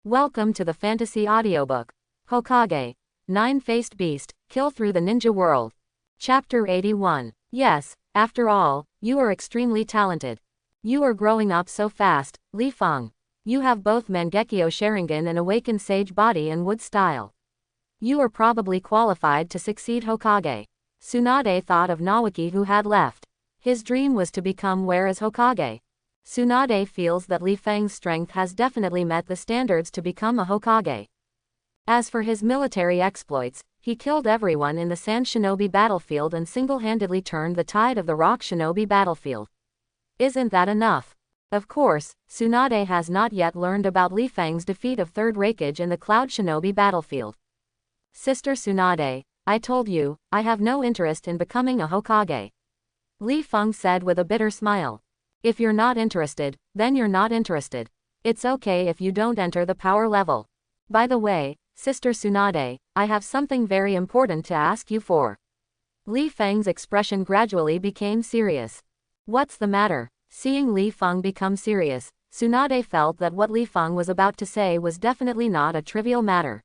Welcome to the fantasy audiobook. Hokage, Nine-Faced Beast, Kill Through the Ninja World. Chapter 81. Yes, after all, you are extremely talented. You are growing up so fast, Li Feng. You have both Mangekyo Sharingan and Awakened Sage Body and Wood Style. You are probably qualified to succeed Hokage. Tsunade thought of Nawaki who had left. His dream was to become as Hokage. Tsunade feels that Li Feng's strength has definitely met the standards to become a Hokage. As for his military exploits, he killed everyone in the Sand Shinobi battlefield and single-handedly turned the tide of the Rock Shinobi battlefield. Isn't that enough? Of course, Tsunade has not yet learned about Li Feng's defeat of Third Raikage in the Cloud Shinobi battlefield. Sister Tsunade, I told you, I have no interest in becoming a Hokage. Li Feng said with a bitter smile. If you're not interested, then you're not interested. It's okay if you don't enter the power level. By the way, Sister Tsunade, I have something very important to ask you for. Li Feng's expression gradually became serious. What's the matter? Seeing Li Feng become serious, Tsunade felt that what Li Feng was about to say was definitely not a trivial matter.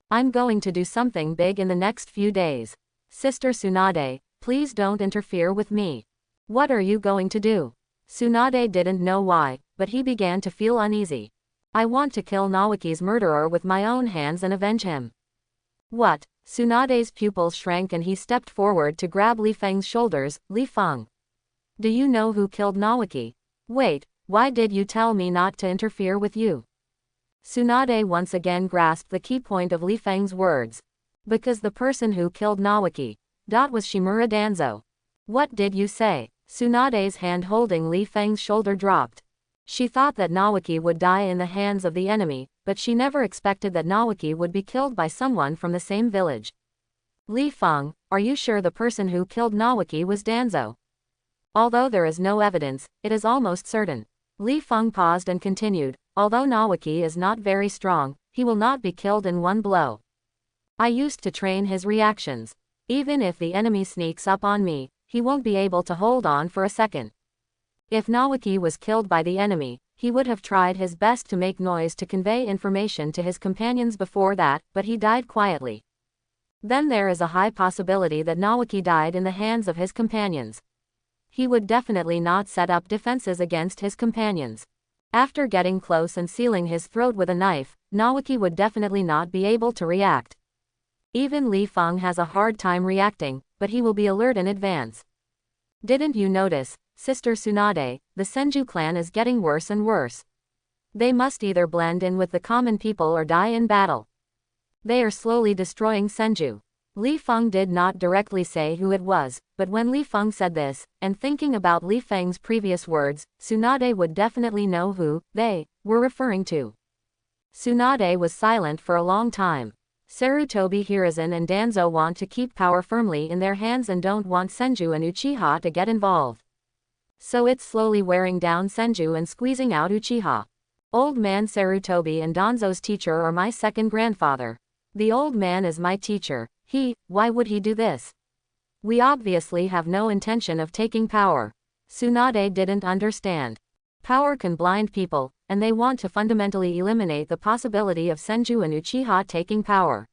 I'm going to do something big in the next few days. Sister Tsunade, please don't interfere with me. What are you going to do? Tsunade didn't know why, but he began to feel uneasy. I want to kill Nawaki's murderer with my own hands and avenge him. What? Tsunade's pupils shrank and he stepped forward to grab Li Feng's shoulders. Li Feng. Do you know who killed Nawaki? Wait, why did you tell me not to interfere with you? Tsunade once again grasped the key point of Li Feng's words. Because the person who killed Nawaki was Shimura Danzo. What did you say? Tsunade's hand holding Li Feng's shoulder dropped. She thought that Nawaki would die in the hands of the enemy, but she never expected that Nawaki would be killed by someone from the same village. Li Feng, are you sure the person who killed Nawaki was Danzo? Although there is no evidence, it is almost certain. Li Feng paused and continued, although Nawaki is not very strong, he will not be killed in one blow. I used to train his reactions. Even if the enemy sneaks up on me, he won't be able to hold on for a second. If Nawaki was killed by the enemy, he would have tried his best to make noise to convey information to his companions before that, but he died quietly. Then there is a high possibility that Nawaki died in the hands of his companions. He would definitely not set up defenses against his companions. After getting close and sealing his throat with a knife, Nawaki would definitely not be able to react. Even Li Feng has a hard time reacting, but he will be alert in advance. Didn't you notice, Sister Tsunade, the Senju clan is getting worse and worse. They must either blend in with the common people or die in battle. They are slowly destroying Senju. Li Feng did not directly say who it was, but when Li Feng said this, and thinking about Li Feng's previous words, Tsunade would definitely know who they were referring to. Tsunade was silent for a long time. Sarutobi Hiruzen and Danzo want to keep power firmly in their hands and don't want Senju and Uchiha to get involved. So it's slowly wearing down Senju and squeezing out Uchiha. Old man Sarutobi and Danzo's teacher are my second grandfather. The old man is my teacher. Why would he do this? We obviously have no intention of taking power. Tsunade didn't understand. Power can blind people, and they want to fundamentally eliminate the possibility of Senju and Uchiha taking power.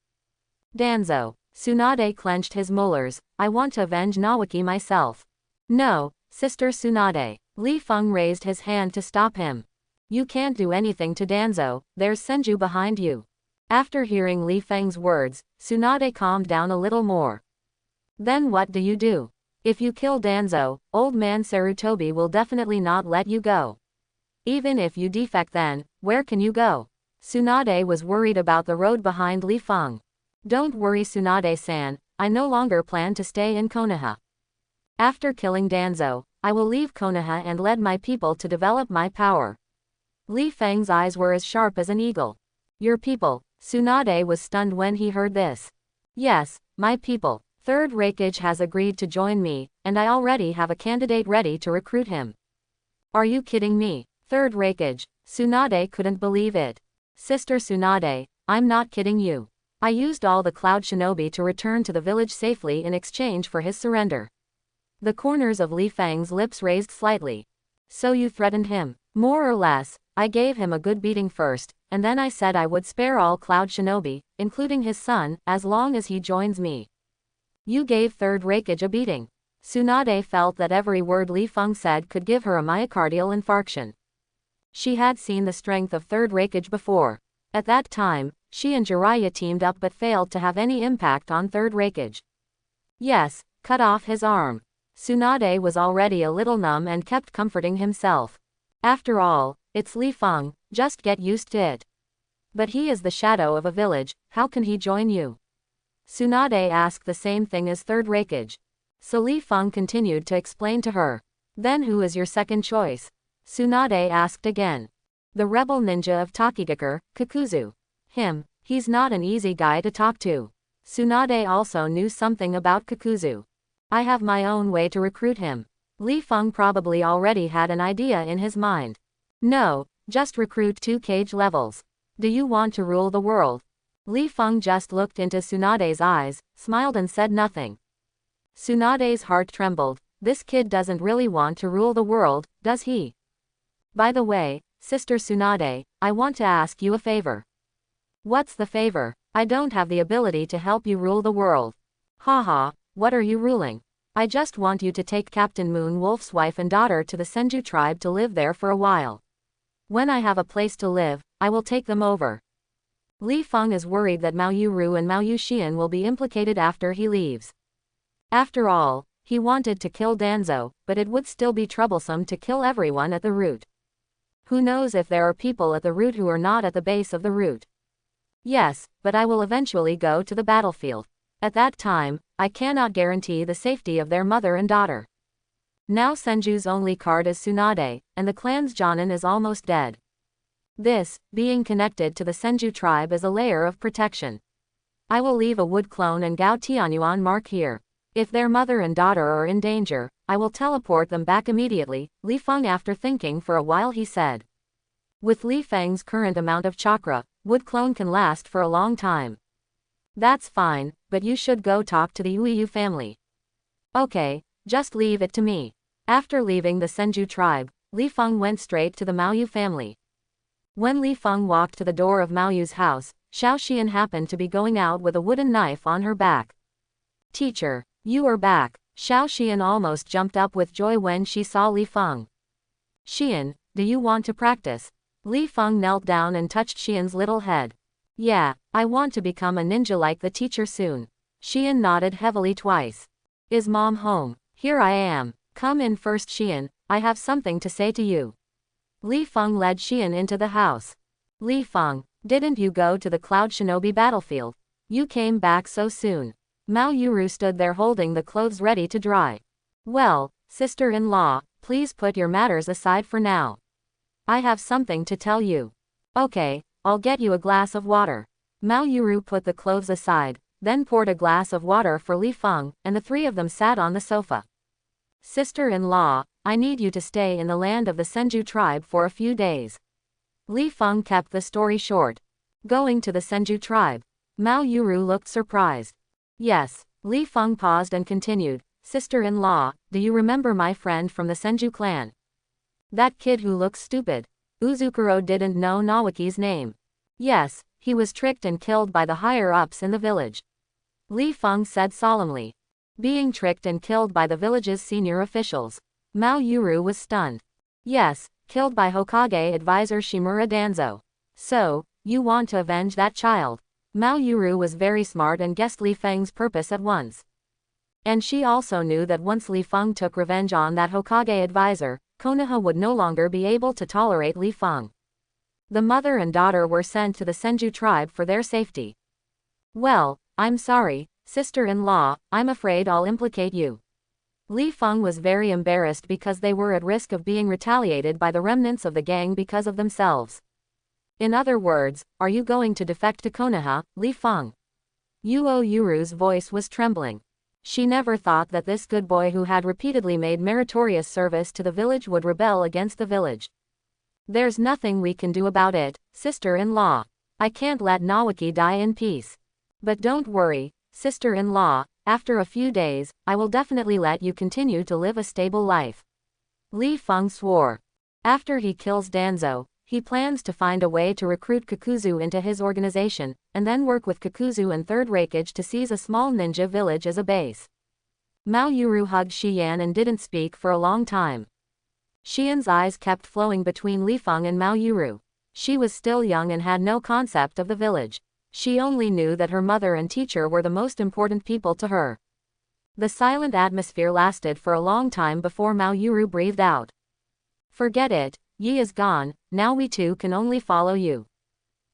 Danzo. Tsunade clenched his molars. I want to avenge Nawaki myself. No, Sister Tsunade. Li Feng raised his hand to stop him. You can't do anything to Danzo, there's Senju behind you. After hearing Li Feng's words, Tsunade calmed down a little more. Then what do you do? If you kill Danzo, old man Sarutobi will definitely not let you go. Even if you defect then, where can you go? Tsunade was worried about the road behind Li Feng. Don't worry Tsunade-san, I no longer plan to stay in Konoha. After killing Danzo, I will leave Konoha and lead my people to develop my power. Li Feng's eyes were as sharp as an eagle. Your people? Tsunade was stunned when he heard this. Yes, my people. Third Raikage has agreed to join me, and I already have a candidate ready to recruit him. Are you kidding me? Third Raikage. Tsunade couldn't believe it. Sister Tsunade, I'm not kidding you. I used all the Cloud Shinobi to return to the village safely in exchange for his surrender. The corners of Li Feng's lips raised slightly. So you threatened him? More or less, I gave him a good beating first, and then I said I would spare all Cloud Shinobi, including his son, as long as he joins me. You gave Third Raikage a beating. Tsunade felt that every word Li Feng said could give her a myocardial infarction. She had seen the strength of Third Raikage before. At that time, she and Jiraiya teamed up but failed to have any impact on Third Raikage. Yes, cut off his arm. Tsunade was already a little numb and kept comforting himself. After all, it's Li Feng, just get used to it. But he is the shadow of a village, how can he join you? Tsunade asked the same thing as Third Raikage. So Li Feng continued to explain to her. Then who is your second choice? Tsunade asked again. The rebel ninja of Tokigakure, Kakuzu. He's not an easy guy to talk to. Tsunade also knew something about Kakuzu. I have my own way to recruit him. Li Feng probably already had an idea in his mind. No, just recruit 2 cage levels. Do you want to rule the world? Li Feng just looked into Tsunade's eyes, smiled and said nothing. Tsunade's heart trembled. This kid doesn't really want to rule the world, does he? By the way, Sister Tsunade, I want to ask you a favor. What's the favor? I don't have the ability to help you rule the world. Haha, what are you ruling? I just want you to take Captain Moon Wolf's wife and daughter to the Senju tribe to live there for a while. When I have a place to live, I will take them over. Li Feng is worried that Mao Yuru and Mao Yuxian will be implicated after he leaves. After all, he wanted to kill Danzo, but it would still be troublesome to kill everyone at the root. Who knows if there are people at the root who are not at the base of the root? Yes, but I will eventually go to the battlefield. At that time, I cannot guarantee the safety of their mother and daughter. Now Senju's only card is Tsunade, and the clan's Jonin is almost dead. This, being connected to the Senju tribe, is a layer of protection. I will leave a wood clone and Gao Tianyuan mark here. If their mother and daughter are in danger, I will teleport them back immediately. Li Feng, after thinking for a while, he said. With Li Feng's current amount of chakra, wood clone can last for a long time. That's fine, but you should go talk to the Yuiyu family. Okay, just leave it to me. After leaving the Senju tribe, Li Feng went straight to the Maoyu family. When Li Feng walked to the door of Maoyu's house, Xiao Xian happened to be going out with a wooden knife on her back. Teacher, you are back. Xiao Xian almost jumped up with joy when she saw Li Feng. Xian, do you want to practice? Li Feng knelt down and touched Xian's little head. Yeah, I want to become a ninja like the teacher soon. Xian nodded heavily twice. Is Mom home? Here I am. Come in first, Xian, I have something to say to you. Li Feng led Xian into the house. Li Feng, didn't you go to the Cloud Shinobi battlefield? You came back so soon. Mao Yuru stood there holding the clothes ready to dry. Well, sister-in-law, please put your matters aside for now. I have something to tell you. Okay, I'll get you a glass of water. Mao Yuru put the clothes aside, then poured a glass of water for Li Feng, and the three of them sat on the sofa. Sister-in-law, I need you to stay in the land of the Senju tribe for a few days. Li Feng kept the story short. Going to the Senju tribe. Mao Yuru looked surprised. Yes. Li Feng paused and continued. Sister-in-law, do you remember my friend from the Senju clan? That kid who looks stupid. Uzukuro didn't know Naoki's name. Yes, he was tricked and killed by the higher-ups in the village. Li Feng said solemnly. Being tricked and killed by the village's senior officials. Mao Yuru was stunned. Yes, killed by Hokage advisor Shimura Danzo. So, you want to avenge that child? Mao Yuru was very smart and guessed Li Feng's purpose at once. And she also knew that once Li Feng took revenge on that Hokage advisor, Konoha would no longer be able to tolerate Li Feng. The mother and daughter were sent to the Senju tribe for their safety. Well, I'm sorry, sister-in-law, I'm afraid I'll implicate you. Li Feng was very embarrassed because they were at risk of being retaliated by the remnants of the gang because of themselves. In other words, are you going to defect to Konoha, Li Feng? Yuo Yuru's voice was trembling. She never thought that this good boy who had repeatedly made meritorious service to the village would rebel against the village. There's nothing we can do about it, sister-in-law. I can't let Naoki die in peace. But don't worry, sister-in-law, after a few days, I will definitely let you continue to live a stable life. Li Feng swore. After he kills Danzo, He plans to find a way to recruit Kakuzu into his organization, and then work with Kakuzu and Third Hokage to seize a small ninja village as a base. Mao Yuru hugged Xian and didn't speak for a long time. Xian's eyes kept flowing between Li Feng and Mao Yuru. She was still young and had no concept of the village. She only knew that her mother and teacher were the most important people to her. The silent atmosphere lasted for a long time before Mao Yuru breathed out. Forget it, Yi is gone, now we two can only follow you.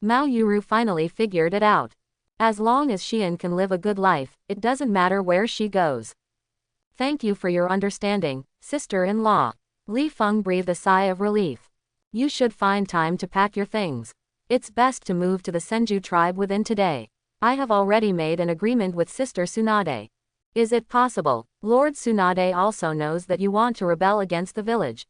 Mao Yuru finally figured it out. As long as Xian can live a good life, it doesn't matter where she goes. Thank you for your understanding, sister-in-law. Li Feng breathed a sigh of relief. You should find time to pack your things. It's best to move to the Senju tribe within today. I have already made an agreement with Sister Tsunade. Is it possible? Lord Tsunade also knows that you want to rebel against the village.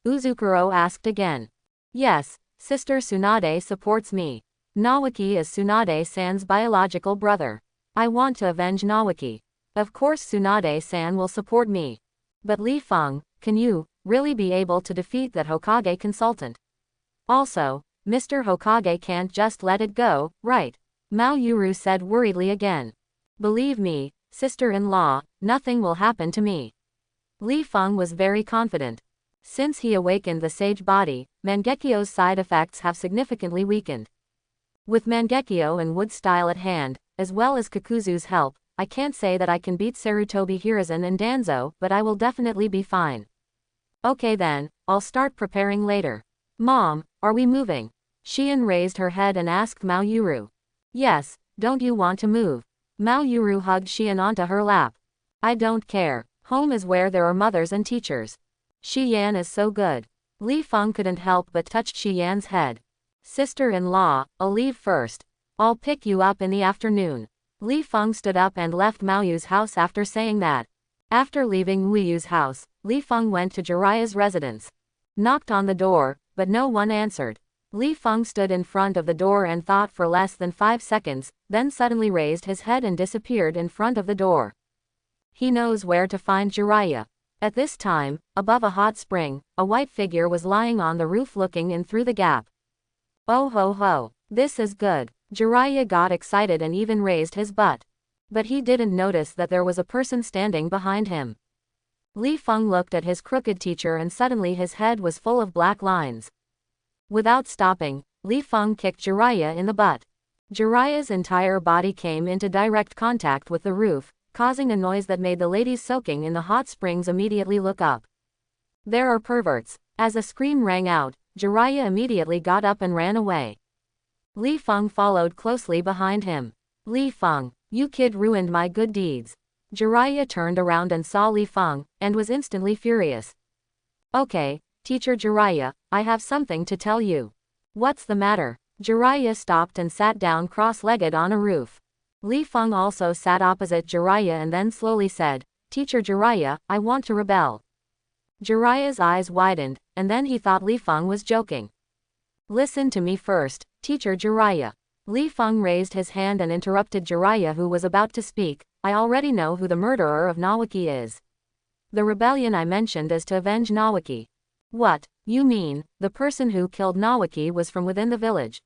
Uzukuro asked again. Yes, Sister Tsunade supports me. Nawaki is Tsunade-san's biological brother. I want to avenge Nawaki. Of course Tsunade-san will support me. But Li Feng, can you really be able to defeat that Hokage consultant? Also, Mr. Hokage can't just let it go, right? Mao Yuru said worriedly again. Believe me, sister-in-law, nothing will happen to me. Li Feng was very confident. Since he awakened the sage body, Mangekyo's side effects have significantly weakened. With Mangekyo and Wood Style at hand, as well as Kakuzu's help, I can't say that I can beat Sarutobi Hiruzen and Danzo, but I will definitely be fine. Okay then, I'll start preparing later. Mom, are we moving? Xian raised her head and asked Mao Yuru. Yes, don't you want to move? Mao Yuru hugged Xian onto her lap. I don't care, home is where there are mothers and teachers. Xian is so good. Li Feng couldn't help but touch Xian's head. Sister-in-law, I'll leave first. I'll pick you up in the afternoon. Li Feng stood up and left Mao Yu's house after saying that. After leaving Wu Yu's house, Li Feng went to Jiraiya's residence. Knocked on the door, but no one answered. Li Feng stood in front of the door and thought for less than 5 seconds, then suddenly raised his head and disappeared in front of the door. He knows where to find Jiraiya. At this time, above a hot spring, a white figure was lying on the roof looking in through the gap. Oh ho ho, this is good. Jiraiya got excited and even raised his butt. But he didn't notice that there was a person standing behind him. Li Feng looked at his crooked teacher and suddenly his head was full of black lines. Without stopping, Li Feng kicked Jiraiya in the butt. Jiraiya's entire body came into direct contact with the roof, causing a noise that made the ladies soaking in the hot springs immediately look up. There are perverts. As a scream rang out, Jiraiya immediately got up and ran away. Li Feng followed closely behind him. Li Feng, you kid ruined my good deeds. Jiraiya turned around and saw Li Feng, and was instantly furious. Okay, Teacher Jiraiya, I have something to tell you. What's the matter? Jiraiya stopped and sat down cross-legged on a roof. Li Feng also sat opposite Jiraiya and then slowly said, Teacher Jiraiya, I want to rebel. Jiraiya's eyes widened, and then he thought Li Feng was joking. Listen to me first, Teacher Jiraiya. Li Feng raised his hand and interrupted Jiraiya who was about to speak. I already know who the murderer of Nawaki is. The rebellion I mentioned is to avenge Nawaki. What, you mean, the person who killed Nawaki was from within the village?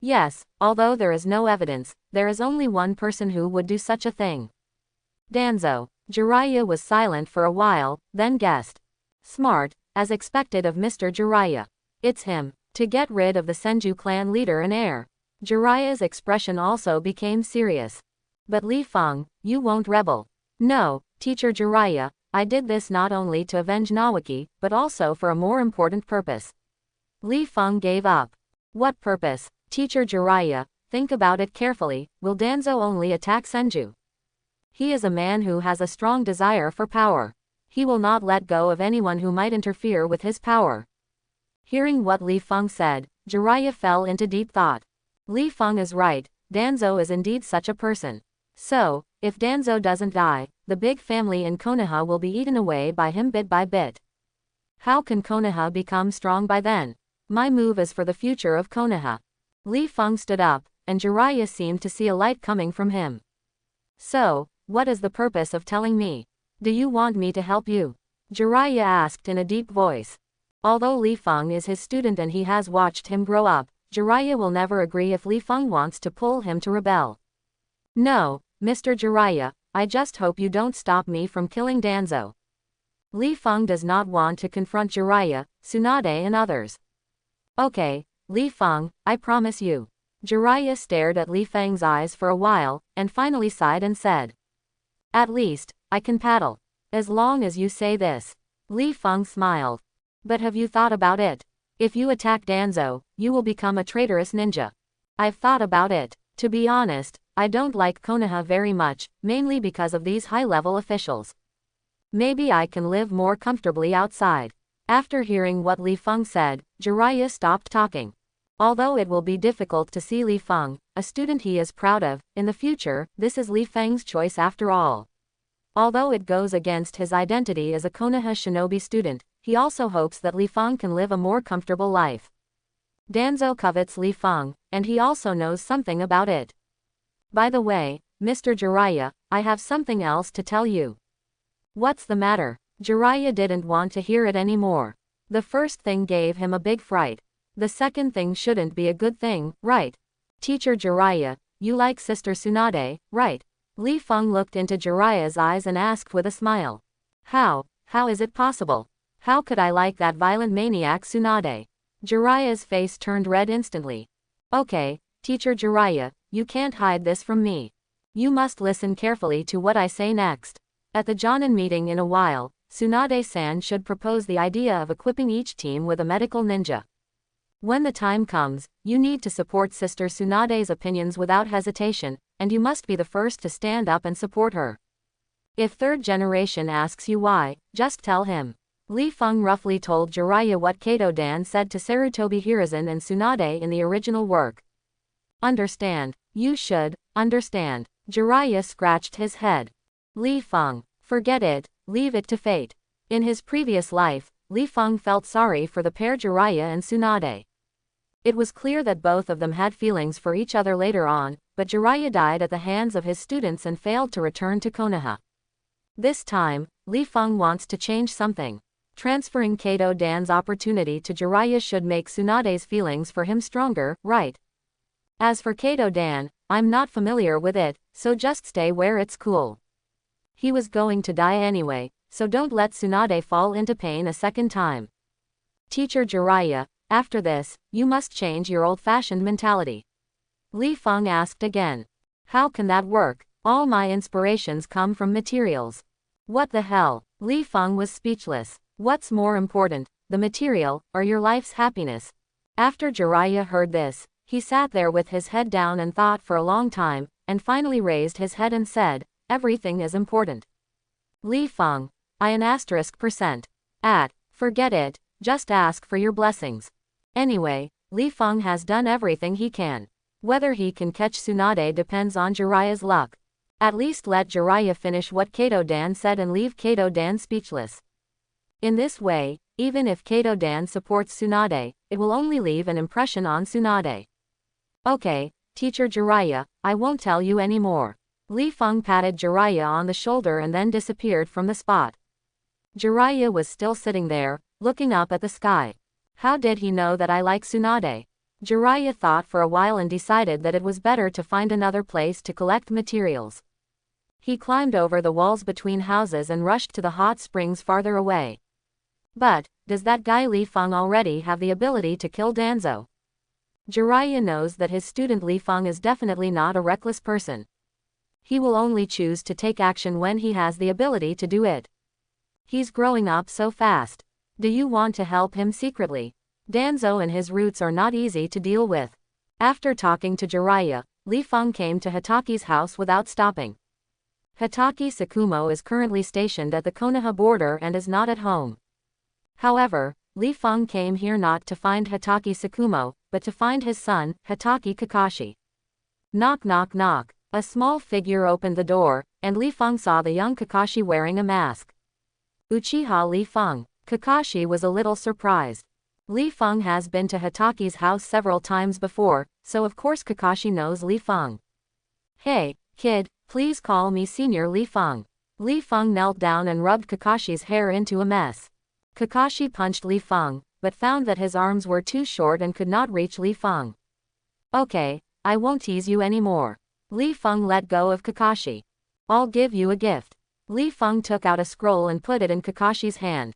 Yes, although there is no evidence, there is only one person who would do such a thing. Danzo. Jiraiya was silent for a while, then guessed. Smart, as expected of Mr. Jiraiya. It's him, to get rid of the Senju clan leader and heir. Jiraiya's expression also became serious. But Li Feng, you won't rebel. No, Teacher Jiraiya, I did this not only to avenge Nawaki, but also for a more important purpose. Li Feng gave up. What purpose? Teacher Jiraiya, think about it carefully, will Danzo only attack Senju? He is a man who has a strong desire for power. He will not let go of anyone who might interfere with his power. Hearing what Li Feng said, Jiraiya fell into deep thought. Li Feng is right, Danzo is indeed such a person. So, if Danzo doesn't die, the big family in Konoha will be eaten away by him bit by bit. How can Konoha become strong by then? My move is for the future of Konoha. Li Feng stood up, and Jiraiya seemed to see a light coming from him. So, what is the purpose of telling me? Do you want me to help you? Jiraiya asked in a deep voice. Although Li Feng is his student and he has watched him grow up, Jiraiya will never agree if Li Feng wants to pull him to rebel. No, Mr. Jiraiya, I just hope you don't stop me from killing Danzo. Li Feng does not want to confront Jiraiya, Tsunade and others. Okay, Li Feng, I promise you. Jiraiya stared at Li Feng's eyes for a while, and finally sighed and said. At least, I can paddle. As long as you say this. Li Feng smiled. But have you thought about it? If you attack Danzo, you will become a traitorous ninja. I've thought about it. To be honest, I don't like Konoha very much, mainly because of these high-level officials. Maybe I can live more comfortably outside. After hearing what Li Feng said, Jiraiya stopped talking. Although it will be difficult to see Li Feng, a student he is proud of, in the future, this is Li Feng's choice after all. Although it goes against his identity as a Konoha shinobi student, he also hopes that Li Feng can live a more comfortable life. Danzo covets Li Feng, and he also knows something about it. By the way, Mr. Jiraiya, I have something else to tell you. What's the matter? Jiraiya didn't want to hear it anymore. The first thing gave him a big fright. The second thing shouldn't be a good thing, right? Teacher Jiraiya, you like Sister Tsunade, right? Li Feng looked into Jiraiya's eyes and asked with a smile. How is it possible? How could I like that violent maniac Tsunade? Jiraiya's face turned red instantly. Okay, Teacher Jiraiya, you can't hide this from me. You must listen carefully to what I say next. At the Jonin meeting in a while, Tsunade-san should propose the idea of equipping each team with a medical ninja. When the time comes, you need to support Sister Tsunade's opinions without hesitation, and you must be the first to stand up and support her. If third generation asks you why, just tell him. Li Feng roughly told Jiraiya what Kato-dan said to Sarutobi Hiruzen and Tsunade in the original work. Understand. You should understand. Jiraiya scratched his head. Li Feng. Forget it, leave it to fate. In his previous life, Li Feng felt sorry for the pair Jiraiya and Tsunade. It was clear that both of them had feelings for each other later on, but Jiraiya died at the hands of his students and failed to return to Konoha. This time, Li Feng wants to change something. Transferring Kato-dan's opportunity to Jiraiya should make Tsunade's feelings for him stronger, right? As for Kato-dan, I'm not familiar with it, so just stay where it's cool. He was going to die anyway, so don't let Tsunade fall into pain a second time. Teacher Jiraiya, after this, you must change your old-fashioned mentality. Li Feng asked again. How can that work? All my inspirations come from materials. What the hell? Li Feng was speechless. What's more important, the material, or your life's happiness? After Jiraiya heard this, he sat there with his head down and thought for a long time, and finally raised his head and said, everything is important. Li Feng, %. Forget it, just ask for your blessings. Anyway, Li Feng has done everything he can. Whether he can catch Tsunade depends on Jiraiya's luck. At least let Jiraiya finish what Kato-dan said and leave Kato-dan speechless. In this way, even if Kato-dan supports Tsunade, it will only leave an impression on Tsunade. Okay, Teacher Jiraiya, I won't tell you anymore. Li Feng patted Jiraiya on the shoulder and then disappeared from the spot. Jiraiya was still sitting there, looking up at the sky. How did he know that I like Tsunade? Jiraiya thought for a while and decided that it was better to find another place to collect materials. He climbed over the walls between houses and rushed to the hot springs farther away. But, does that guy Li Feng already have the ability to kill Danzo? Jiraiya knows that his student Li Feng is definitely not a reckless person. He will only choose to take action when he has the ability to do it. He's growing up so fast. Do you want to help him secretly? Danzo and his roots are not easy to deal with. After talking to Jiraiya, Li Feng came to Hitaki's house without stopping. Hitaki Tsukumo is currently stationed at the Konoha border and is not at home. However, Li Feng came here not to find Hitaki Tsukumo, but to find his son, Hitaki Kakashi. Knock knock knock. A small figure opened the door, and Li Feng saw the young Kakashi wearing a mask. Uchiha Li Feng. Kakashi was a little surprised. Li Feng has been to Hitaki's house several times before, so of course Kakashi knows Li Feng. Hey, kid, please call me Senior Li Feng. Li Feng knelt down and rubbed Kakashi's hair into a mess. Kakashi punched Li Feng, but found that his arms were too short and could not reach Li Feng. Okay, I won't tease you anymore. Li Feng let go of Kakashi. I'll give you a gift. Li Feng took out a scroll and put it in Kakashi's hand.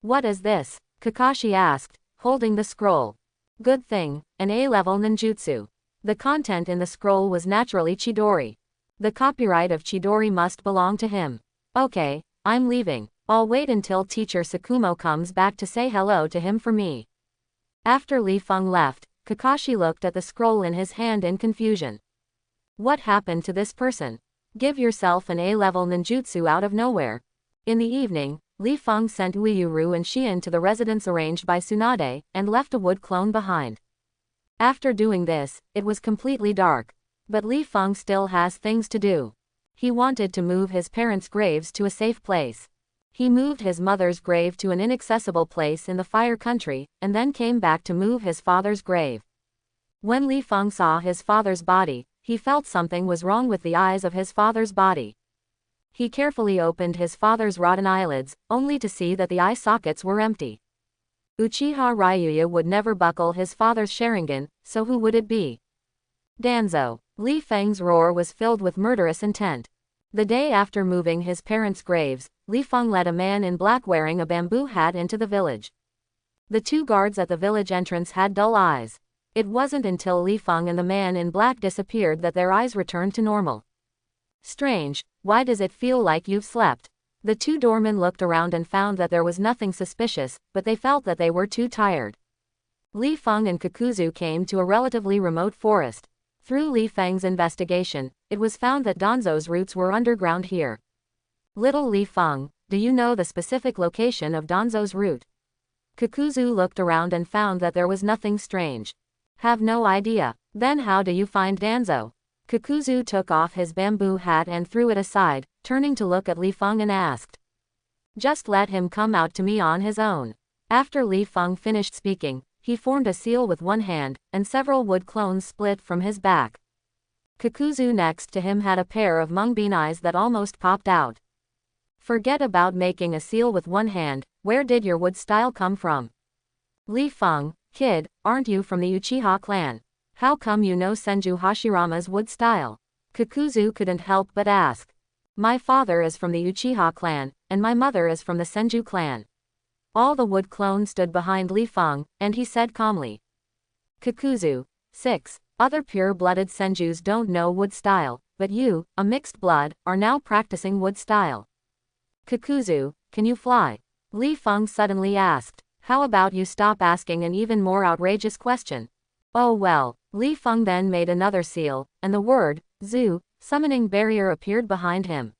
What is this? Kakashi asked, holding the scroll. Good thing, an A-level ninjutsu. The content in the scroll was naturally Chidori. The copyright of Chidori must belong to him. Okay, I'm leaving. I'll wait until teacher Sakumo comes back to say hello to him for me. After Li Feng left, Kakashi looked at the scroll in his hand in confusion. What happened to this person? Give yourself an A-level ninjutsu out of nowhere. In the evening, Li Feng sent Uiyuru and Xian to the residence arranged by Tsunade, and left a wood clone behind. After doing this, it was completely dark. But Li Feng still has things to do. He wanted to move his parents' graves to a safe place. He moved his mother's grave to an inaccessible place in the Fire Country, and then came back to move his father's grave. When Li Feng saw his father's body, he felt something was wrong with the eyes of his father's body. He carefully opened his father's rotten eyelids, only to see that the eye sockets were empty. Uchiha Ryuya would never buckle his father's Sharingan, so who would it be? Danzo. Li Feng's roar was filled with murderous intent. The day after moving his parents' graves, Li Feng led a man in black wearing a bamboo hat into the village. The two guards at the village entrance had dull eyes. It wasn't until Li Feng and the man in black disappeared that their eyes returned to normal. Strange, why does it feel like you've slept? The two doormen looked around and found that there was nothing suspicious, but they felt that they were too tired. Li Feng and Kakuzu came to a relatively remote forest. Through Li Feng's investigation, it was found that Danzo's roots were underground here. Little Li Feng, do you know the specific location of Danzo's root? Kakuzu looked around and found that there was nothing strange. Have no idea. Then how do you find Danzo? Kakuzu took off his bamboo hat and threw it aside, turning to look at Li Feng and asked. Just let him come out to me on his own. After Li Feng finished speaking, he formed a seal with one hand, and several wood clones split from his back. Kakuzu next to him had a pair of mungbean eyes that almost popped out. Forget about making a seal with one hand, where did your wood style come from? Li Feng, kid, aren't you from the Uchiha clan? How come you know Senju Hashirama's wood style? Kakuzu couldn't help but ask. My father is from the Uchiha clan, and my mother is from the Senju clan. All the wood clones stood behind Li Feng, and he said calmly. Kakuzu. 6. Other pure-blooded Senjus don't know wood style, but you, a mixed blood, are now practicing wood style. Kakuzu, can you fly? Li Feng suddenly asked. How about you stop asking an even more outrageous question? Oh well. Li Feng then made another seal, and the word, Zu, summoning barrier appeared behind him.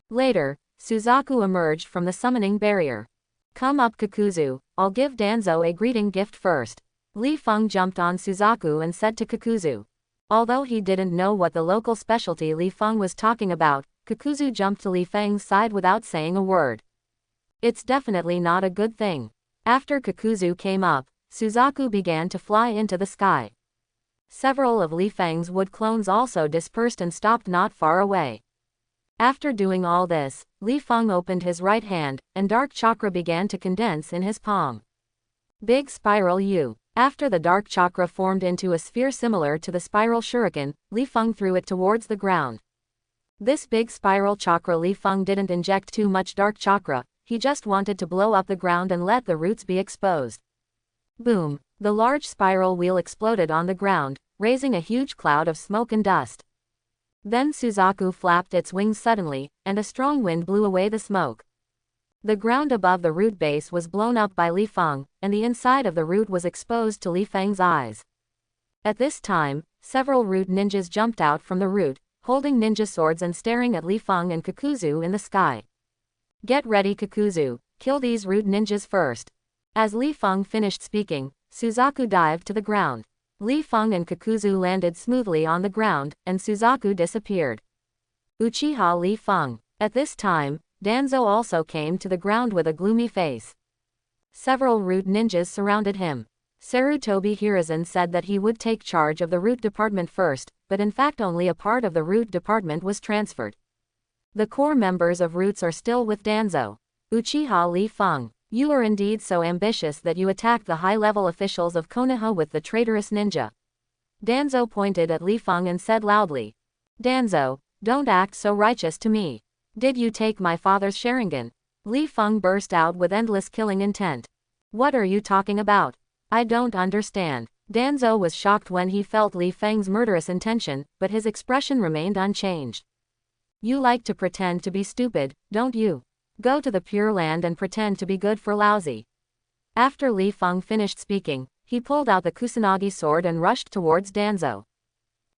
Later, Suzaku emerged from the summoning barrier. Come up Kakuzu, I'll give Danzo a greeting gift first. Li Feng jumped on Suzaku and said to Kakuzu. Although he didn't know what the local specialty Li Feng was talking about, Kakuzu jumped to Li Feng's side without saying a word. It's definitely not a good thing. After Kakuzu came up, Suzaku began to fly into the sky. Several of Li Feng's wood clones also dispersed and stopped not far away. After doing all this, Li Feng opened his right hand, and dark chakra began to condense in his palm. Big Spiral U. After the dark chakra formed into a sphere similar to the spiral shuriken, Li Feng threw it towards the ground. This big spiral chakra Li Feng didn't inject too much dark chakra, he just wanted to blow up the ground and let the roots be exposed. Boom! The large spiral wheel exploded on the ground, raising a huge cloud of smoke and dust. Then Suzaku flapped its wings suddenly, and a strong wind blew away the smoke. The ground above the root base was blown up by Li Feng, and the inside of the root was exposed to Li Feng's eyes. At this time, several root ninjas jumped out from the root, holding ninja swords and staring at Li Feng and Kakuzu in the sky. Get ready Kakuzu, kill these root ninjas first. As Li Feng finished speaking, Suzaku dived to the ground. Li Feng and Kakuzu landed smoothly on the ground, and Suzaku disappeared. Uchiha Li Feng. At this time, Danzo also came to the ground with a gloomy face. Several root ninjas surrounded him. Sarutobi Hiruzen said that he would take charge of the root department first, but in fact only a part of the root department was transferred. The core members of roots are still with Danzo. Uchiha Li Feng. You are indeed so ambitious that you attacked the high-level officials of Konoha with the traitorous ninja. Danzo pointed at Li Feng and said loudly. Danzo, don't act so righteous to me. Did you take my father's Sharingan? Li Feng burst out with endless killing intent. What are you talking about? I don't understand. Danzo was shocked when he felt Li Feng's murderous intention, but his expression remained unchanged. You like to pretend to be stupid, don't you? Go to the Pure Land and pretend to be good for lousy. After Li Feng finished speaking, he pulled out the Kusanagi sword and rushed towards Danzo.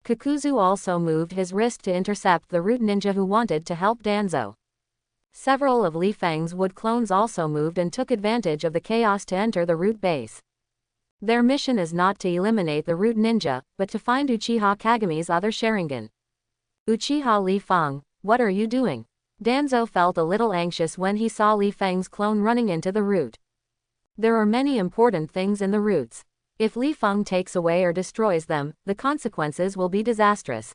Kakuzu also moved his wrist to intercept the root ninja who wanted to help Danzo. Several of Li Feng's wood clones also moved and took advantage of the chaos to enter the root base. Their mission is not to eliminate the root ninja, but to find Uchiha Kagami's other Sharingan. Uchiha Li Feng, what are you doing? Danzo felt a little anxious when he saw Li Feng's clone running into the root. There are many important things in the roots. If Li Feng takes away or destroys them, the consequences will be disastrous.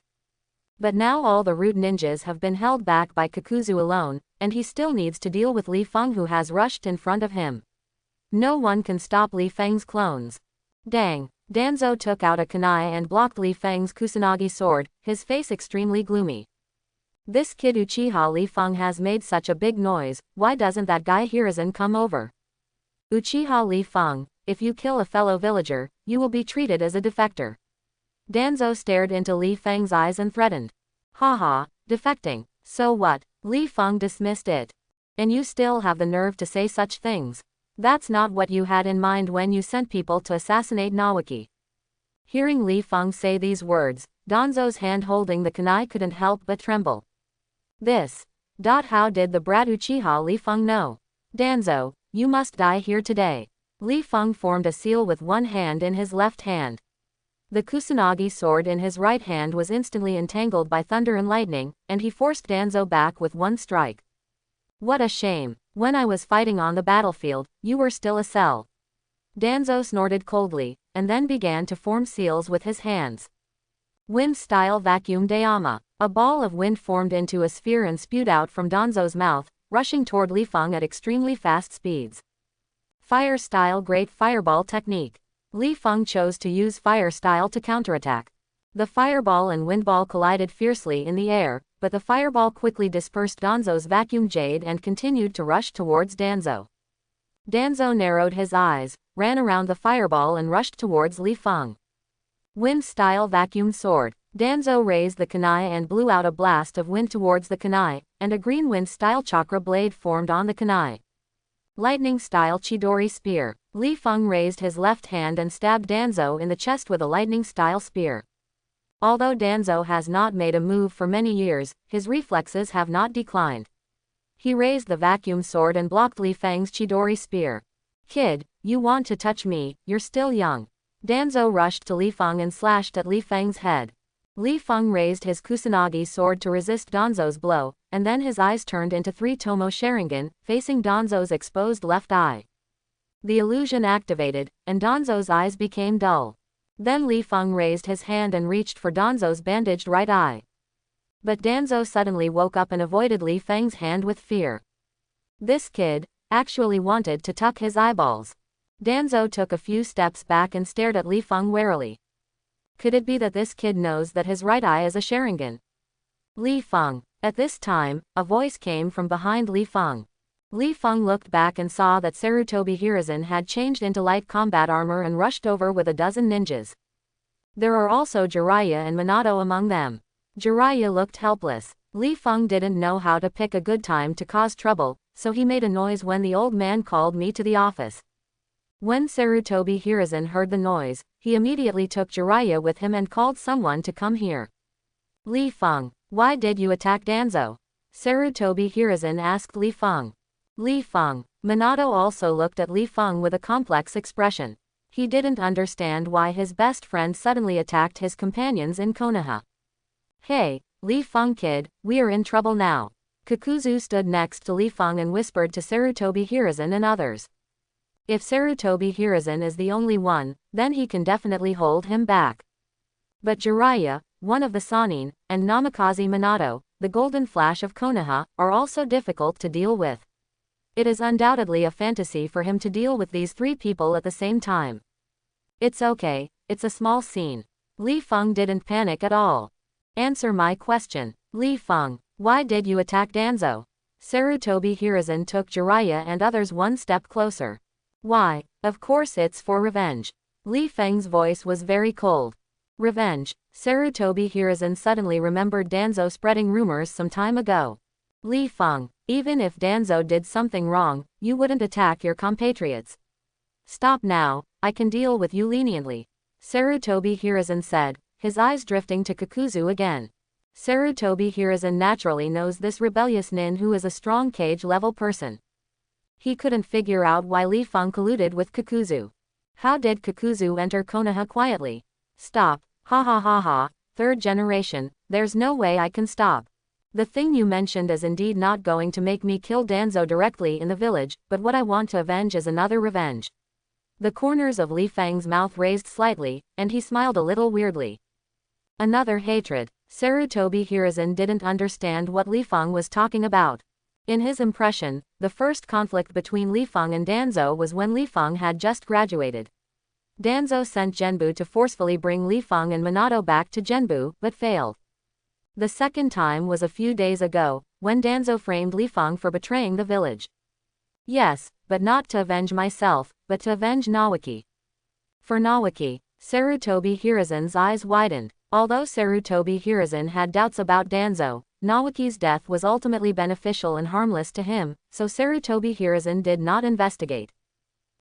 But now all the root ninjas have been held back by Kakuzu alone, and he still needs to deal with Li Feng who has rushed in front of him. No one can stop Li Feng's clones. Dang! Danzo took out a kunai and blocked Li Feng's Kusanagi sword, his face extremely gloomy. This kid Uchiha Li Feng has made such a big noise, why doesn't that guy Hiruzen come over? Uchiha Li Feng, if you kill a fellow villager, you will be treated as a defector. Danzo stared into Li Feng's eyes and threatened. Haha, defecting, so what? Li Feng dismissed it. And you still have the nerve to say such things. That's not what you had in mind when you sent people to assassinate Nawaki. Hearing Li Feng say these words, Danzo's hand holding the kunai couldn't help but tremble. This. How did the brat Uchiha Li Feng know? Danzo, you must die here today. Li Feng formed a seal with one hand in his left hand. The Kusanagi sword in his right hand was instantly entangled by thunder and lightning, and he forced Danzo back with one strike. What a shame. When I was fighting on the battlefield, you were still a cell. Danzo snorted coldly, and then began to form seals with his hands. Wind-style vacuum Dayama. A ball of wind formed into a sphere and spewed out from Danzo's mouth, rushing toward Li Feng at extremely fast speeds. Fire-style Great Fireball Technique. Li Feng chose to use fire-style to counterattack. The fireball and windball collided fiercely in the air, but the fireball quickly dispersed Danzo's vacuum jade and continued to rush towards Danzo. Danzo narrowed his eyes, ran around the fireball and rushed towards Li Feng. Wind-style Vacuum Sword. Danzo raised the kunai and blew out a blast of wind towards the kunai, and a green wind-style chakra blade formed on the kunai. Lightning-style Chidori Spear. Li Feng raised his left hand and stabbed Danzo in the chest with a lightning-style spear. Although Danzo has not made a move for many years, his reflexes have not declined. He raised the vacuum sword and blocked Li Feng's Chidori Spear. Kid, you want to touch me, you're still young. Danzo rushed to Li Feng and slashed at Li Feng's head. Li Feng raised his Kusanagi sword to resist Danzo's blow, and then his eyes turned into 3 Tomo Sharingan, facing Danzo's exposed left eye. The illusion activated, and Danzo's eyes became dull. Then Li Feng raised his hand and reached for Danzo's bandaged right eye. But Danzo suddenly woke up and avoided Li Feng's hand with fear. This kid actually wanted to tuck his eyeballs. Danzo took a few steps back and stared at Li Feng warily. Could it be that this kid knows that his right eye is a Sharingan? Li Feng. At this time, a voice came from behind Li Feng. Li Feng looked back and saw that Sarutobi Hiruzen had changed into light combat armor and rushed over with a dozen ninjas. There are also Jiraiya and Minato among them. Jiraiya looked helpless. Li Feng didn't know how to pick a good time to cause trouble, so he made a noise when the old man called me to the office. When Sarutobi Hiruzen heard the noise, he immediately took Jiraiya with him and called someone to come here. Li Feng, why did you attack Danzo? Sarutobi Hiruzen asked Li Feng. Li Feng. Minato also looked at Li Feng with a complex expression. He didn't understand why his best friend suddenly attacked his companions in Konoha. Hey, Li Feng kid, we are in trouble now. Kakuzu stood next to Li Feng and whispered to Sarutobi Hiruzen and others. If Sarutobi Hiruzen is the only one, then he can definitely hold him back. But Jiraiya, one of the Sannin, and Namikaze Minato, the Golden Flash of Konoha, are also difficult to deal with. It is undoubtedly a fantasy for him to deal with these three people at the same time. It's okay, it's a small scene. Li Feng didn't panic at all. Answer my question. Li Feng, why did you attack Danzo? Sarutobi Hiruzen took Jiraiya and others one step closer. Why? Of course it's for revenge. Li Feng's voice was very cold. Revenge. Sarutobi Hiruzen suddenly remembered Danzo spreading rumors some time ago. Li Feng, even if Danzo did something wrong, you wouldn't attack your compatriots. Stop now, I can deal with you leniently. Sarutobi Hiruzen said, his eyes drifting to Kakuzu again. Sarutobi Hiruzen naturally knows this rebellious nin who is a strong cage-level person. He couldn't figure out why Li Feng colluded with Kakuzu. How did Kakuzu enter Konoha quietly? Stop, ha ha ha ha, third generation, there's no way I can stop. The thing you mentioned is indeed not going to make me kill Danzo directly in the village, but what I want to avenge is another revenge. The corners of Li Feng's mouth raised slightly, and he smiled a little weirdly. Another hatred. Sarutobi Hiruzen didn't understand what Li Feng was talking about. In his impression, the first conflict between Li Feng and Danzo was when Li Feng had just graduated. Danzo sent Genbu to forcefully bring Li Feng and Minato back to Genbu, but failed. The second time was a few days ago, when Danzo framed Li Feng for betraying the village. Yes, but not to avenge myself, but to avenge Nawaki. For Nawaki. Sarutobi Hiruzen's eyes widened. Although Sarutobi Hiruzen had doubts about Danzo, Nawaki's death was ultimately beneficial and harmless to him, so Sarutobi Hiruzen did not investigate.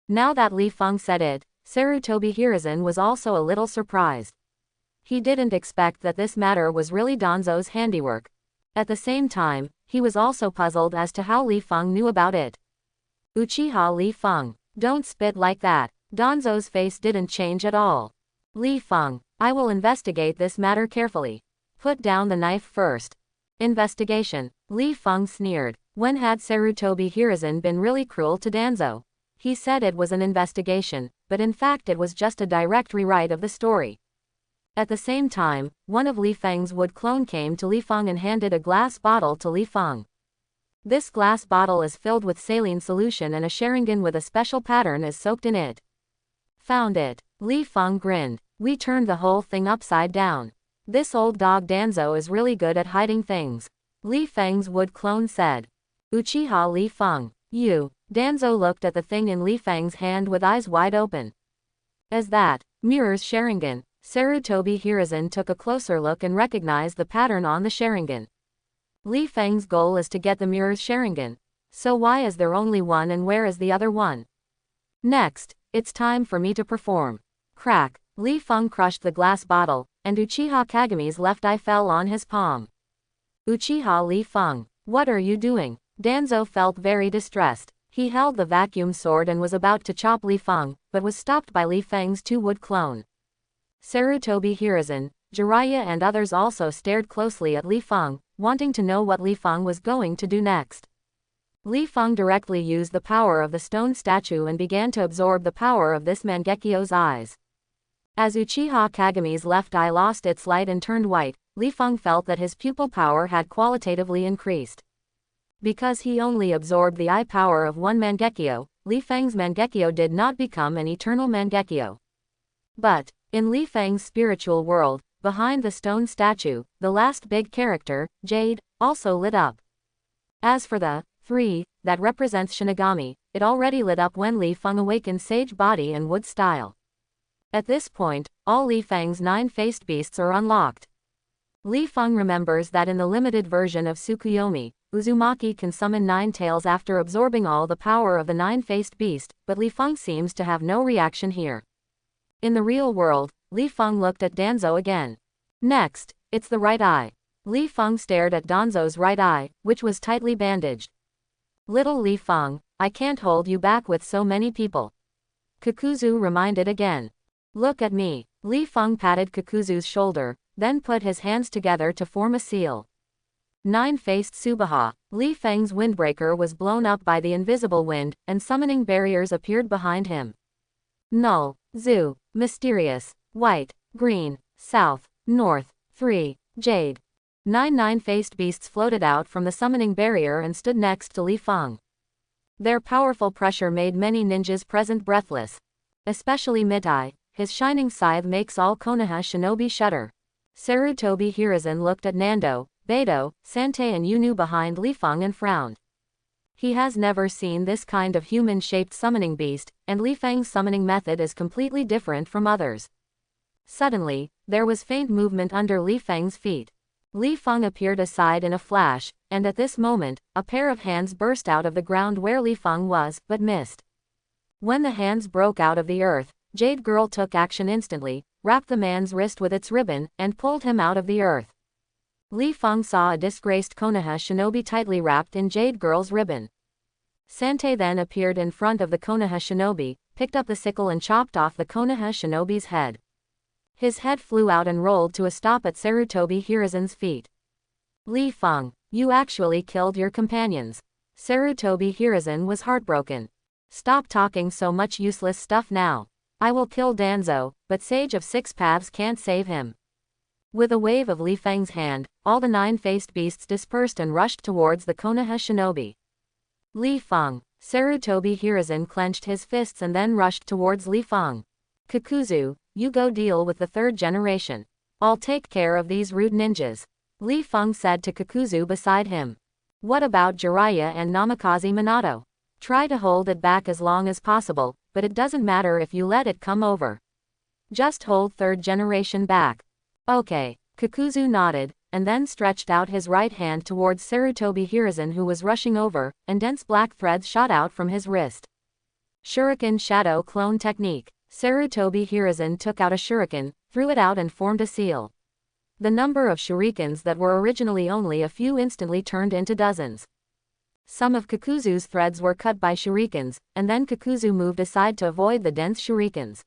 Now that Li Feng said it, Sarutobi Hiruzen was also a little surprised. He didn't expect that this matter was really Danzo's handiwork. At the same time, he was also puzzled as to how Li Feng knew about it. Uchiha Li Feng, don't spit like that. Danzo's face didn't change at all. Li Feng, I will investigate this matter carefully. Put down the knife first. Investigation. Li Feng sneered. When had Sarutobi Hiruzen been really cruel to Danzo? He said it was an investigation, but in fact it was just a direct rewrite of the story. At the same time, one of Li Feng's wood clone came to Li Feng and handed a glass bottle to Li Feng. This glass bottle is filled with saline solution and a Sharingan with a special pattern is soaked in it. Found it. Li Feng grinned. We turned the whole thing upside down. This old dog Danzo is really good at hiding things. Li Feng's wood clone said. Uchiha Li Feng. You. Danzo looked at the thing in Li Feng's hand with eyes wide open. As that, mirror's Sharingan. Sarutobi Hiruzen took a closer look and recognized the pattern on the Sharingan. Li Feng's goal is to get the mirror's Sharingan. So why is there only one and where is the other one? Next, it's time for me to perform. Crack. Li Feng crushed the glass bottle, and Uchiha Kagami's left eye fell on his palm. Uchiha Li Feng, what are you doing? Danzo felt very distressed. He held the vacuum sword and was about to chop Li Feng, but was stopped by Li Feng's two-wood clone. Sarutobi Hiruzen, Jiraiya and others also stared closely at Li Feng, wanting to know what Li Feng was going to do next. Li Feng directly used the power of the stone statue and began to absorb the power of this Mangekyo's eyes. As Uchiha Kagami's left eye lost its light and turned white, Li Feng felt that his pupil power had qualitatively increased. Because he only absorbed the eye power of one Mangekyo, Li Feng's Mangekyo did not become an eternal Mangekyo. But, in Li Feng's spiritual world, behind the stone statue, the last big character, Jade, also lit up. As for the 3, that represents Shinigami, it already lit up when Li Feng awakened Sage Body and Wood Style. At this point, all Li Feng's 9-faced beasts are unlocked. Li Feng remembers that in the limited version of Tsukuyomi, Uzumaki can summon 9 tails after absorbing all the power of the 9-faced beast, but Li Feng seems to have no reaction here. In the real world, Li Feng looked at Danzo again. Next, it's the right eye. Li Feng stared at Danzo's right eye, which was tightly bandaged. Little Li Feng, I can't hold you back with so many people. Kakuzu reminded again. Look at me. Li Feng patted Kakuzu's shoulder, then put his hands together to form a seal. 9-faced Subaha. Li Feng's windbreaker was blown up by the invisible wind, and summoning barriers appeared behind him. Null, Zu, Mysterious, White, Green, South, North, 3, Jade. 9 9-faced beasts floated out from the summoning barrier and stood next to Li Feng. Their powerful pressure made many ninjas present breathless. Especially Mitai, his shining scythe makes all Konoha shinobi shudder. Sarutobi Hiruzen looked at Nando, Beidou, Santei and Yunu behind Li Feng and frowned. He has never seen this kind of human-shaped summoning beast, and Li Feng's summoning method is completely different from others. Suddenly, there was faint movement under Li Feng's feet. Li Feng appeared aside in a flash, and at this moment, a pair of hands burst out of the ground where Li Feng was, but missed. When the hands broke out of the earth, Jade Girl took action instantly, wrapped the man's wrist with its ribbon, and pulled him out of the earth. Li Feng saw a disgraced Konoha shinobi tightly wrapped in Jade Girl's ribbon. Santei then appeared in front of the Konoha shinobi, picked up the sickle and chopped off the Konoha shinobi's head. His head flew out and rolled to a stop at Sarutobi Hiruzen's feet. Li Feng, you actually killed your companions. Sarutobi Hiruzen was heartbroken. Stop talking so much useless stuff now. I will kill Danzo, but Sage of Six Paths can't save him. With a wave of Li Feng's hand, all the nine-faced beasts dispersed and rushed towards the Konoha shinobi. Li Feng, Sarutobi Hiruzen clenched his fists and then rushed towards Li Feng. Kakuzu, you go deal with the third generation. I'll take care of these rude ninjas. Li Feng said to Kakuzu beside him. What about Jiraiya and Namikaze Minato? Try to hold it back as long as possible, but it doesn't matter if you let it come over. Just hold third generation back. Okay, Kakuzu nodded, and then stretched out his right hand towards Sarutobi Hiruzen who was rushing over, and dense black threads shot out from his wrist. Shuriken Shadow Clone Technique. Sarutobi Hiruzen took out a shuriken, threw it out and formed a seal. The number of shurikens that were originally only a few instantly turned into dozens. Some of Kakuzu's threads were cut by shurikens, and then Kakuzu moved aside to avoid the dense shurikens.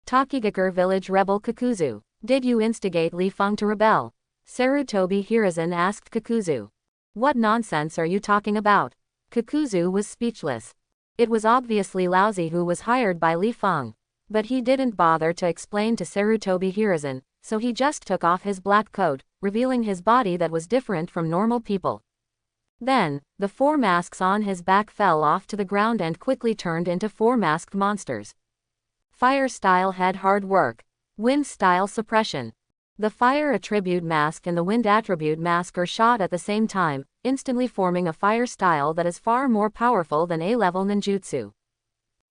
Takigakure Village Rebel Kakuzu. Did you instigate Li Feng to rebel? Sarutobi Hiruzen asked Kakuzu. What nonsense are you talking about? Kakuzu was speechless. It was obviously Laozi who was hired by Li Feng. But he didn't bother to explain to Sarutobi Hiruzen, so he just took off his black coat, revealing his body that was different from normal people. Then, the four masks on his back fell off to the ground and quickly turned into four masked monsters. Fire style head hard work. Wind style suppression. The fire attribute mask and the wind attribute mask are shot at the same time, instantly forming a fire style that is far more powerful than A-level ninjutsu.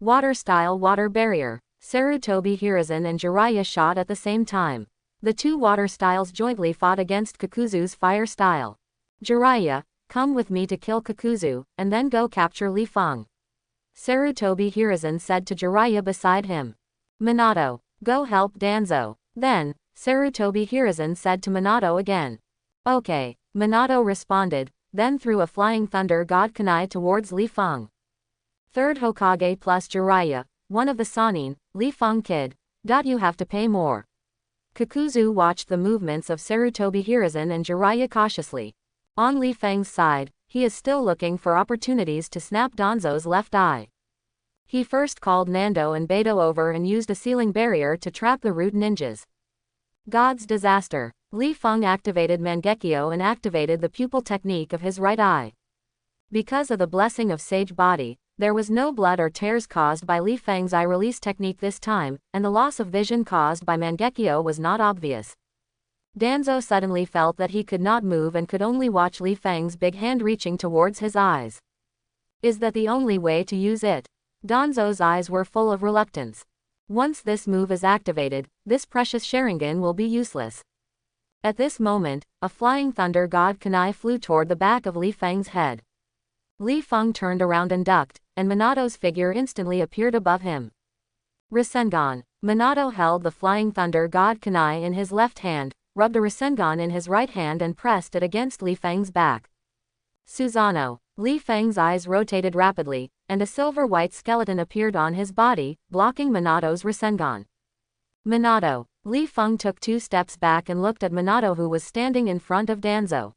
Water style water barrier. Sarutobi Hiruzen and Jiraiya shot at the same time. The two water styles jointly fought against Kakuzu's fire style. Jiraiya, come with me to kill Kakuzu, and then go capture Li Feng. Sarutobi Hiruzen said to Jiraiya beside him. Minato, go help Danzo. Then, Sarutobi Hiruzen said to Minato again. Okay, Minato responded, then threw a flying thunder god kunai towards Li Feng. Third Hokage plus Jiraiya, one of the Sannin, Li Feng kid. You have to pay more. Kakuzu watched the movements of Sarutobi Hiruzen and Jiraiya cautiously. On Li Feng's side, he is still looking for opportunities to snap Danzo's left eye. He first called Nando and Beidou over and used a sealing barrier to trap the root ninjas. God's disaster. Li Feng activated Mangekyo and activated the pupil technique of his right eye. Because of the blessing of Sage Body, there was no blood or tears caused by Li Feng's eye release technique this time, and the loss of vision caused by Mangekyo was not obvious. Danzo suddenly felt that he could not move and could only watch Li Feng's big hand reaching towards his eyes. Is that the only way to use it? Danzo's eyes were full of reluctance. Once this move is activated, this precious Sharingan will be useless. At this moment, a flying thunder god kunai flew toward the back of Li Feng's head. Li Feng turned around and ducked, and Minato's figure instantly appeared above him. Rasengan. Minato held the flying thunder god kunai in his left hand, rubbed a Rasengan in his right hand and pressed it against Li Feng's back. Susanoo. Li Feng's eyes rotated rapidly, and a silver-white skeleton appeared on his body, blocking Minato's Rasengan. Minato. Li Feng took 2 steps back and looked at Minato who was standing in front of Danzo.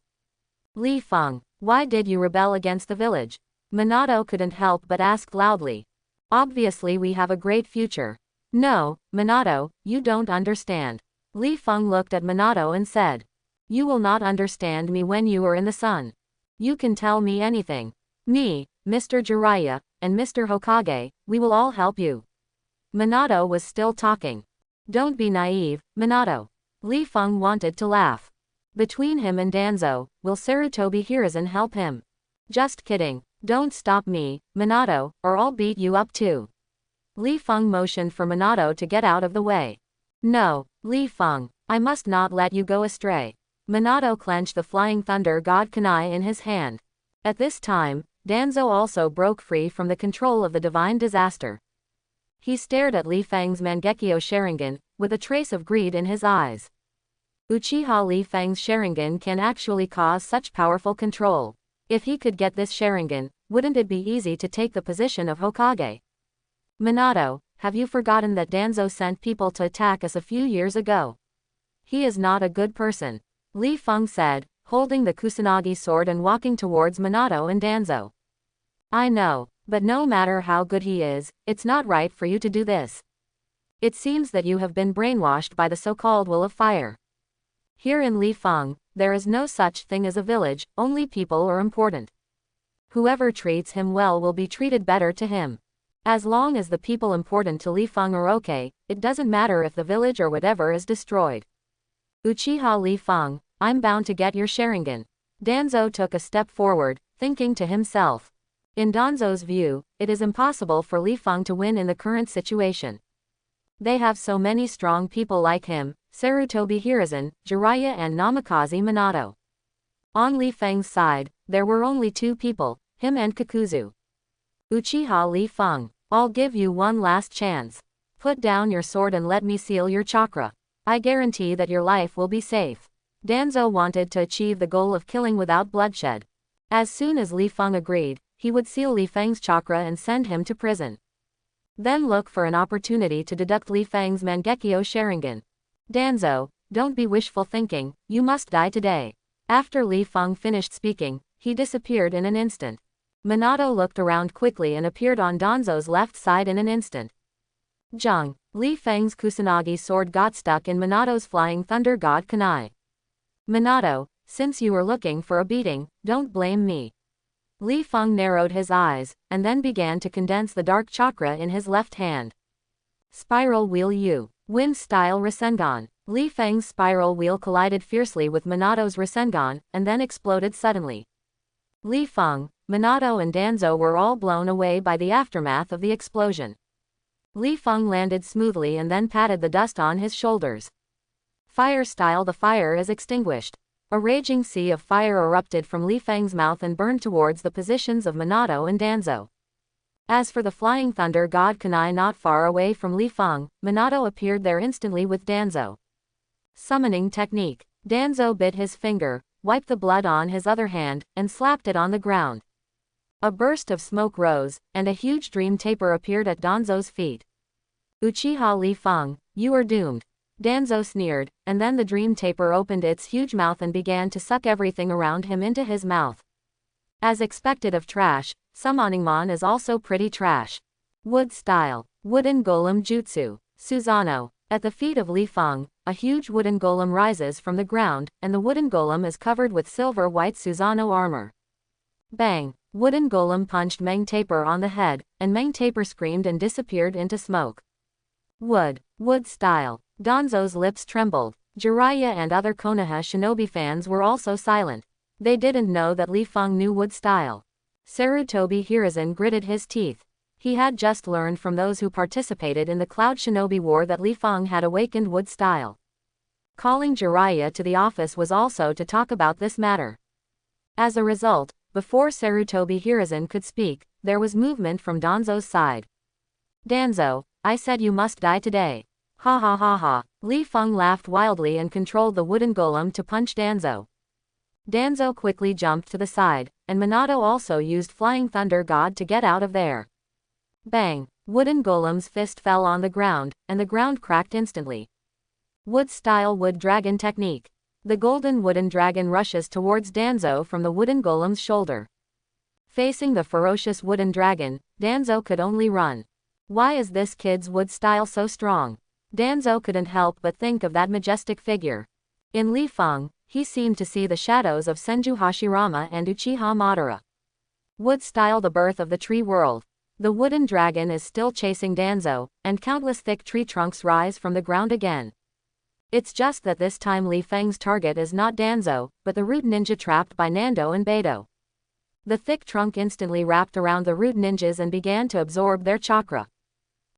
Li Feng, why did you rebel against the village? Minato couldn't help but ask loudly. Obviously we have a great future. No, Minato, you don't understand. Li Feng looked at Minato and said. You will not understand me when you are in the sun. You can tell me anything. Me, Mr. Jiraiya, and Mr. Hokage, we will all help you. Minato was still talking. Don't be naive, Minato. Li Feng wanted to laugh. Between him and Danzo, will Sarutobi Hiruzen help him? Just kidding. Don't stop me, Minato, or I'll beat you up too. Li Feng motioned for Minato to get out of the way. No, Li Feng, I must not let you go astray. Minato clenched the Flying Thunder God Kunai in his hand. At this time, Danzo also broke free from the control of the divine disaster. He stared at Li Feng's Mangekyo Sharingan, with a trace of greed in his eyes. Uchiha Li Feng's Sharingan can actually cause such powerful control. If he could get this Sharingan, wouldn't it be easy to take the position of Hokage? Minato, have you forgotten that Danzo sent people to attack us a few years ago? He is not a good person. Li Feng said, holding the Kusanagi sword and walking towards Minato and Danzo. I know, but no matter how good he is, it's not right for you to do this. It seems that you have been brainwashed by the so-called Will of Fire. Here in Li Feng, there is no such thing as a village, only people are important. Whoever treats him well will be treated better to him. As long as the people important to Li Feng are okay, it doesn't matter if the village or whatever is destroyed. Uchiha Li Feng, I'm bound to get your Sharingan. Danzo took a step forward, thinking to himself. In Danzo's view, it is impossible for Li Feng to win in the current situation. They have so many strong people like him, Sarutobi Hiruzen, Jiraiya and Namikaze Minato. On Li Feng's side, there were only two people, him and Kakuzu. Uchiha Li Feng, I'll give you one last chance. Put down your sword and let me seal your chakra. I guarantee that your life will be safe. Danzo wanted to achieve the goal of killing without bloodshed. As soon as Li Feng agreed, he would seal Li Feng's chakra and send him to prison. Then look for an opportunity to deduct Li Feng's Mangekyo Sharingan. Danzo, don't be wishful thinking, you must die today. After Li Feng finished speaking, he disappeared in an instant. Minato looked around quickly and appeared on Danzo's left side in an instant. Zhang, Li Feng's Kusanagi sword got stuck in Minato's Flying Thunder God Kunai. Minato, since you were looking for a beating, don't blame me. Li Feng narrowed his eyes, and then began to condense the dark chakra in his left hand. Spiral Wheel U. Wind Style Rasengan. Li Feng's spiral wheel collided fiercely with Minato's Rasengan, and then exploded suddenly. Li Feng, Minato and Danzo were all blown away by the aftermath of the explosion. Li Feng landed smoothly and then patted the dust on his shoulders. Fire Style. The fire is extinguished. A raging sea of fire erupted from Li Feng's mouth and burned towards the positions of Minato and Danzo. As for the Flying Thunder God Kunai not far away from Li Feng, Minato appeared there instantly with Danzo. Summoning Technique. Danzo bit his finger, wiped the blood on his other hand, and slapped it on the ground. A burst of smoke rose, and a huge dream taper appeared at Danzo's feet. Uchiha Li Feng, you are doomed. Danzo sneered, and then the dream taper opened its huge mouth and began to suck everything around him into his mouth. As expected of trash, Summoningmon is also pretty trash. Wood Style. Wooden Golem Jutsu. Susanoo. At the feet of Li Feng, a huge wooden golem rises from the ground, and the wooden golem is covered with silver-white Susanoo armor. Bang! Wooden golem punched Meng Taper on the head, and Meng Taper screamed and disappeared into smoke. Wood Style. Danzo's lips trembled. Jiraiya and other Konoha shinobi fans were also silent. They didn't know that Li Feng knew Wood Style. Sarutobi Hiruzen gritted his teeth. He had just learned from those who participated in the Cloud Shinobi War that Li Feng had awakened Wood Style. Calling Jiraiya to the office was also to talk about this matter. As a result, before Sarutobi Hiruzen could speak, there was movement from Danzo's side. Danzo, I said you must die today. Ha ha ha ha. Li Feng laughed wildly and controlled the wooden golem to punch Danzo. Danzo quickly jumped to the side, and Minato also used Flying Thunder God to get out of there. Bang! Wooden golem's fist fell on the ground, and the ground cracked instantly. Wood Style Wood Dragon Technique. The golden wooden dragon rushes towards Danzo from the wooden golem's shoulder. Facing the ferocious wooden dragon, Danzo could only run. Why is this kid's Wood Style so strong? Danzo couldn't help but think of that majestic figure. In Li Feng, he seemed to see the shadows of Senju Hashirama and Uchiha Madara. Wood style the birth of the tree world. The wooden dragon is still chasing Danzo, and countless thick tree trunks rise from the ground again. It's just that this time Li Feng's target is not Danzo, but the root ninja trapped by Nando and Beidou. The thick trunk instantly wrapped around the root ninjas and began to absorb their chakra.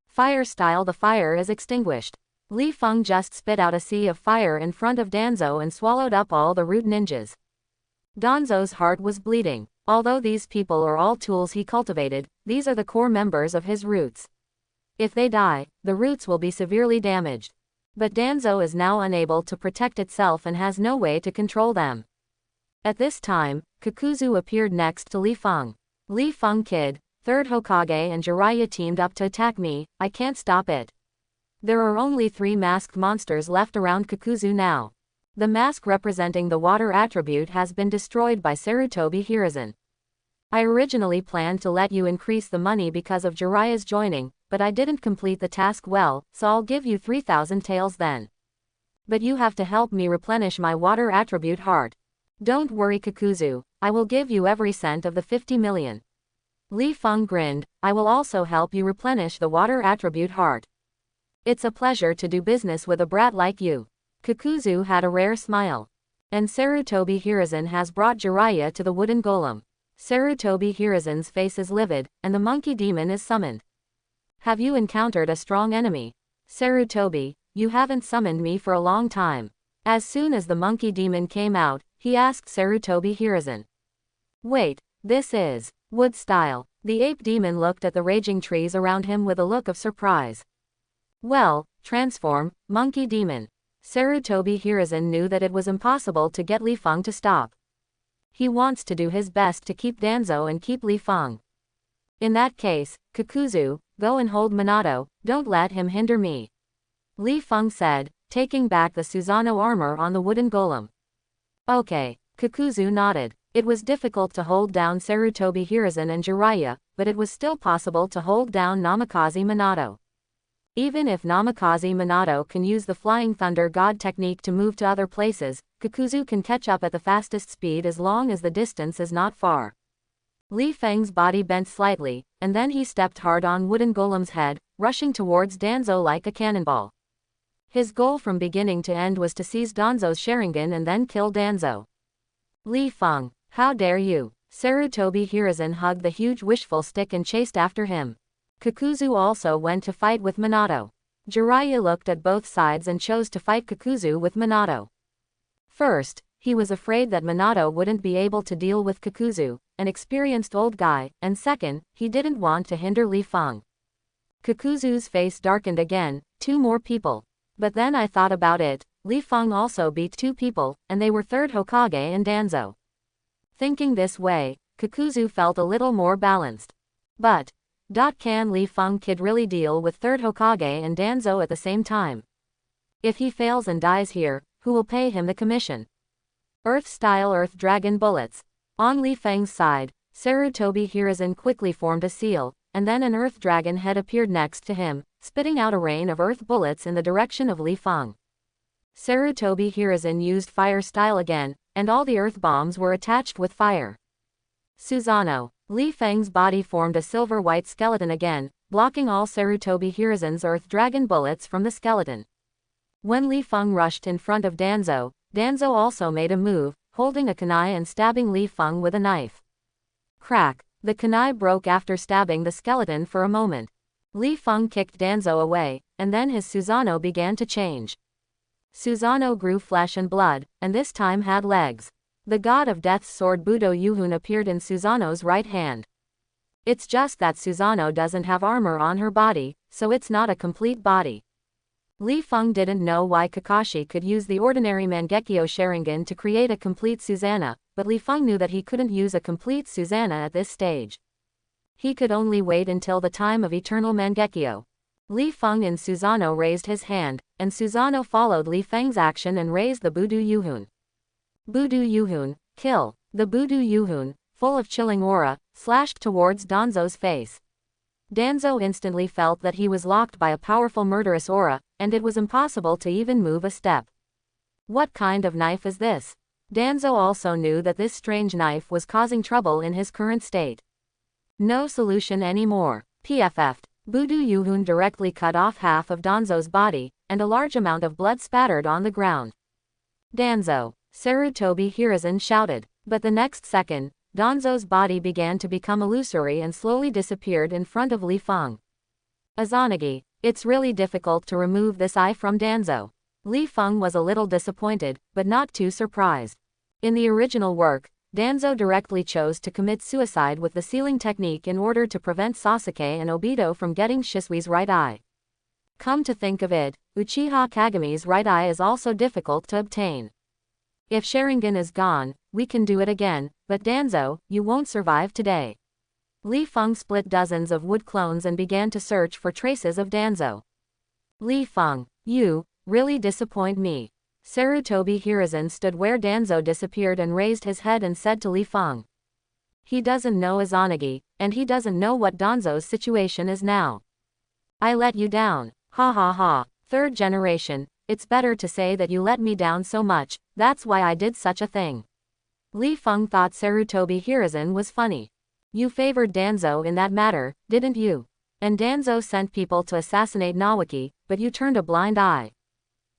Fire style the fire is extinguished. Li Feng just spit out a sea of fire in front of Danzo and swallowed up all the root ninjas. Danzo's heart was bleeding. Although these people are all tools he cultivated, these are the core members of his roots. If they die, the roots will be severely damaged. But Danzo is now unable to protect itself and has no way to control them. At this time, Kakuzu appeared next to Li Feng. Li Feng kid, third Hokage and Jiraiya teamed up to attack me, I can't stop it. There are only 3 masked monsters left around Kakuzu now. The mask representing the water attribute has been destroyed by Sarutobi Hiruzen. I originally planned to let you increase the money because of Jiraiya's joining, but I didn't complete the task well, so I'll give you 3,000 taels then. But you have to help me replenish my water attribute heart. Don't worry Kakuzu, I will give you every cent of the 50 million. Li Feng grinned, I will also help you replenish the water attribute heart. It's a pleasure to do business with a brat like you. Kakuzu had a rare smile. And Sarutobi Hiruzen has brought Jiraiya to the wooden golem. Sarutobi Hiruzen's face is livid, and the monkey demon is summoned. Have you encountered a strong enemy? Sarutobi, you haven't summoned me for a long time. As soon as the monkey demon came out, he asked Sarutobi Hiruzen. Wait, this is wood style. The ape demon looked at the raging trees around him with a look of surprise. Well, transform, monkey demon. Sarutobi Hiruzen knew that it was impossible to get Li Feng to stop. He wants to do his best to keep Danzo and keep Li Feng. In that case, Kakuzu, go and hold Minato, don't let him hinder me. Li Feng said, taking back the Susanoo armor on the wooden golem. Okay, Kakuzu nodded. It was difficult to hold down Sarutobi Hiruzen and Jiraiya, but it was still possible to hold down Namikaze Minato. Even if Namikaze Minato can use the Flying Thunder God technique to move to other places, Kakuzu can catch up at the fastest speed as long as the distance is not far. Li Feng's body bent slightly, and then he stepped hard on wooden golem's head, rushing towards Danzo like a cannonball. His goal from beginning to end was to seize Danzo's Sharingan and then kill Danzo. Li Feng, how dare you! Sarutobi Hiruzen hugged the huge wishful stick and chased after him. Kakuzu also went to fight with Minato. Jiraiya looked at both sides and chose to fight Kakuzu with Minato. First, he was afraid that Minato wouldn't be able to deal with Kakuzu, an experienced old guy, and second, he didn't want to hinder Li Feng. Kakuzu's face darkened again, 2 more people. But then I thought about it, Li Feng also beat 2 people, and they were third Hokage and Danzo. Thinking this way, Kakuzu felt a little more balanced. But, can Li Feng kid really deal with third Hokage and Danzo at the same time? If he fails and dies here, who will pay him the commission? Earth-style Earth Dragon bullets. On Li Feng's side, Sarutobi Hiruzen quickly formed a seal, and then an Earth Dragon head appeared next to him, spitting out a rain of Earth bullets in the direction of Li Feng. Sarutobi Hiruzen used Fire style again, and all the Earth bombs were attached with fire. Susanoo. Li Feng's body formed a silver-white skeleton again, blocking all Sarutobi Hiruzen's Earth Dragon bullets from the skeleton. When Li Feng rushed in front of Danzo, Danzo also made a move, holding a kunai and stabbing Li Feng with a knife. Crack! The kunai broke after stabbing the skeleton for a moment. Li Feng kicked Danzo away, and then his Susanoo began to change. Susanoo grew flesh and blood, and this time had legs. The god of death's sword Budo Yuhun appeared in Susanoo's right hand. It's just that Susanoo doesn't have armor on her body, so it's not a complete body. Li Feng didn't know why Kakashi could use the ordinary Mangekyo Sharingan to create a complete Susanoo, but Li Feng knew that he couldn't use a complete Susanoo at this stage. He could only wait until the time of eternal Mangekyo. Li Feng in Susanoo raised his hand, and Susanoo followed Li Feng's action and raised the Budo Yuhun. Budo Yuhun, kill! The Budo Yuhun, full of chilling aura, slashed towards Danzo's face. Danzo instantly felt that he was locked by a powerful murderous aura, and it was impossible to even move a step. What kind of knife is this? Danzo also knew that this strange knife was causing trouble in his current state. No solution anymore. PFF'd. Budu Yuhun directly cut off half of Danzo's body, and a large amount of blood spattered on the ground. Danzo! Sarutobi Hiruzen shouted. But the next second, Danzo's body began to become illusory and slowly disappeared in front of Li Feng. Izanagi, it's really difficult to remove this eye from Danzo. Li Feng was a little disappointed, but not too surprised. In the original work, Danzo directly chose to commit suicide with the sealing technique in order to prevent Sasuke and Obito from getting Shisui's right eye. Come to think of it, Uchiha Kagami's right eye is also difficult to obtain. If Sharingan is gone, we can do it again, but Danzo, you won't survive today. Li Feng split dozens of wood clones and began to search for traces of Danzo. Li Feng, you really disappoint me. Sarutobi Hiruzen stood where Danzo disappeared and raised his head and said to Li Feng. He doesn't know Izanagi, and he doesn't know what Danzo's situation is now. I let you down. Ha ha ha. Third generation, it's better to say that you let me down so much, that's why I did such a thing. Li Feng thought Sarutobi Hiruzen was funny. You favored Danzo in that matter, didn't you? And Danzo sent people to assassinate Nawaki, but you turned a blind eye.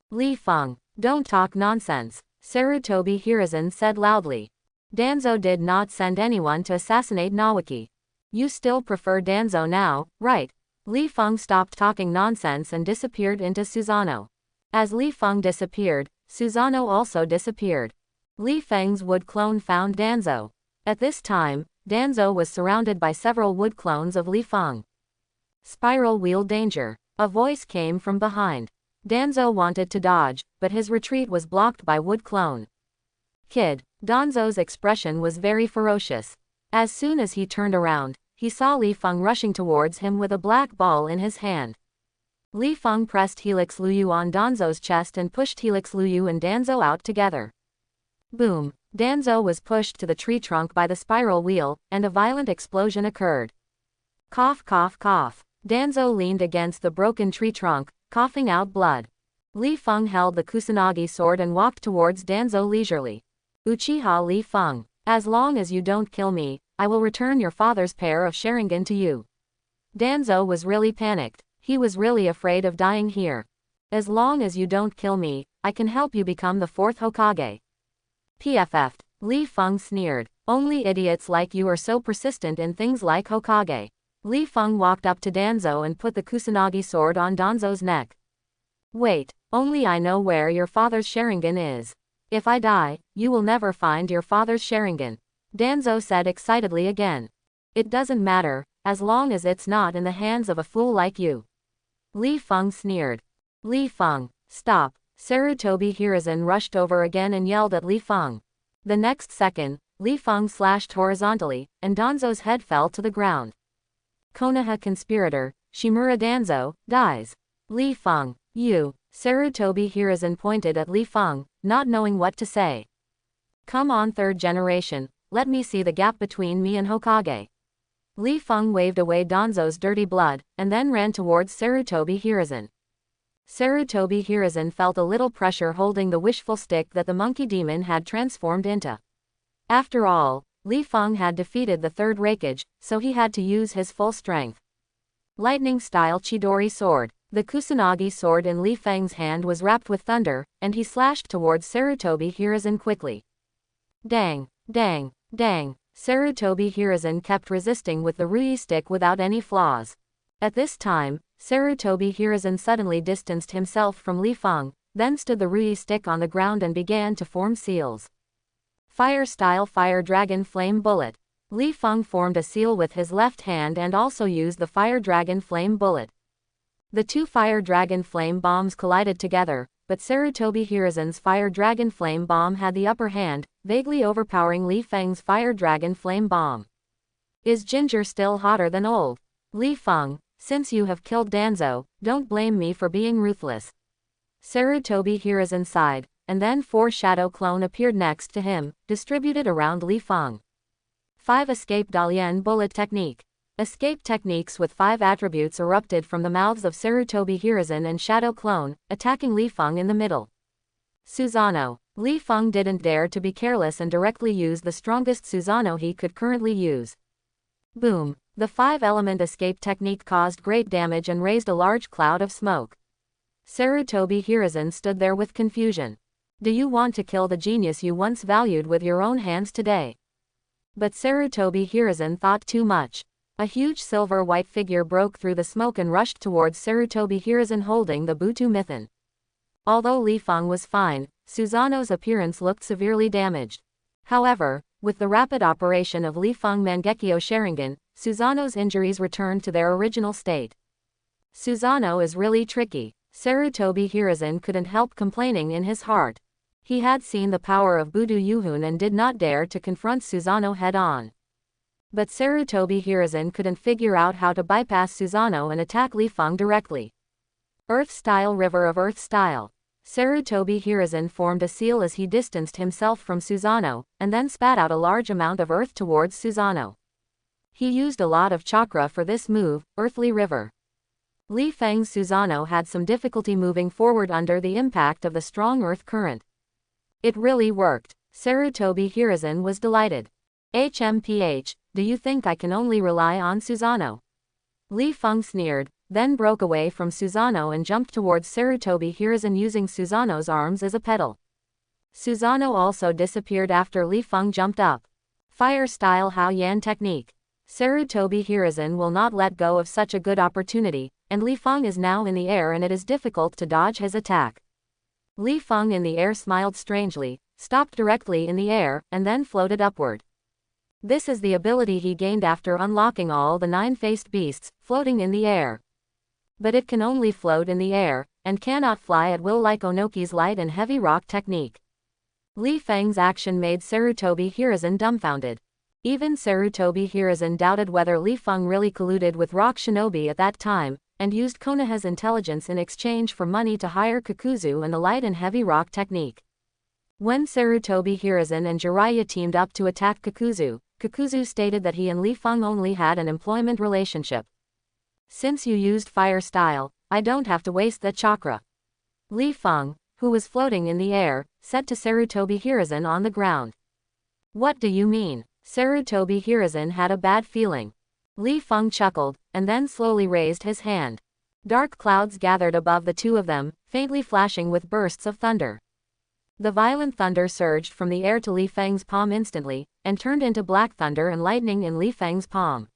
Li Feng, don't talk nonsense, Sarutobi Hiruzen said loudly. Danzo did not send anyone to assassinate Nawaki. You still prefer Danzo now, right? Li Feng stopped talking nonsense and disappeared into Susanoo. As Li Feng disappeared, Susanoo also disappeared. Li Feng's wood clone found Danzo. At this time, Danzo was surrounded by several wood clones of Li Feng. Spiral wheel danger. A voice came from behind. Danzo wanted to dodge, but his retreat was blocked by wood clone. Kid. Danzo's expression was very ferocious. As soon as he turned around, he saw Li Feng rushing towards him with a black ball in his hand. Li Feng pressed Helix Luyu on Danzo's chest and pushed Helix Luyu and Danzo out together. Boom! Danzo was pushed to the tree trunk by the spiral wheel, and a violent explosion occurred. Cough cough cough. Danzo leaned against the broken tree trunk, coughing out blood. Li Feng held the Kusanagi sword and walked towards Danzo leisurely. Uchiha Li Feng, as long as you don't kill me, I will return your father's pair of Sharingan to you. Danzo was really panicked. He was really afraid of dying here. As long as you don't kill me, I can help you become the fourth Hokage. PFF'd. Li Feng sneered. Only idiots like you are so persistent in things like Hokage. Li Feng walked up to Danzo and put the Kusanagi sword on Danzo's neck. Wait, only I know where your father's Sharingan is. If I die, you will never find your father's Sharingan. Danzo said excitedly again. It doesn't matter, as long as it's not in the hands of a fool like you. Li Feng sneered. Li Feng, stop. Sarutobi Hiruzen rushed over again and yelled at Li Feng. The next second, Li Feng slashed horizontally, and Danzo's head fell to the ground. Konoha conspirator, Shimura Danzo, dies. Li Feng, you. Sarutobi Hiruzen pointed at Li Feng, not knowing what to say. Come on third generation, let me see the gap between me and Hokage. Li Feng waved away Danzo's dirty blood, and then ran towards Sarutobi Hiruzen. Sarutobi Hiruzen felt a little pressure holding the wishful stick that the monkey demon had transformed into. After all, Li Feng had defeated the third Raikage, so he had to use his full strength. Lightning-style Chidori sword. The Kusanagi sword in Li Feng's hand was wrapped with thunder, and he slashed towards Sarutobi Hiruzen quickly. Dang, dang, dang. Sarutobi Hiruzen kept resisting with the Rui stick without any flaws. At this time, Sarutobi Hiruzen suddenly distanced himself from Li Feng, then stood the Rui stick on the ground and began to form seals. Fire-style Fire Dragon Flame Bullet. Li Feng formed a seal with his left hand and also used the Fire Dragon Flame Bullet. The two Fire Dragon Flame Bombs collided together, but Sarutobi Hiruzen's Fire Dragon Flame Bomb had the upper hand, vaguely overpowering Li Feng's Fire Dragon Flame Bomb. Is ginger still hotter than old? Li Feng, since you have killed Danzo, don't blame me for being ruthless. Sarutobi Hiruzen sighed, and then 4 shadow clone appeared next to him, distributed around Li Feng. 5 Escape Dalian Bullet Technique. Escape techniques with 5 attributes erupted from the mouths of Sarutobi Hiruzen and Shadow Clone, attacking Li Feng in the middle. Susanoo. Li Feng didn't dare to be careless and directly used the strongest Susanoo he could currently use. Boom! The 5-element escape technique caused great damage and raised a large cloud of smoke. Sarutobi Hiruzen stood there with confusion. Do you want to kill the genius you once valued with your own hands today? But Sarutobi Hiruzen thought too much. A huge silver-white figure broke through the smoke and rushed towards Sarutobi Hiruzen holding the Butu Mithon. Although Li Feng was fine, Susanoo's appearance looked severely damaged. However, with the rapid operation of Li Feng Mangekyo Sharingan, Susanoo's injuries returned to their original state. Susanoo is really tricky. Sarutobi Hiruzen couldn't help complaining in his heart. He had seen the power of Butu Yuhun and did not dare to confront Susanoo head-on. But Sarutobi Hiruzen couldn't figure out how to bypass Susanoo and attack Li Feng directly. Earth-style river of earth-style. Sarutobi Hiruzen formed a seal as he distanced himself from Susanoo, and then spat out a large amount of earth towards Susanoo. He used a lot of chakra for this move, Earthly River. Li Feng's Susanoo had some difficulty moving forward under the impact of the strong earth current. It really worked. Sarutobi Hiruzen was delighted. HMPH, do you think I can only rely on Susanoo? Li Feng sneered, then broke away from Susanoo and jumped towards Sarutobi Hiruzen using Susanoo's arms as a pedal. Susanoo also disappeared after Li Feng jumped up. Fire-style Hao Yan technique. Sarutobi Hiruzen will not let go of such a good opportunity, and Li Feng is now in the air and it is difficult to dodge his attack. Li Feng in the air smiled strangely, stopped directly in the air, and then floated upward. This is the ability he gained after unlocking all the 9-faced beasts, floating in the air. But it can only float in the air, and cannot fly at will like Onoki's light and heavy rock technique. Li Feng's action made Sarutobi Hiruzen dumbfounded. Even Sarutobi Hiruzen doubted whether Li Feng really colluded with Rock Shinobi at that time, and used Konoha's intelligence in exchange for money to hire Kakuzu and the light and heavy rock technique. When Sarutobi Hiruzen and Jiraiya teamed up to attack Kakuzu, Kakuzu stated that he and Li Feng only had an employment relationship. Since you used fire style, I don't have to waste that chakra. Li Feng, who was floating in the air, said to Sarutobi Hiruzen on the ground. What do you mean? Sarutobi Hiruzen had a bad feeling. Li Feng chuckled, and then slowly raised his hand. Dark clouds gathered above the two of them, faintly flashing with bursts of thunder. The violent thunder surged from the air to Li Feng's palm instantly, and turned into black thunder and lightning in Li Feng's palm.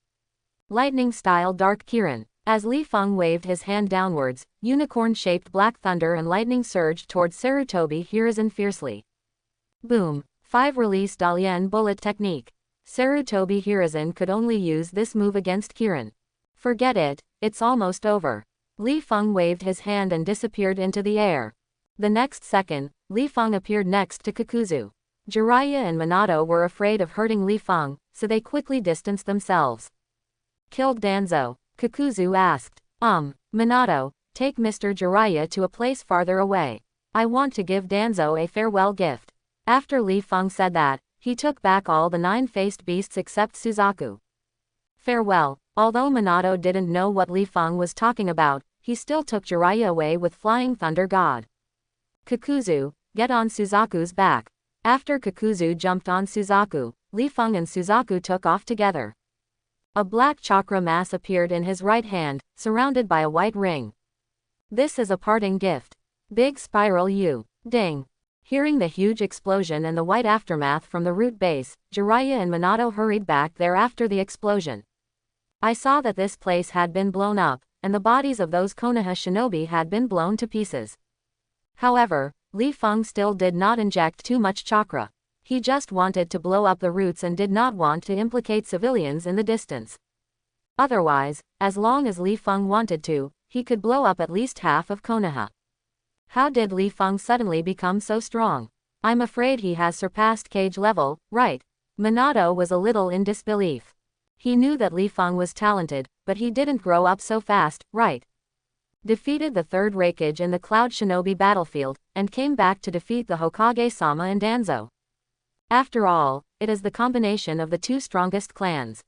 Lightning-style Dark Kirin. As Li Feng waved his hand downwards, unicorn-shaped black thunder and lightning surged towards Sarutobi Hiruzen fiercely. Boom. 5-release Dalian bullet technique. Sarutobi Hiruzen could only use this move against Kirin. Forget it, it's almost over. Li Feng waved his hand and disappeared into the air. The next second, Li Feng appeared next to Kakuzu. Jiraiya and Minato were afraid of hurting Li Feng, so they quickly distanced themselves. Killed Danzo? Kakuzu asked. Minato, take Mr. Jiraiya to a place farther away. I want to give Danzo a farewell gift. After Li Feng said that, he took back all the 9-faced beasts except Suzaku. Farewell. Although Minato didn't know what Li Feng was talking about, he still took Jiraiya away with Flying Thunder God. Kakuzu, get on Suzaku's back. After Kakuzu jumped on Suzaku, Li Feng and Suzaku took off together. A black chakra mass appeared in his right hand, surrounded by a white ring. This is a parting gift. Big spiral U. Ding. Hearing the huge explosion and the white aftermath from the root base, Jiraiya and Minato hurried back there after the explosion. I saw that this place had been blown up, and the bodies of those Konoha shinobi had been blown to pieces. However, Li Feng still did not inject too much chakra. He just wanted to blow up the roots and did not want to implicate civilians in the distance. Otherwise, as long as Li Feng wanted to, he could blow up at least half of Konoha. How did Li Feng suddenly become so strong? I'm afraid he has surpassed Cage level, right? Minato was a little in disbelief. He knew that Li Feng was talented, but he didn't grow up so fast, right? Defeated the third Raikage in the Cloud Shinobi battlefield, and came back to defeat the Hokage-sama and Danzo. After all, it is the combination of the two strongest clans.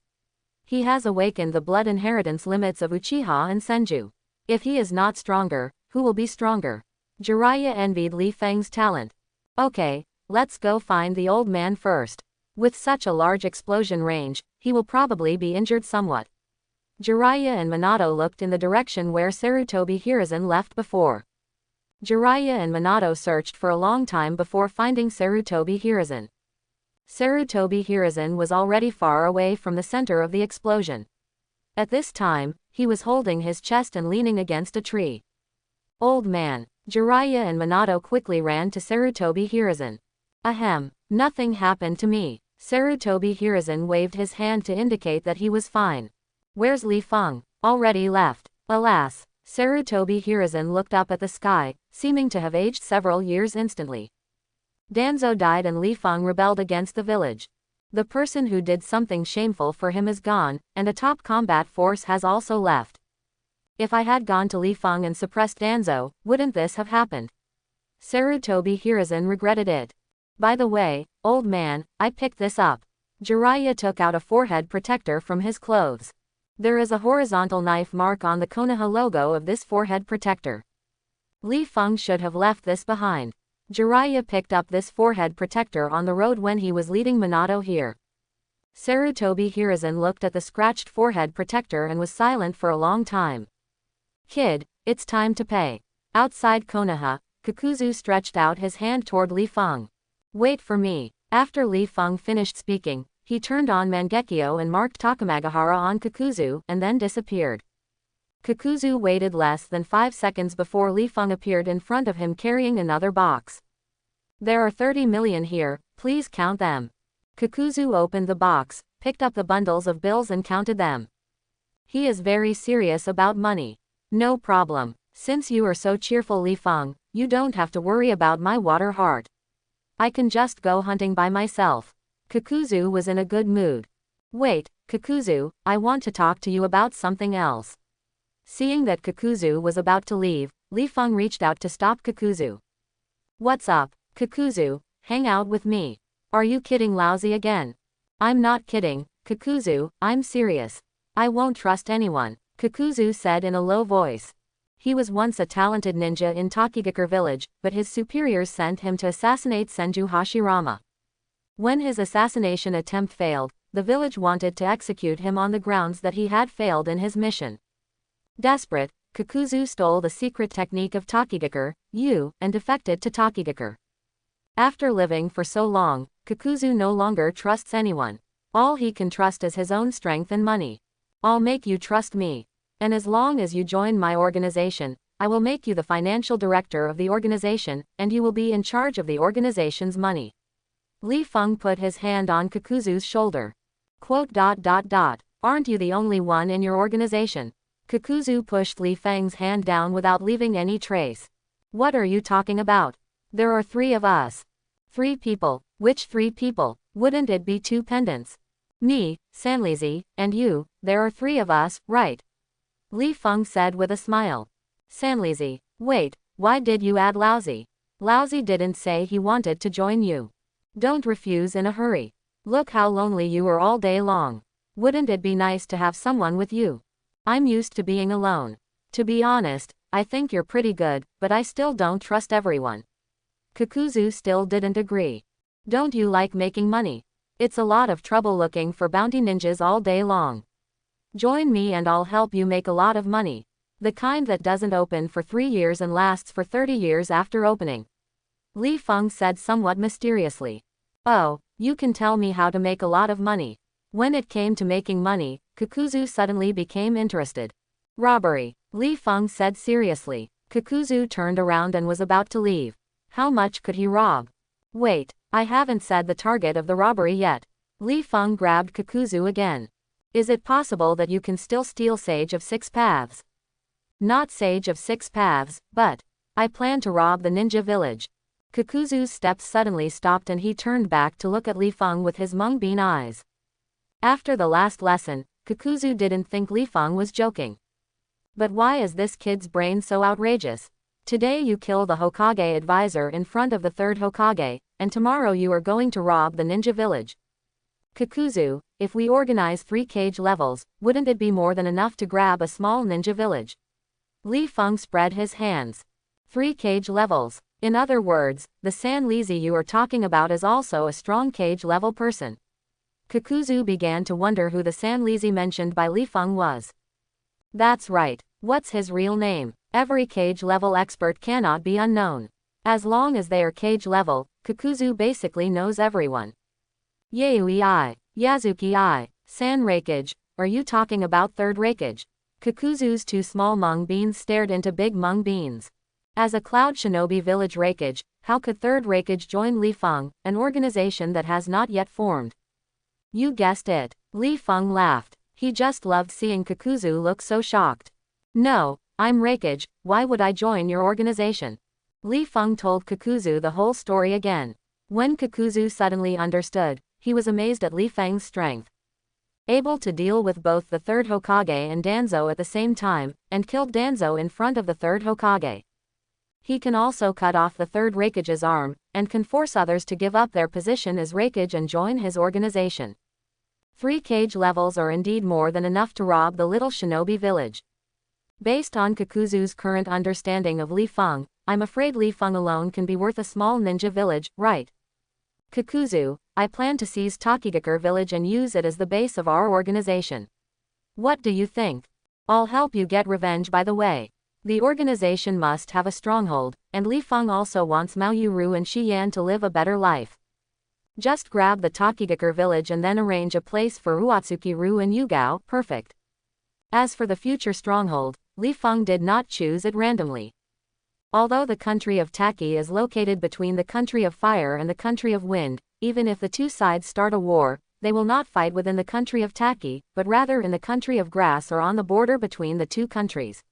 He has awakened the blood inheritance limits of Uchiha and Senju. If he is not stronger, who will be stronger? Jiraiya envied Li Feng's talent. Okay, let's go find the old man first. With such a large explosion range, he will probably be injured somewhat. Jiraiya and Minato looked in the direction where Sarutobi Hiruzen left before. Jiraiya and Minato searched for a long time before finding Sarutobi Hiruzen. Sarutobi Hiruzen was already far away from the center of the explosion. At this time, he was holding his chest and leaning against a tree. Old man. Jiraiya and Minato quickly ran to Sarutobi Hiruzen. Ahem. Nothing happened to me. Sarutobi Hiruzen waved his hand to indicate that he was fine. Where's Li Feng? Already left. Alas. Sarutobi Hiruzen looked up at the sky, seeming to have aged several years instantly. Danzo died and Li Feng rebelled against the village. The person who did something shameful for him is gone, and a top combat force has also left. If I had gone to Li Feng and suppressed Danzo, wouldn't this have happened? Sarutobi Hiruzen regretted it. By the way, old man, I picked this up. Jiraiya took out a forehead protector from his clothes. There is a horizontal knife mark on the Konoha logo of this forehead protector. Li Feng should have left this behind. Jiraiya picked up this forehead protector on the road when he was leading Minato here. Sarutobi Hiruzen looked at the scratched forehead protector and was silent for a long time. Kid, it's time to pay. Outside Konoha, Kakuzu stretched out his hand toward Li Feng. Wait for me. After Li Feng finished speaking, he turned on Mangekyo and marked Takamagahara on Kakuzu and then disappeared. Kakuzu waited less than 5 seconds before Li Feng appeared in front of him carrying another box. There are 30 million here, please count them. Kakuzu opened the box, picked up the bundles of bills and counted them. He is very serious about money. No problem. Since you are so cheerful, Li Feng, you don't have to worry about my water heart. I can just go hunting by myself. Kakuzu was in a good mood. Wait, Kakuzu, I want to talk to you about something else. Seeing that Kakuzu was about to leave, Li Feng reached out to stop Kakuzu. What's up, Kakuzu? Hang out with me. Are you kidding lousy again? I'm not kidding, Kakuzu, I'm serious. I won't trust anyone, Kakuzu said in a low voice. He was once a talented ninja in Takigakure village, but his superiors sent him to assassinate Senju Hashirama. When his assassination attempt failed, the village wanted to execute him on the grounds that he had failed in his mission. Desperate, Kakuzu stole the secret technique of Takigakure, and defected to Takigakure. After living for so long, Kakuzu no longer trusts anyone. All he can trust is his own strength and money. I'll make you trust me. And as long as you join my organization, I will make you the financial director of the organization, and you will be in charge of the organization's money. Li Feng put his hand on Kakuzu's shoulder. Aren't you the only one in your organization? Kakuzu pushed Li Feng's hand down without leaving any trace. What are you talking about? There are 3 of us. 3 people. Which 3 people? Wouldn't it be 2 pendants? Me, Sanlizi, and you, there are 3 of us, right? Li Feng said with a smile. Sanlizi, wait, why did you add Lousy? Lousy didn't say he wanted to join you. Don't refuse in a hurry. Look how lonely you are all day long. Wouldn't it be nice to have someone with you? I'm used to being alone. To be honest, I think you're pretty good, but I still don't trust everyone. Kakuzu still didn't agree. Don't you like making money? It's a lot of trouble looking for bounty ninjas all day long. Join me and I'll help you make a lot of money. The kind that doesn't open for 3 years and lasts for 30 years after opening. Li Feng said somewhat mysteriously. Oh, you can tell me how to make a lot of money. When it came to making money, Kakuzu suddenly became interested. Robbery, Li Feng said seriously. Kakuzu turned around and was about to leave. How much could he rob? Wait, I haven't said the target of the robbery yet. Li Feng grabbed Kakuzu again. Is it possible that you can still steal Sage of 6 Paths? Not Sage of 6 Paths, but I plan to rob the ninja village. Kakuzu's steps suddenly stopped and he turned back to look at Li Feng with his mung-bean eyes. After the last lesson, Kakuzu didn't think Li Feng was joking. But why is this kid's brain so outrageous? Today you kill the Hokage advisor in front of the 3rd Hokage, and tomorrow you are going to rob the ninja village. Kakuzu, if we organize 3 cage levels, wouldn't it be more than enough to grab a small ninja village? Li Feng spread his hands. 3 cage levels. In other words, the Sanlizi you are talking about is also a strong cage level person. Kakuzu began to wonder who the Sanlizi mentioned by Li Feng was. That's right. What's his real name? Every cage level expert cannot be unknown. As long as they are cage level, Kakuzu basically knows everyone. Yaoi I, Yazuki I, San Raikage, are you talking about third Raikage? Kakuzu's two small mung beans stared into big mung beans. As a Cloud Shinobi Village Raikage, how could third Raikage join Li Feng, an organization that has not yet formed? You guessed it. Li Feng laughed. He just loved seeing Kakuzu look so shocked. No, I'm Raikage, why would I join your organization? Li Feng told Kakuzu the whole story again. When Kakuzu suddenly understood, he was amazed at Li Feng's strength. Able to deal with both the third Hokage and Danzo at the same time, and killed Danzo in front of the third Hokage. He can also cut off the third Raikage's arm, and can force others to give up their position as Raikage and join his organization. 3 cage levels are indeed more than enough to rob the little shinobi village. Based on Kakuzu's current understanding of Li Feng, I'm afraid Li Feng alone can be worth a small ninja village, right? Kakuzu, I plan to seize Takigakure village and use it as the base of our organization. What do you think? I'll help you get revenge by the way. The organization must have a stronghold, and Li Feng also wants Mao Yuru and Shi Yan to live a better life. Just grab the Takigakure village and then arrange a place for Uatsuki-ru and Yugao, perfect. As for the future stronghold, Li Feng did not choose it randomly. Although the country of Taki is located between the country of fire and the country of wind, even if the two sides start a war, they will not fight within the country of Taki, but rather in the country of grass or on the border between the two countries.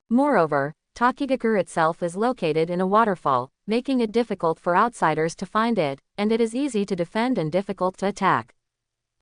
Moreover, Takigakure itself is located in a waterfall, making it difficult for outsiders to find it, and it is easy to defend and difficult to attack.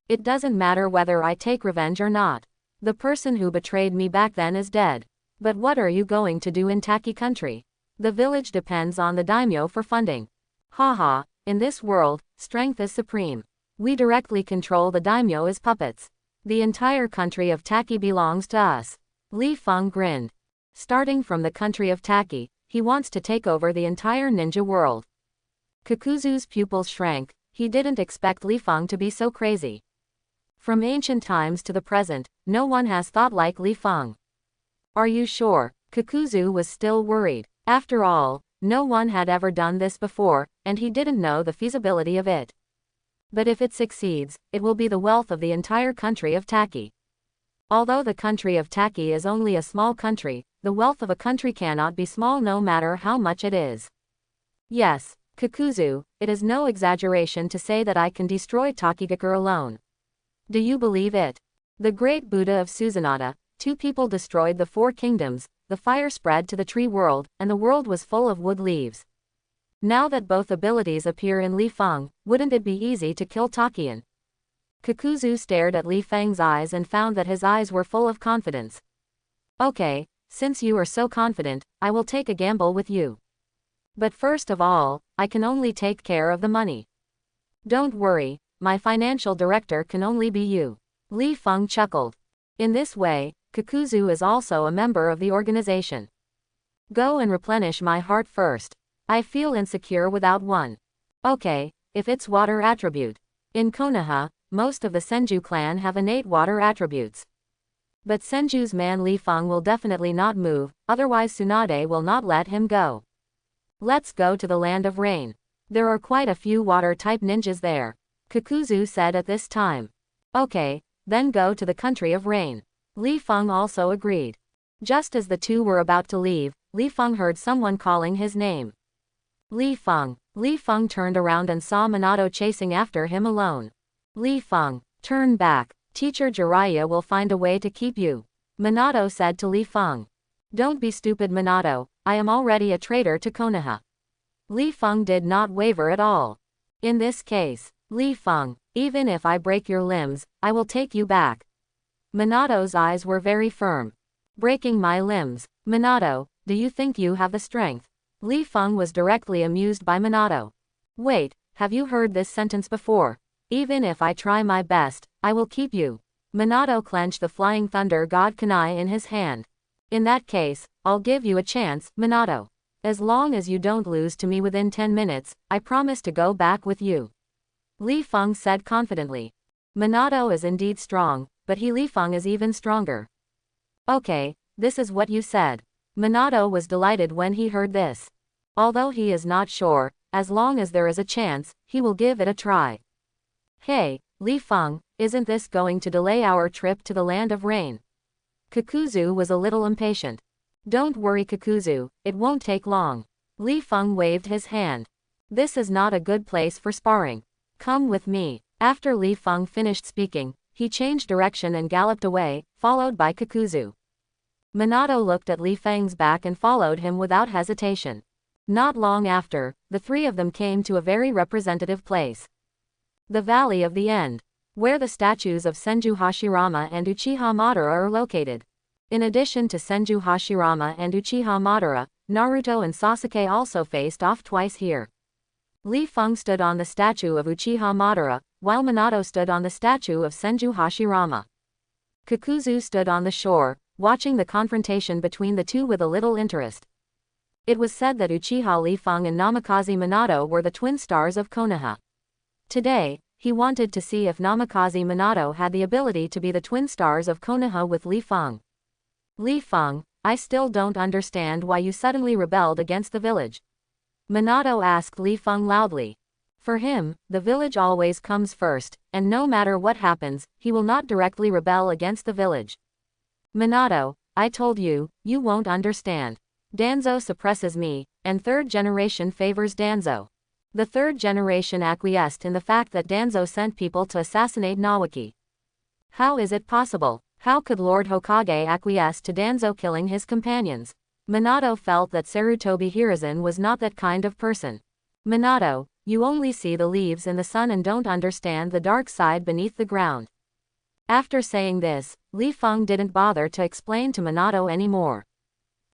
It doesn't matter whether I take revenge or not. The person who betrayed me back then is dead. But what are you going to do in Taki country? The village depends on the daimyo for funding. Haha, in this world, strength is supreme. We directly control the daimyo as puppets. The entire country of Taki belongs to us. Li Feng grinned. Starting from the country of Taki, he wants to take over the entire ninja world. Kakuzu's pupils shrank. He didn't expect Li Feng to be so crazy. From ancient times to the present, no one has thought like Li Feng. Are you sure? Kakuzu was still worried. After all, no one had ever done this before, and he didn't know the feasibility of it. But if it succeeds, it will be the wealth of the entire country of Taki. Although the country of Taki is only a small country, the wealth of a country cannot be small no matter how much it is. Yes, Kakuzu, it is no exaggeration to say that I can destroy Takigakure alone. Do you believe it? The great Buddha of Suzanada, 2 people destroyed the 4 kingdoms, the fire spread to the tree world, and the world was full of wood leaves. Now that both abilities appear in Li Feng, wouldn't it be easy to kill Takian? Kakuzu stared at Li Feng's eyes and found that his eyes were full of confidence. Okay, since you are so confident, I will take a gamble with you. But first of all, I can only take care of the money. Don't worry, my financial director can only be you. Li Feng chuckled. In this way, Kakuzu is also a member of the organization. Go and replenish my heart first. I feel insecure without one. Okay, if it's water attribute. In Konoha, most of the Senju clan have innate water attributes. But Senju's man Li Feng will definitely not move, otherwise Tsunade will not let him go. Let's go to the land of rain. There are quite a few water-type ninjas there, Kakuzu said at this time. Okay, then go to the country of rain. Li Feng also agreed. Just as the two were about to leave, Li Feng heard someone calling his name. Li Feng. Li Feng turned around and saw Minato chasing after him alone. Li Feng, turn back. Teacher Jiraiya will find a way to keep you, Minato said to Li Feng. Don't be stupid Minato, I am already a traitor to Konoha. Li Feng did not waver at all. In this case, Li Feng, even if I break your limbs, I will take you back. Minato's eyes were very firm. Breaking my limbs, Minato, do you think you have the strength? Li Feng was directly amused by Minato. Wait, have you heard this sentence before? Even if I try my best, I will keep you. Minato clenched the flying thunder god kunai in his hand. In that case, I'll give you a chance, Minato. As long as you don't lose to me within 10 minutes, I promise to go back with you. Li Feng said confidently. Minato is indeed strong, but Li Feng is even stronger. Okay, this is what you said. Minato was delighted when he heard this. Although he is not sure, as long as there is a chance, he will give it a try. Hey, Li Feng, isn't this going to delay our trip to the land of rain? Kakuzu was a little impatient. Don't worry Kakuzu, it won't take long. Li Feng waved his hand. This is not a good place for sparring. Come with me. After Li Feng finished speaking, he changed direction and galloped away, followed by Kakuzu. Minato looked at Li Feng's back and followed him without hesitation. Not long after, the three of them came to a very representative place. The Valley of the End, where the statues of Senju Hashirama and Uchiha Madara are located. In addition to Senju Hashirama and Uchiha Madara, Naruto and Sasuke also faced off twice here. Li Feng stood on the statue of Uchiha Madara, while Minato stood on the statue of Senju Hashirama. Kakuzu stood on the shore, watching the confrontation between the two with a little interest. It was said that Uchiha Li Feng and Namikaze Minato were the twin stars of Konoha. Today, he wanted to see if Namikaze Minato had the ability to be the twin stars of Konoha with Li Feng. Li Feng, I still don't understand why you suddenly rebelled against the village. Minato asked Li Feng loudly. For him, the village always comes first, and no matter what happens, he will not directly rebel against the village. Minato, I told you, you won't understand. Danzo suppresses me, and third generation favors Danzo. The third generation acquiesced in the fact that Danzo sent people to assassinate Nawaki. How is it possible? How could Lord Hokage acquiesce to Danzo killing his companions? Minato felt that Sarutobi Hiruzen was not that kind of person. Minato, you only see the leaves in the sun and don't understand the dark side beneath the ground. After saying this, Li Feng didn't bother to explain to Minato anymore.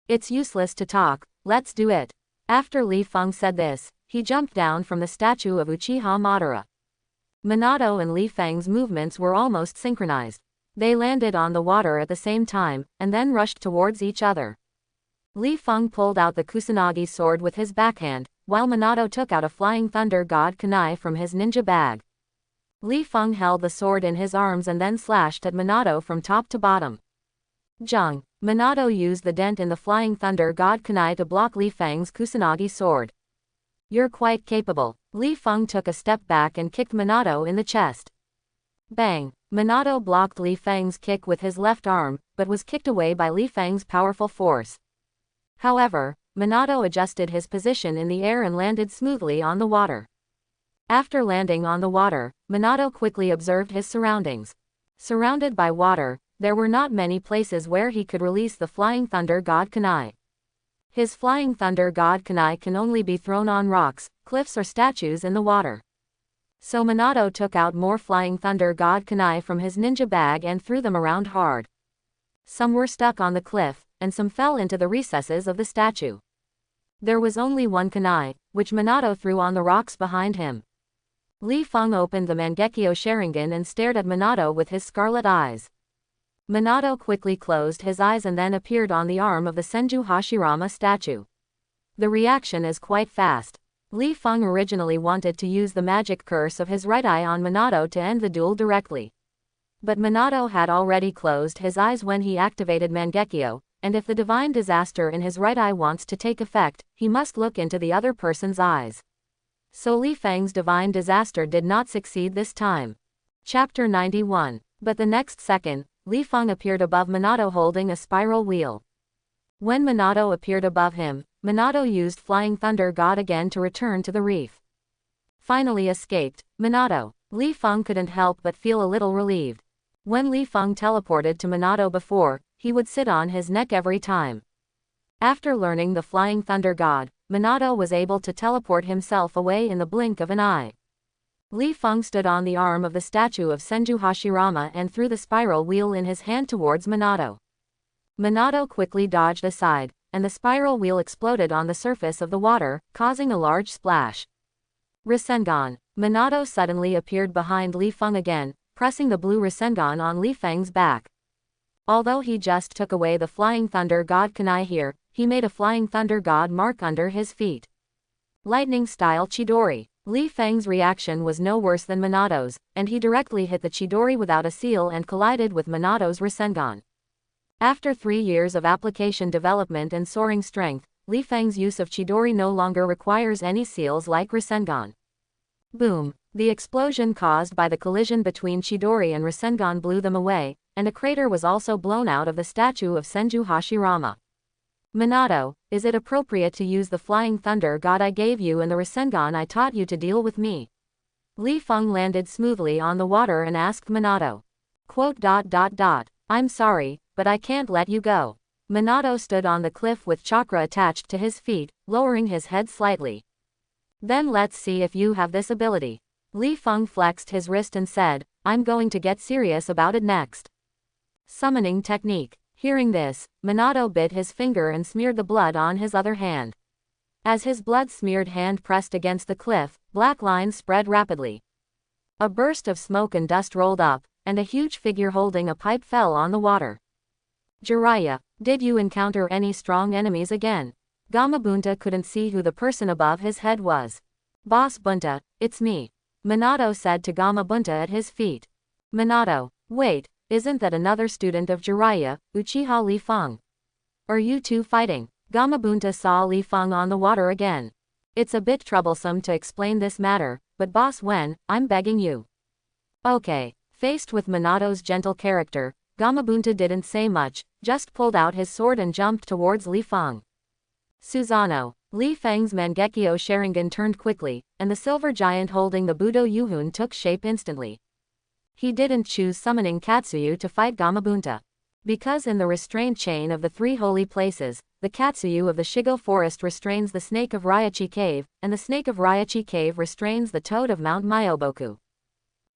It's useless to talk, let's do it. After Li Feng said this, he jumped down from the statue of Uchiha Madara. Minato and Li Feng's movements were almost synchronized. They landed on the water at the same time, and then rushed towards each other. Li Feng pulled out the Kusanagi sword with his backhand, while Minato took out a Flying Thunder God kunai from his ninja bag. Li Feng held the sword in his arms and then slashed at Minato from top to bottom. Jung. Minato used the dent in the Flying Thunder God kunai to block Li Feng's Kusanagi sword. You're quite capable. Li Feng took a step back and kicked Minato in the chest. Bang! Minato blocked Li Feng's kick with his left arm, but was kicked away by Li Feng's powerful force. However, Minato adjusted his position in the air and landed smoothly on the water. After landing on the water, Minato quickly observed his surroundings. Surrounded by water, there were not many places where he could release the Flying Thunder God kunai. His Flying Thunder God kunai can only be thrown on rocks, cliffs or statues in the water. So Minato took out more Flying Thunder God kunai from his ninja bag and threw them around hard. Some were stuck on the cliff, and some fell into the recesses of the statue. There was only one kunai, which Minato threw on the rocks behind him. Li Feng opened the Mangekyo Sharingan and stared at Minato with his scarlet eyes. Minato quickly closed his eyes and then appeared on the arm of the Senju Hashirama statue. The reaction is quite fast. Li Feng originally wanted to use the magic curse of his right eye on Minato to end the duel directly. But Minato had already closed his eyes when he activated Mangekyo, and if the divine disaster in his right eye wants to take effect, he must look into the other person's eyes. So Li Feng's divine disaster did not succeed this time. Chapter 91. But the next second, Li Feng appeared above Minato holding a spiral wheel. When Minato appeared above him, Minato used Flying Thunder God again to return to the reef. Finally escaped, Minato. Li Feng couldn't help but feel a little relieved. When Li Feng teleported to Minato before, he would sit on his neck every time. After learning the Flying Thunder God, Minato was able to teleport himself away in the blink of an eye. Li Feng stood on the arm of the statue of Senju Hashirama and threw the spiral wheel in his hand towards Minato. Minato quickly dodged aside, and the spiral wheel exploded on the surface of the water, causing a large splash. Rasengan. Minato suddenly appeared behind Li Feng again, pressing the blue Rasengan on Li Feng's back. Although he just took away the Flying Thunder God kunai here, he made a Flying Thunder God mark under his feet. Lightning Style Chidori. Li Feng's reaction was no worse than Minato's, and he directly hit the Chidori without a seal and collided with Minato's Rasengan. After 3 years of application development and soaring strength, Li Feng's use of Chidori no longer requires any seals like Rasengan. Boom! The explosion caused by the collision between Chidori and Rasengan blew them away, and a crater was also blown out of the statue of Senju Hashirama. Minato, is it appropriate to use the flying thunder god I gave you and the Rasengan I taught you to deal with me? Li Feng landed smoothly on the water and asked Minato. I'm sorry, but I can't let you go. Minato stood on the cliff with chakra attached to his feet, lowering his head slightly. Then let's see if you have this ability. Li Feng flexed his wrist and said, I'm going to get serious about it next. Summoning technique. Hearing this, Minato bit his finger and smeared the blood on his other hand. As his blood-smeared hand pressed against the cliff, black lines spread rapidly. A burst of smoke and dust rolled up, and a huge figure holding a pipe fell on the water. Jiraiya, did you encounter any strong enemies again? Gamabunta couldn't see who the person above his head was. Boss Bunta, it's me. Minato said to Gamabunta at his feet. Minato, wait, isn't that another student of Jiraiya, Uchiha Li Feng? Are you two fighting? Gamabunta saw Li Feng on the water again. It's a bit troublesome to explain this matter, but Boss Wen, I'm begging you. Okay. Faced with Minato's gentle character, Gamabunta didn't say much, just pulled out his sword and jumped towards Li Feng. Susanoo. Li Feng's Mangekyo Sharingan turned quickly, and the silver giant holding the Budo Yuhun took shape instantly. He didn't choose summoning Katsuyu to fight Gamabunta. Because in the restraint chain of the 3 holy places, the Katsuyu of the Shigo Forest restrains the Snake of Ryachi Cave, and the Snake of Ryachi Cave restrains the Toad of Mount Myoboku.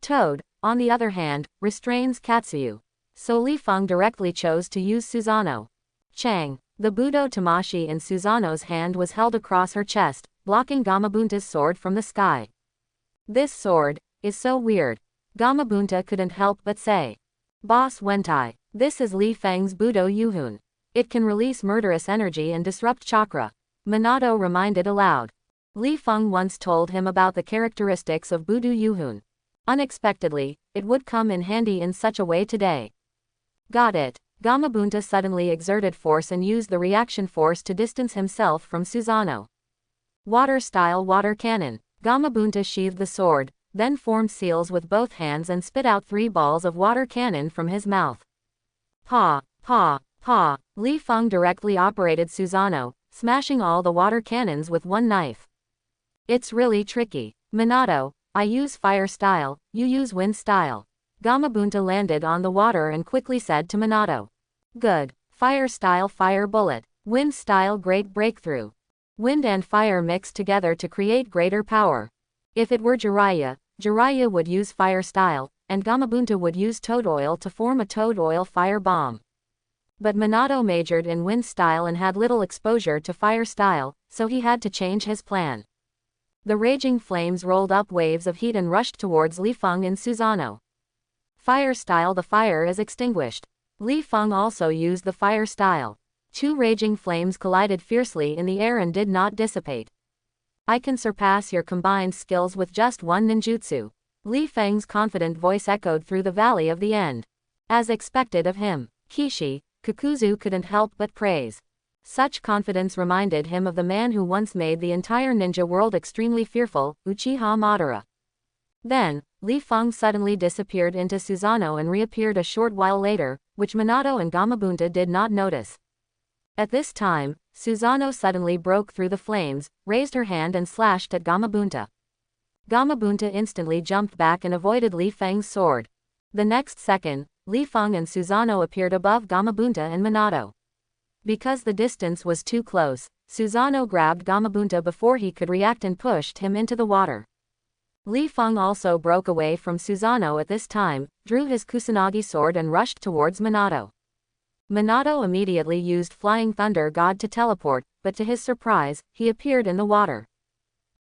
Toad, on the other hand, restrains Katsuyu. So Li Feng directly chose to use Susanoo. Chang. The Budo Tamashi in Susanoo's hand was held across her chest, blocking Gamabunta's sword from the sky. This sword is so weird. Gamabunta couldn't help but say. Boss Wentai, this is Li Feng's Budo Yuhun. It can release murderous energy and disrupt chakra. Minato reminded aloud. Li Feng once told him about the characteristics of Budo Yuhun. Unexpectedly, it would come in handy in such a way today. Got it. Gamabunta suddenly exerted force and used the reaction force to distance himself from Susanoo. Water-style water cannon. Gamabunta sheathed the sword, then formed seals with both hands and spit out 3 balls of water cannon from his mouth. Pa, pa, pa. Li Feng directly operated Susanoo, smashing all the water cannons with one knife. It's really tricky. Minato, I use fire style, you use wind style. Gamabunta landed on the water and quickly said to Minato. Good. Fire style fire bullet. Wind style great breakthrough. Wind and fire mixed together to create greater power. If it were Jiraiya, Jiraiya would use fire style, and Gamabunta would use toad oil to form a toad oil fire bomb. But Minato majored in wind style and had little exposure to fire style, so he had to change his plan. The raging flames rolled up waves of heat and rushed towards Li Feng and Susanoo. Fire style. The fire is extinguished. Li Feng also used the fire style. 2 raging flames collided fiercely in the air and did not dissipate. I can surpass your combined skills with just one ninjutsu. Li Feng's confident voice echoed through the valley of the end. As expected of him, Kishi, Kakuzu couldn't help but praise. Such confidence reminded him of the man who once made the entire ninja world extremely fearful, Uchiha Madara. Then, Li Feng suddenly disappeared into Susanoo and reappeared a short while later, which Minato and Gamabunta did not notice. At this time, Susanoo suddenly broke through the flames, raised her hand and slashed at Gamabunta. Gamabunta instantly jumped back and avoided Li Feng's sword. The next second, Li Feng and Susanoo appeared above Gamabunta and Minato. Because the distance was too close, Susanoo grabbed Gamabunta before he could react and pushed him into the water. Li Feng also broke away from Susanoo at this time, drew his Kusanagi sword and rushed towards Minato. Minato immediately used Flying Thunder God to teleport, but to his surprise, he appeared in the water.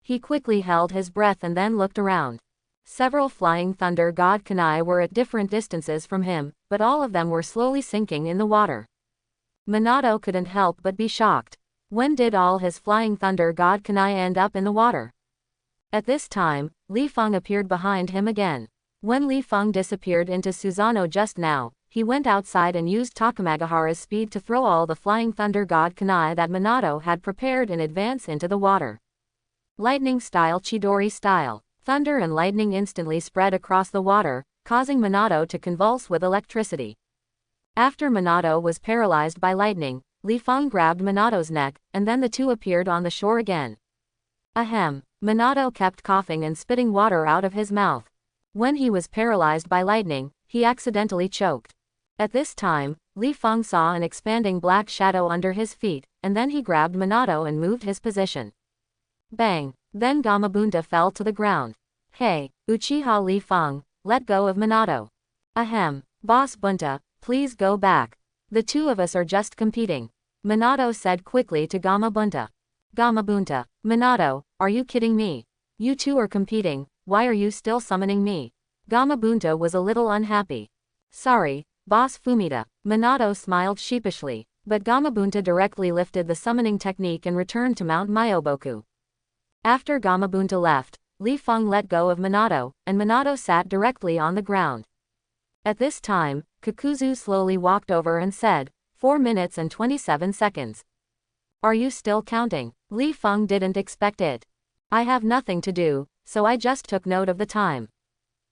He quickly held his breath and then looked around. Several Flying Thunder God kunai were at different distances from him, but all of them were slowly sinking in the water. Minato couldn't help but be shocked. When did all his Flying Thunder God kunai end up in the water? At this time, Li Feng appeared behind him again. When Li Feng disappeared into Susanoo just now, he went outside and used Takamagahara's speed to throw all the flying thunder god kunai that Minato had prepared in advance into the water. Lightning style, Chidori style. Thunder and lightning instantly spread across the water, causing Minato to convulse with electricity. After Minato was paralyzed by lightning, Li Feng grabbed Minato's neck, and then the two appeared on the shore again. Ahem. Minato kept coughing and spitting water out of his mouth. When he was paralyzed by lightning, he accidentally choked. At this time, Li Feng saw an expanding black shadow under his feet, and then he grabbed Minato and moved his position. Bang! Then Gamabunta fell to the ground. Hey, Uchiha Li Feng, let go of Minato. Ahem. Boss Bunta, please go back. The two of us are just competing. Minato said quickly to Gamabunta. Gamabunta, Minato, are you kidding me? You two are competing, why are you still summoning me? Gamabunta was a little unhappy. Sorry, Boss Fumita. Minato smiled sheepishly, but Gamabunta directly lifted the summoning technique and returned to Mount Myoboku. After Gamabunta left, Li Feng let go of Minato, and Minato sat directly on the ground. At this time, Kakuzu slowly walked over and said, 4 minutes and 27 seconds. Are you still counting? Li Feng didn't expect it. I have nothing to do, so I just took note of the time.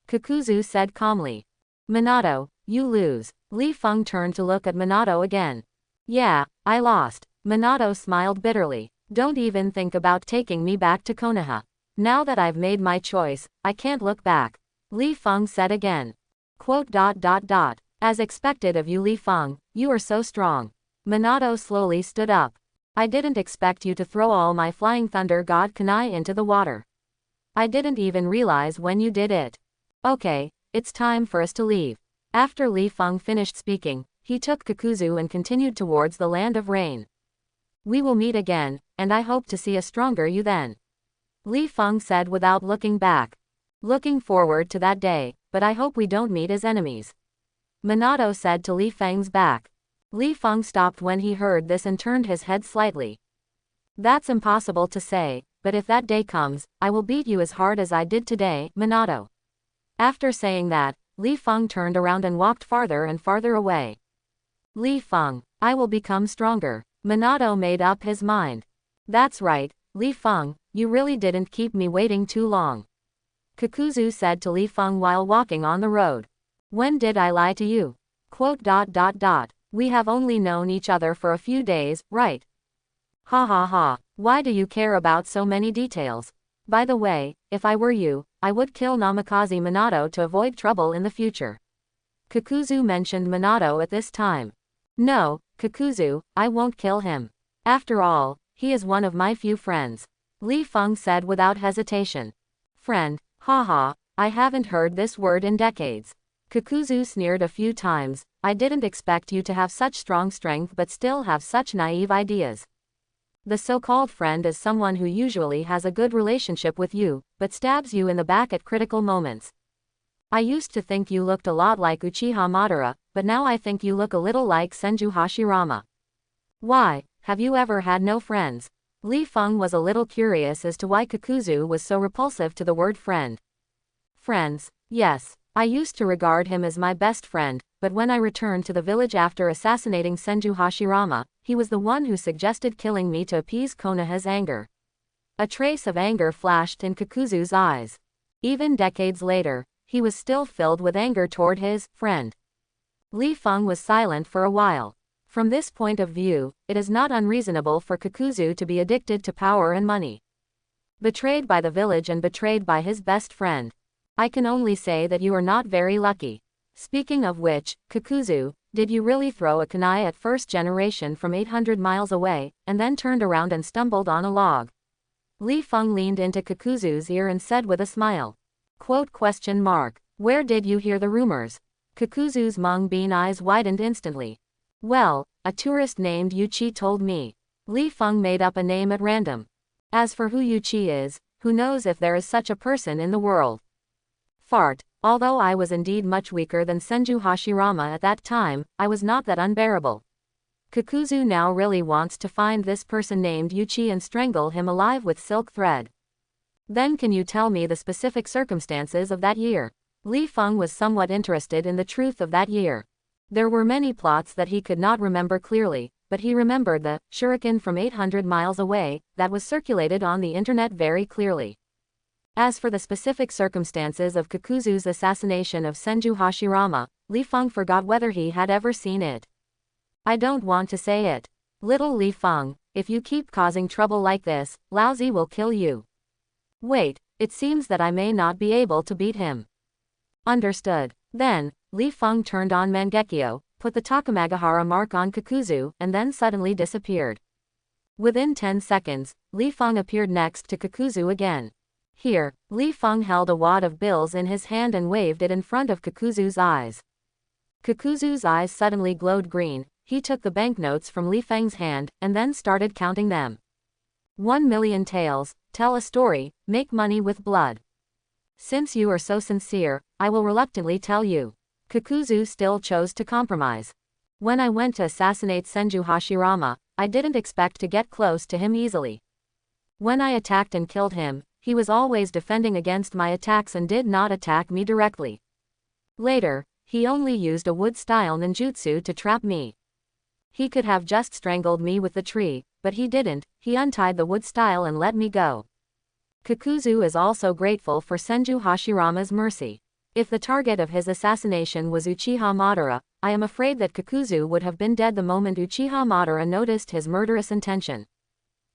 Kakuzu said calmly. Minato, you lose. Li Feng turned to look at Minato again. Yeah, I lost. Minato smiled bitterly. Don't even think about taking me back to Konoha. Now that I've made my choice, I can't look back. Li Feng said again. As expected of you, Li Feng, you are so strong. Minato slowly stood up. I didn't expect you to throw all my flying thunder god kunai into the water. I didn't even realize when you did it. Okay, it's time for us to leave. After Li Feng finished speaking, he took Kakuzu and continued towards the land of rain. We will meet again, and I hope to see a stronger you then. Li Feng said without looking back. Looking forward to that day, but I hope we don't meet as enemies. Minato said to Li Feng's back. Li Feng stopped when he heard this and turned his head slightly. That's impossible to say, but if that day comes, I will beat you as hard as I did today, Minato. After saying that, Li Feng turned around and walked farther and farther away. Li Feng, I will become stronger. Minato made up his mind. That's right, Li Feng, you really didn't keep me waiting too long. Kakuzu said to Li Feng while walking on the road. When did I lie to you? We have only known each other for a few days, right? Ha ha ha, why do you care about so many details? By the way, if I were you, I would kill Namikaze Minato to avoid trouble in the future. Kakuzu mentioned Minato at this time. No, Kakuzu, I won't kill him. After all, he is one of my few friends. Li Feng said without hesitation. Friend, haha, I haven't heard this word in decades. Kakuzu sneered a few times. I didn't expect you to have such strong strength but still have such naive ideas. The so-called friend is someone who usually has a good relationship with you, but stabs you in the back at critical moments. I used to think you looked a lot like Uchiha Madara, but now I think you look a little like Senju Hashirama. Why, have you ever had no friends? Li Feng was a little curious as to why Kakuzu was so repulsive to the word friend. Friends, yes. I used to regard him as my best friend, but when I returned to the village after assassinating Senju Hashirama, he was the one who suggested killing me to appease Konoha's anger. A trace of anger flashed in Kakuzu's eyes. Even decades later, he was still filled with anger toward his friend. Li Feng was silent for a while. From this point of view, it is not unreasonable for Kakuzu to be addicted to power and money. Betrayed by the village and betrayed by his best friend. I can only say that you are not very lucky. Speaking of which, Kakuzu, did you really throw a kunai at first generation from 800 miles away, and then turned around and stumbled on a log? Li Feng leaned into Kakuzu's ear and said with a smile. Where did you hear the rumors? Kakuzu's mung bean eyes widened instantly. Well, a tourist named Yuchi told me. Li Feng made up a name at random. As for who Yuchi is, who knows if there is such a person in the world. Fart. Although I was indeed much weaker than Senju Hashirama at that time, I was not that unbearable. Kakuzu now really wants to find this person named Yuchi and strangle him alive with silk thread. Then can you tell me the specific circumstances of that year? Li Feng was somewhat interested in the truth of that year. There were many plots that he could not remember clearly, but he remembered the shuriken from 800 miles away that was circulated on the internet very clearly. As for the specific circumstances of Kakuzu's assassination of Senju Hashirama, Li Feng forgot whether he had ever seen it. I don't want to say it. Little Li Feng, if you keep causing trouble like this, Laozi will kill you. Wait, it seems that I may not be able to beat him. Understood. Then, Li Feng turned on Mangekyo, put the Takamagahara mark on Kakuzu, and then suddenly disappeared. Within 10 seconds, Li Feng appeared next to Kakuzu again. Here, Li Feng held a wad of bills in his hand and waved it in front of Kakuzu's eyes. Kakuzu's eyes suddenly glowed green. He took the banknotes from Li Feng's hand, and then started counting them. 1,000,000 taels, tell a story, make money with blood. Since you are so sincere, I will reluctantly tell you. Kakuzu still chose to compromise. When I went to assassinate Senju Hashirama, I didn't expect to get close to him easily. When I attacked and killed him, he was always defending against my attacks and did not attack me directly. Later, he only used a wood-style ninjutsu to trap me. He could have just strangled me with the tree, but he didn't. He untied the wood stile and let me go. Kakuzu is also grateful for Senju Hashirama's mercy. If the target of his assassination was Uchiha Madara, I am afraid that Kakuzu would have been dead the moment Uchiha Madara noticed his murderous intention.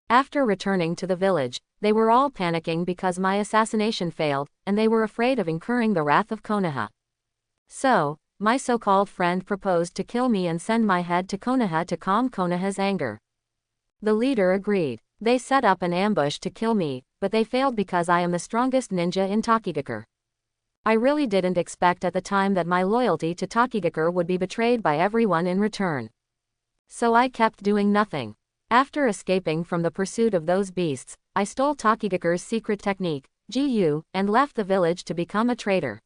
After returning to the village, they were all panicking because my assassination failed, and they were afraid of incurring the wrath of Konoha. So, my so-called friend proposed to kill me and send my head to Konoha to calm Konoha's anger. The leader agreed. They set up an ambush to kill me, but they failed because I am the strongest ninja in Tokigakure. I really didn't expect at the time that my loyalty to Tokigakure would be betrayed by everyone in return. So I kept doing nothing. After escaping from the pursuit of those beasts, I stole Tokigakure's secret technique, Jiu, and left the village to become a traitor.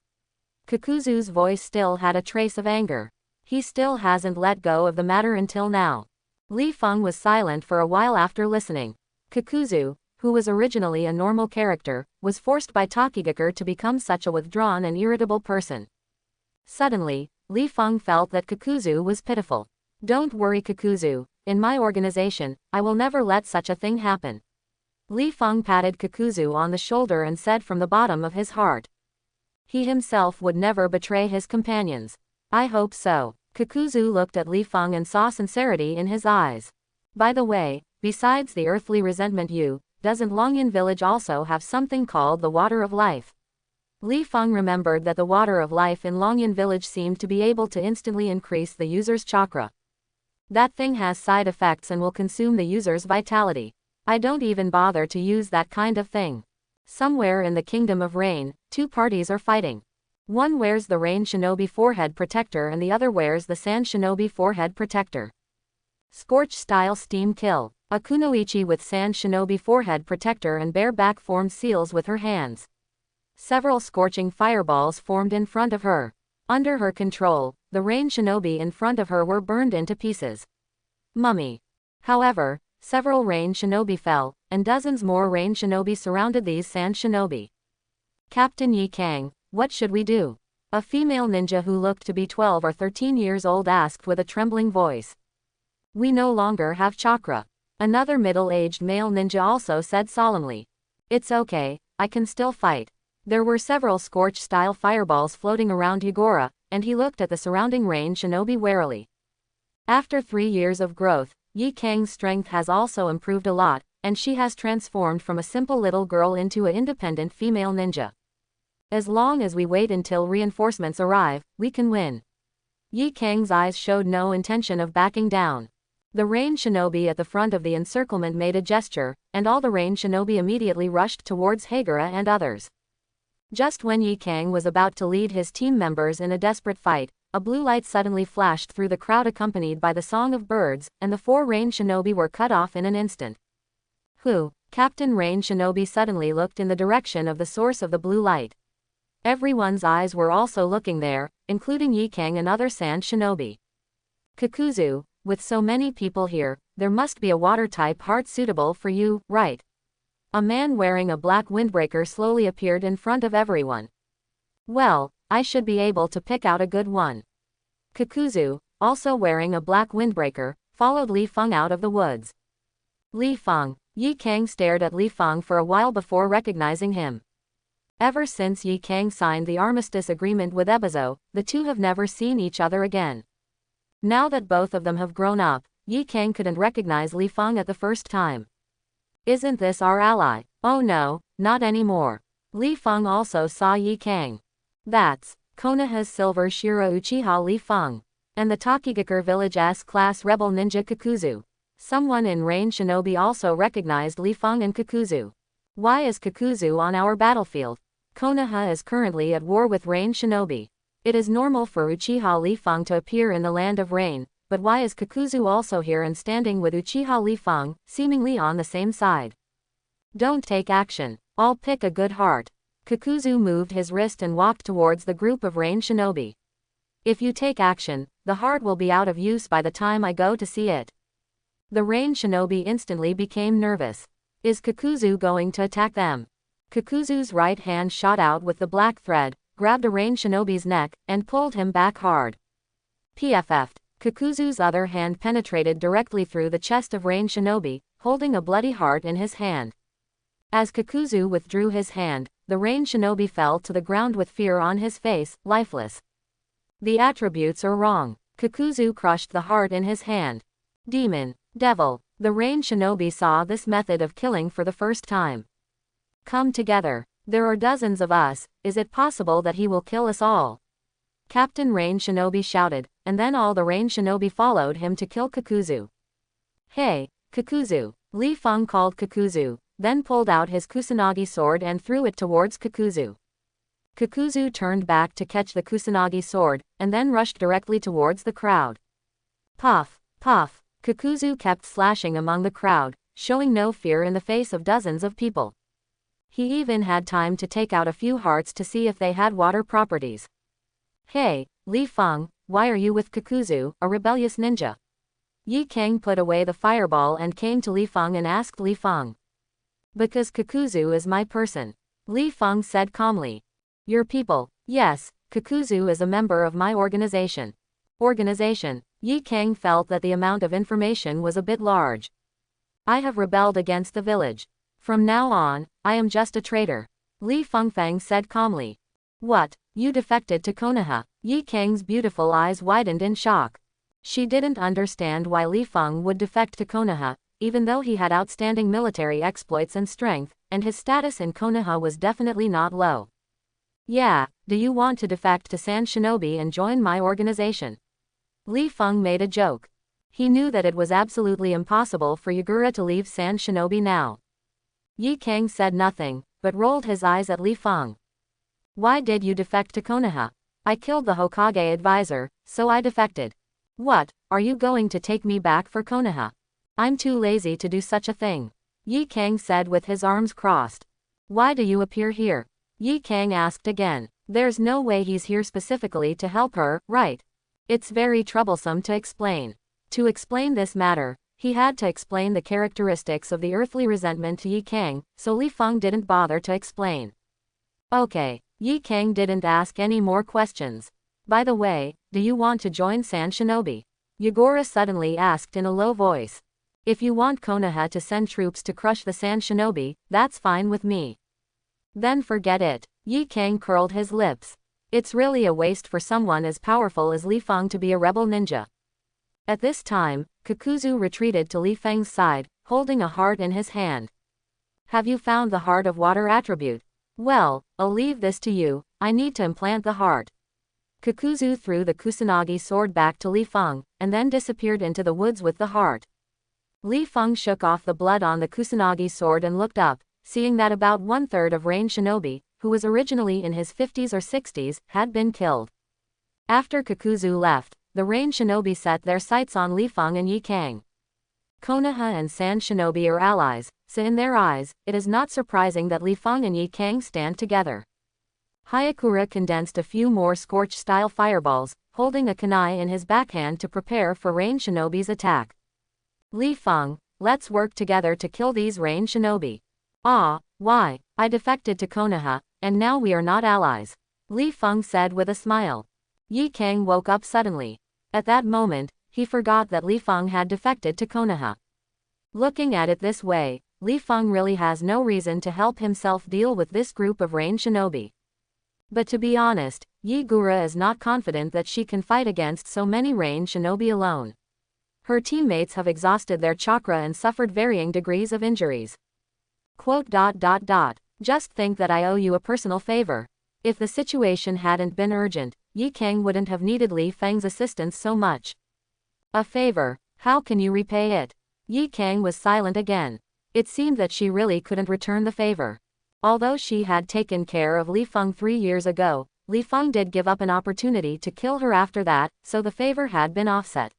Kakuzu's voice still had a trace of anger. He still hasn't let go of the matter until now. Li Feng was silent for a while after listening. Kakuzu, who was originally a normal character, was forced by Tokigakure to become such a withdrawn and irritable person. Suddenly, Li Feng felt that Kakuzu was pitiful. Don't worry Kakuzu, in my organization, I will never let such a thing happen. Li Feng patted Kakuzu on the shoulder and said from the bottom of his heart. He himself would never betray his companions. I hope so. Kakuzu looked at Li Feng and saw sincerity in his eyes. By the way, besides the earthly resentment doesn't Longyan village also have something called the Water of Life? Li Feng remembered that the Water of Life in Longyan village seemed to be able to instantly increase the user's chakra. That thing has side effects and will consume the user's vitality. I don't even bother to use that kind of thing. Somewhere in the Kingdom of Rain, two parties are fighting. One wears the Rain Shinobi Forehead Protector and the other wears the Sand Shinobi Forehead Protector. Scorch-style steam kill. A kunoichi with Sand Shinobi Forehead Protector and bareback formed seals with her hands. Several scorching fireballs formed in front of her. Under her control, the Rain Shinobi in front of her were burned into pieces. Mummy. However, several Rain Shinobi fell, and dozens more Rain Shinobi surrounded these Sand Shinobi. Captain Yi Kang, what should we do? A female ninja who looked to be 12 or 13 years old asked with a trembling voice. We no longer have chakra. Another middle-aged male ninja also said solemnly. It's okay, I can still fight. There were several scorch-style fireballs floating around Yagura, and he looked at the surrounding Rain Shinobi warily. After 3 years of growth, Yi Kang's strength has also improved a lot, and she has transformed from a simple little girl into an independent female ninja. As long as we wait until reinforcements arrive, we can win. Yi Kang's eyes showed no intention of backing down. The Rain Shinobi at the front of the encirclement made a gesture, and all the Rain Shinobi immediately rushed towards Hagura and others. Just when Yi Kang was about to lead his team members in a desperate fight, a blue light suddenly flashed through the crowd accompanied by the song of birds, and the 4 Rain Shinobi were cut off in an instant. Who? Captain Rain Shinobi suddenly looked in the direction of the source of the blue light. Everyone's eyes were also looking there, including Yi Kang and other Sand Shinobi. Kakuzu, with so many people here, there must be a water-type heart suitable for you, right? A man wearing a black windbreaker slowly appeared in front of everyone. Well, I should be able to pick out a good one. Kakuzu, also wearing a black windbreaker, followed Li Feng out of the woods. Li Feng. Yi Kang stared at Li Feng for a while before recognizing him. Ever since Yi Kang signed the armistice agreement with Ebizo, the two have never seen each other again. Now that both of them have grown up, Yi Kang couldn't recognize Li Feng at the first time. Isn't this our ally? Oh no, not anymore. Li Feng also saw Yi Kang. That's Konoha's Silver Shira Uchiha Li Feng. And the Takigakure Village S-class rebel ninja Kakuzu. Someone in Rain Shinobi also recognized Li Feng and Kakuzu. Why is Kakuzu on our battlefield? Konoha is currently at war with Rain Shinobi. It is normal for Uchiha Li Feng to appear in the land of rain, but why is Kakuzu also here and standing with Uchiha Li Feng, seemingly on the same side? Don't take action. I'll pick a good heart. Kakuzu moved his wrist and walked towards the group of Rain Shinobi. If you take action, the heart will be out of use by the time I go to see it. The Rain Shinobi instantly became nervous. Is Kakuzu going to attack them? Kakuzu's right hand shot out with the black thread, grabbed a Rain Shinobi's neck, and pulled him back hard. PFF'd. Kakuzu's other hand penetrated directly through the chest of Rain Shinobi, holding a bloody heart in his hand. As Kakuzu withdrew his hand, the Rain Shinobi fell to the ground with fear on his face, lifeless. The attributes are wrong. Kakuzu crushed the heart in his hand. Demon. Devil. The Rain Shinobi saw this method of killing for the first time. Come together. There are dozens of us, is it possible that he will kill us all? Captain Rain Shinobi shouted, and then all the Rain Shinobi followed him to kill Kakuzu. Hey, Kakuzu. Li Feng called Kakuzu, then pulled out his Kusanagi sword and threw it towards Kakuzu. Kakuzu turned back to catch the Kusanagi sword, and then rushed directly towards the crowd. Puff, puff. Kakuzu kept slashing among the crowd, showing no fear in the face of dozens of people. He even had time to take out a few hearts to see if they had water properties. Hey, Li Feng, why are you with Kakuzu, a rebellious ninja? Yi Kang put away the fireball and came to Li Feng and asked Li Feng. Because Kakuzu is my person. Li Feng said calmly. Your people? Yes, Kakuzu is a member of my organization. Organization. Yi Kang felt that the amount of information was a bit large. I have rebelled against the village. From now on, I am just a traitor. Li Fengfeng said calmly. What? You defected to Konoha? Yi Kang's beautiful eyes widened in shock. She didn't understand why Li Feng would defect to Konoha, even though he had outstanding military exploits and strength, and his status in Konoha was definitely not low. Yeah, do you want to defect to Sand Shinobi and join my organization? Li Feng made a joke. He knew that it was absolutely impossible for Yagura to leave Sand Shinobi now. Yi Kang said nothing, but rolled his eyes at Li Feng. Why did you defect to Konoha? I killed the Hokage advisor, so I defected. What, are you going to take me back for Konoha? I'm too lazy to do such a thing. Yi Kang said with his arms crossed. Why do you appear here? Yi Kang asked again. There's no way he's here specifically to help her, right? It's very troublesome to explain. To explain this matter, he had to explain the characteristics of the earthly resentment to Yi Kang, so Li Feng didn't bother to explain. Okay, Yi Kang didn't ask any more questions. By the way, do you want to join Sand Shinobi? Yagura suddenly asked in a low voice. If you want Konoha to send troops to crush the Sand Shinobi, that's fine with me. Then forget it. Yi Kang curled his lips. It's really a waste for someone as powerful as Li Feng to be a rebel ninja. At this time, Kakuzu retreated to Li Feng's side, holding a heart in his hand. Have you found the heart of water attribute? Well, I'll leave this to you, I need to implant the heart. Kakuzu threw the Kusanagi sword back to Li Feng, and then disappeared into the woods with the heart. Li Feng shook off the blood on the Kusanagi sword and looked up, seeing that about 1/3 of Rain Shinobi, who was originally in his 50s or 60s, had been killed. After Kakuzu left, the Rain Shinobi set their sights on Li Feng and Yi Kang. Konoha and Sand Shinobi are allies, so in their eyes, it is not surprising that Li Feng and Yi Kang stand together. Hayakura condensed a few more Scorch-style fireballs, holding a kunai in his backhand to prepare for Rain Shinobi's attack. Li Feng, let's work together to kill these Rain Shinobi. Ah, why? I defected to Konoha, and now we are not allies. Li Feng said with a smile. Yi Kang woke up suddenly. At that moment, he forgot that Li Feng had defected to Konoha. Looking at it this way, Li Feng really has no reason to help himself deal with this group of rain shinobi. But to be honest, Yi Gura is not confident that she can fight against so many rain shinobi alone. Her teammates have exhausted their chakra and suffered varying degrees of injuries. Quote. Just think that I owe you a personal favor. If the situation hadn't been urgent, Yi Kang wouldn't have needed Li Feng's assistance so much. A favor, how can you repay it? Yi Kang was silent again. It seemed that she really couldn't return the favor. Although she had taken care of Li Feng 3 years ago, Li Feng did give up an opportunity to kill her after that, so the favor had been offset.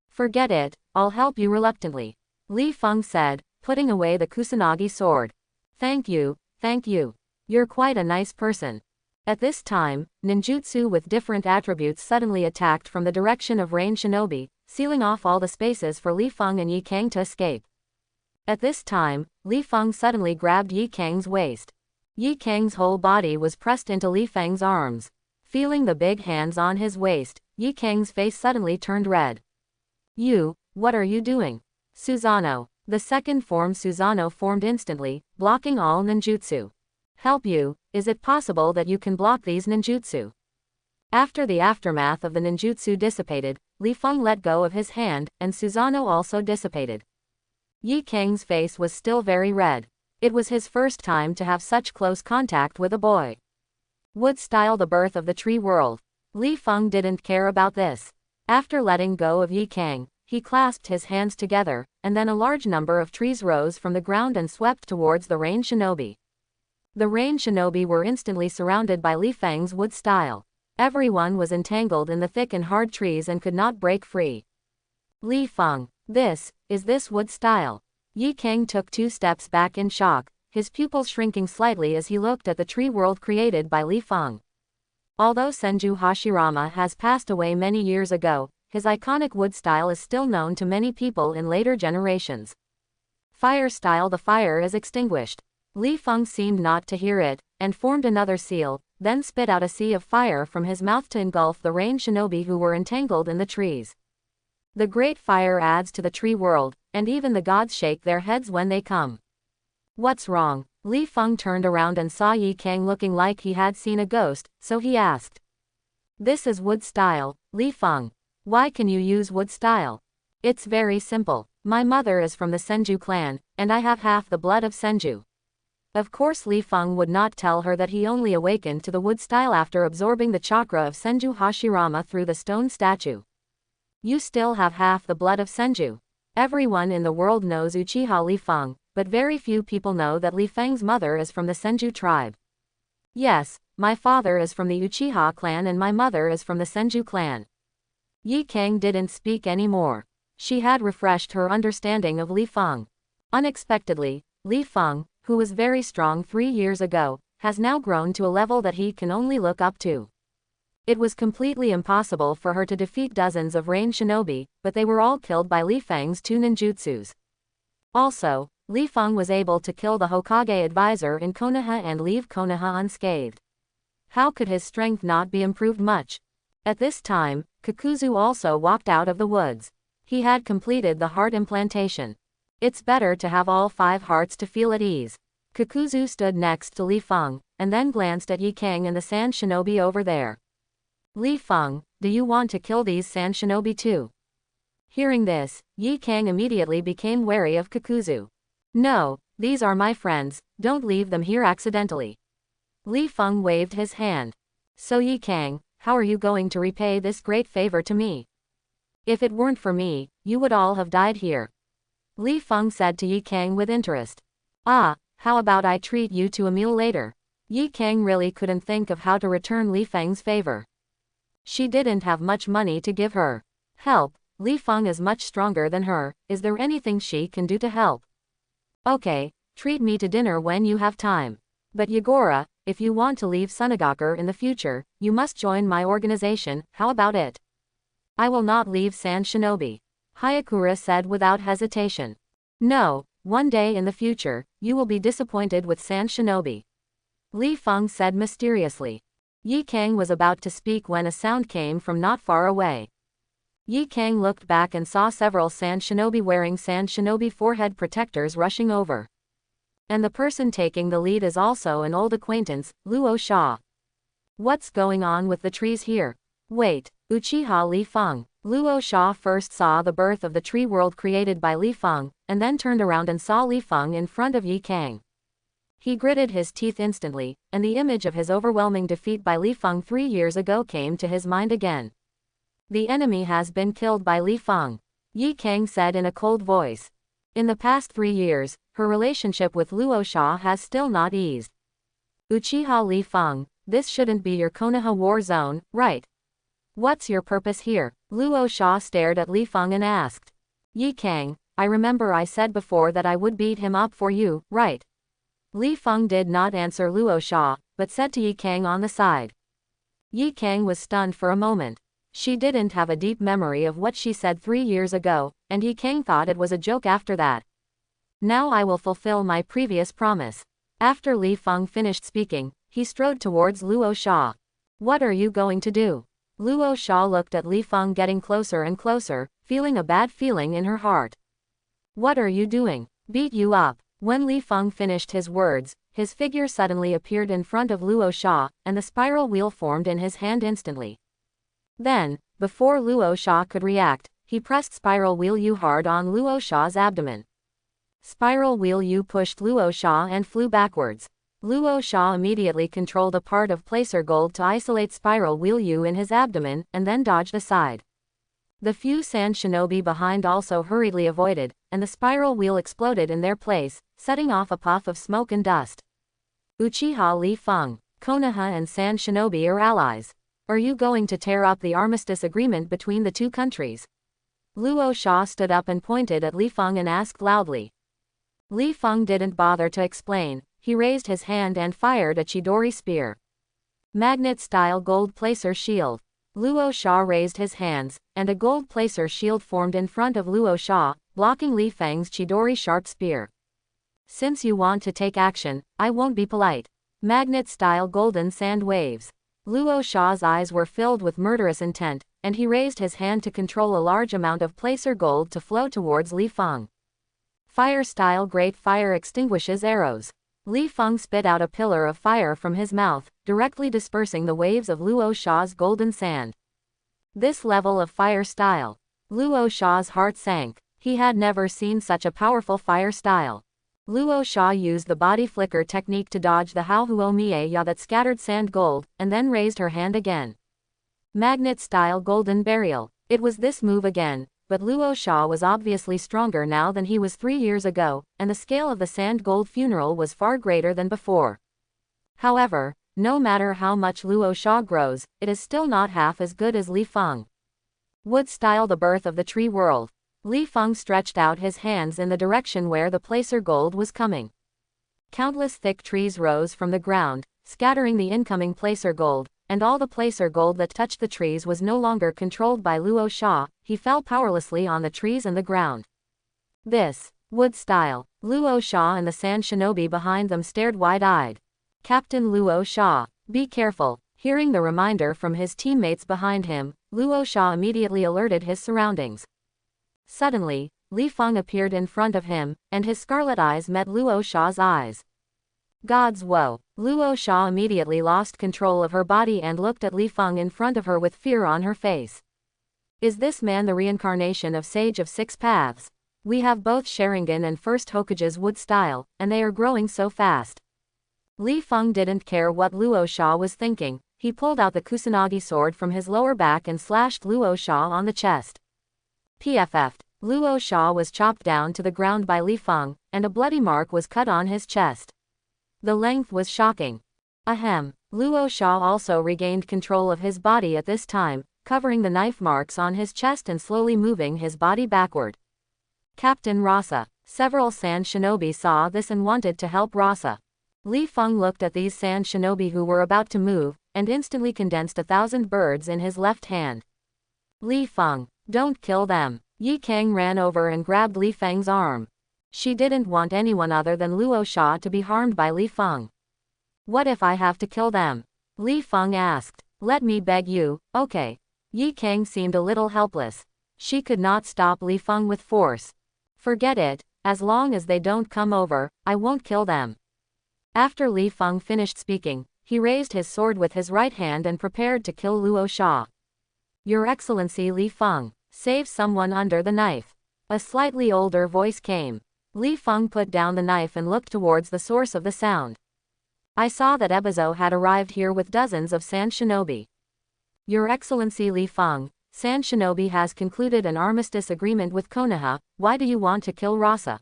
Forget it, I'll help you reluctantly. Li Feng said, putting away the Kusanagi sword. Thank you, thank you. You're quite a nice person. At this time, ninjutsu with different attributes suddenly attacked from the direction of rain shinobi, sealing off all the spaces for Li Feng and Yi Kang to escape. At this time, Li Feng suddenly grabbed Yi Kang's waist. Yi Kang's whole body was pressed into Li Feng's arms. Feeling the big hands on his waist, Yi Kang's face suddenly turned red. What are you doing? Susanoo. The second form Susanoo formed instantly, blocking all ninjutsu. Help you, is it possible that you can block these ninjutsu? After the aftermath of the ninjutsu dissipated, Li Feng let go of his hand, and Susanoo also dissipated. Yi Kang's face was still very red. It was his first time to have such close contact with a boy. Wood style, the birth of the tree world. Li Feng didn't care about this. After letting go of Yi Kang, he clasped his hands together, and then a large number of trees rose from the ground and swept towards the rain shinobi. The rain shinobi were instantly surrounded by Li Feng's wood style. Everyone was entangled in the thick and hard trees and could not break free. Li Feng, is this wood style? Yi Kang took 2 steps back in shock, his pupils shrinking slightly as he looked at the tree world created by Li Feng. Although Senju Hashirama has passed away many years ago, his iconic wood style is still known to many people in later generations. Fire style, the fire is extinguished. Li Feng seemed not to hear it, and formed another seal, then spit out a sea of fire from his mouth to engulf the rain shinobi who were entangled in the trees. The great fire adds to the tree world, and even the gods shake their heads when they come. What's wrong? Li Feng turned around and saw Yi Kang looking like he had seen a ghost, so he asked. This is wood style, Li Feng. Why can you use wood style? It's very simple. My mother is from the Senju clan, and I have half the blood of Senju. Of course Li Feng would not tell her that he only awakened to the wood style after absorbing the chakra of Senju Hashirama through the stone statue. You still have half the blood of Senju. Everyone in the world knows Uchiha Li Feng, but very few people know that Li Feng's mother is from the Senju tribe. Yes, my father is from the Uchiha clan and my mother is from the Senju clan. Yi Kang didn't speak anymore. She had refreshed her understanding of Li Feng. Unexpectedly, Li Feng, who was very strong 3 years ago, has now grown to a level that he can only look up to. It was completely impossible for her to defeat dozens of rain shinobi, but they were all killed by Li Feng's 2 ninjutsus. Also, Li Feng was able to kill the Hokage advisor in Konoha and leave Konoha unscathed. How could his strength not be improved much? At this time, Kakuzu also walked out of the woods. He had completed the heart implantation. It's better to have all 5 hearts to feel at ease. Kakuzu stood next to Li Feng, and then glanced at Yi Kang and the sand shinobi over there. Li Feng, do you want to kill these sand shinobi too? Hearing this, Yi Kang immediately became wary of Kakuzu. No, these are my friends, don't leave them here accidentally. Li Feng waved his hand. So Yi Kang, how are you going to repay this great favor to me? If it weren't for me, you would all have died here. Li Feng said to Yi Kang with interest. How about I treat you to a meal later? Yi Kang really couldn't think of how to return Li Feng's favor. She didn't have much money to give her. Help, Li Feng is much stronger than her, is there anything she can do to help? Okay, treat me to dinner when you have time. But Yagura, if you want to leave Sunagakur in the future, you must join my organization, how about it? I will not leave Sand Shinobi. Hayakura said without hesitation. No, one day in the future, you will be disappointed with Sand Shinobi. Li Feng said mysteriously. Yi Kang was about to speak when a sound came from not far away. Yi Kang looked back and saw several sand shinobi wearing sand shinobi forehead protectors rushing over. And the person taking the lead is also an old acquaintance, Luo Sha. What's going on with the trees here? Wait, Uchiha Li Feng. Luo Sha first saw the birth of the tree world created by Li Feng, and then turned around and saw Li Feng in front of Yi Kang. He gritted his teeth instantly, and the image of his overwhelming defeat by Li Feng 3 years ago came to his mind again. The enemy has been killed by Li Feng, Yi Kang said in a cold voice. In the past 3 years, her relationship with Luo Sha has still not eased. Uchiha Li Feng, this shouldn't be your Konoha war zone, right? What's your purpose here? Luo Sha stared at Li Feng and asked. Yi Kang, I remember I said before that I would beat him up for you, right? Li Feng did not answer Luo Sha, but said to Yi Kang on the side. Yi Kang was stunned for a moment. She didn't have a deep memory of what she said 3 years ago, and Yi Kang thought it was a joke after that. Now I will fulfill my previous promise. After Li Feng finished speaking, he strode towards Luo Sha. What are you going to do? Luo Sha looked at Li Feng getting closer and closer, feeling a bad feeling in her heart. What are you doing? Beat you up. When Li Feng finished his words, his figure suddenly appeared in front of Luo Sha, and the spiral wheel formed in his hand instantly. Then, before Luo Sha could react, he pressed Spiral Wheel U hard on Luo Sha's abdomen. Spiral Wheel U pushed Luo Sha and flew backwards. Luo Sha immediately controlled a part of Placer Gold to isolate Spiral Wheel U in his abdomen, and then dodged aside. The few sand shinobi behind also hurriedly avoided, and the spiral wheel exploded in their place, setting off a puff of smoke and dust. Uchiha Li Feng, Konoha and sand shinobi are allies. Are you going to tear up the armistice agreement between the two countries? Luo Sha stood up and pointed at Li Feng and asked loudly. Li Feng didn't bother to explain. He raised his hand and fired a Chidori spear. Magnet-style gold placer shield. Luo Sha raised his hands, and a gold placer shield formed in front of Luo Sha, blocking Li Feng's Chidori sharp spear. Since you want to take action, I won't be polite. Magnet-style golden sand waves. Luo Sha's eyes were filled with murderous intent, and he raised his hand to control a large amount of placer gold to flow towards Li Feng. Fire-style great fire extinguishes arrows. Li Feng spit out a pillar of fire from his mouth, directly dispersing the waves of Luo Sha's golden sand. This level of fire style. Luo Sha's heart sank. He had never seen such a powerful fire style. Luo Sha used the body flicker technique to dodge the Haohuo Mie-ya that scattered sand gold, and then raised her hand again. Magnet-style golden burial. It was this move again, but Luo Sha was obviously stronger now than he was 3 years ago, and the scale of the sand gold funeral was far greater than before. However, no matter how much Luo Sha grows, it is still not half as good as Li Feng. Wood-style the birth of the tree world. Li Feng stretched out his hands in the direction where the placer gold was coming. Countless thick trees rose from the ground, scattering the incoming placer gold, and all the placer gold that touched the trees was no longer controlled by Luo Sha. He fell powerlessly on the trees and the ground. This, wood style. Luo Sha and the sand shinobi behind them stared wide-eyed. Captain Luo Sha, be careful. Hearing the reminder from his teammates behind him, Luo Sha immediately alerted his surroundings. Suddenly, Li Feng appeared in front of him, and his scarlet eyes met Luo Sha's eyes. God's woe. Luo Sha immediately lost control of her body and looked at Li Feng in front of her with fear on her face. Is this man the reincarnation of Sage of Six Paths? We have both Sharingan and First Hokage's wood style, and they are growing so fast. Li Feng didn't care what Luo Sha was thinking. He pulled out the Kusanagi sword from his lower back and slashed Luo Sha on the chest. PFF'd. Luo Sha was chopped down to the ground by Li Feng, and a bloody mark was cut on his chest. The length was shocking. Ahem. Luo Sha also regained control of his body at this time, covering the knife marks on his chest and slowly moving his body backward. Captain Rasa. Several sand shinobi saw this and wanted to help Rasa. Li Feng looked at these sand shinobi who were about to move, and instantly condensed 1,000 birds in his left hand. Li Feng, don't kill them. Yi Kang ran over and grabbed Li Feng's arm. She didn't want anyone other than Luo Sha to be harmed by Li Feng. What if I have to kill them? Li Feng asked. Let me beg you, okay. Yi Kang seemed a little helpless. She could not stop Li Feng with force. Forget it, as long as they don't come over, I won't kill them. After Li Feng finished speaking, he raised his sword with his right hand and prepared to kill Luo Sha. Your Excellency Li Feng, save someone under the knife. A slightly older voice came. Li Feng put down the knife and looked towards the source of the sound. I saw that Ebizo had arrived here with dozens of Sand Shinobi. Your Excellency Li Feng, Sand Shinobi has concluded an armistice agreement with Konoha. Why do you want to kill Rasa?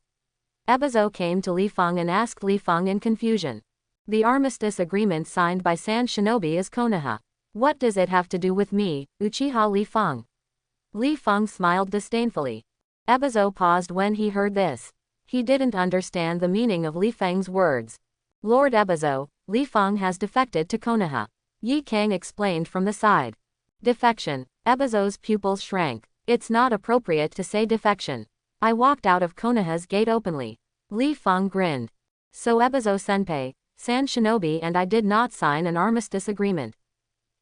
Ebizo came to Li Feng and asked Li Feng in confusion. The armistice agreement signed by Sand Shinobi is Konoha. What does it have to do with me, Uchiha Li Feng? Li Feng smiled disdainfully. Ebizo paused when he heard this. He didn't understand the meaning of Li Feng's words. Lord Ebizo, Li Feng has defected to Konoha. Yi Kang explained from the side. Defection. Ebizo's pupils shrank. It's not appropriate to say defection. I walked out of Konoha's gate openly. Li Feng grinned. So Ebizo Senpai, Sand Shinobi and I did not sign an armistice agreement.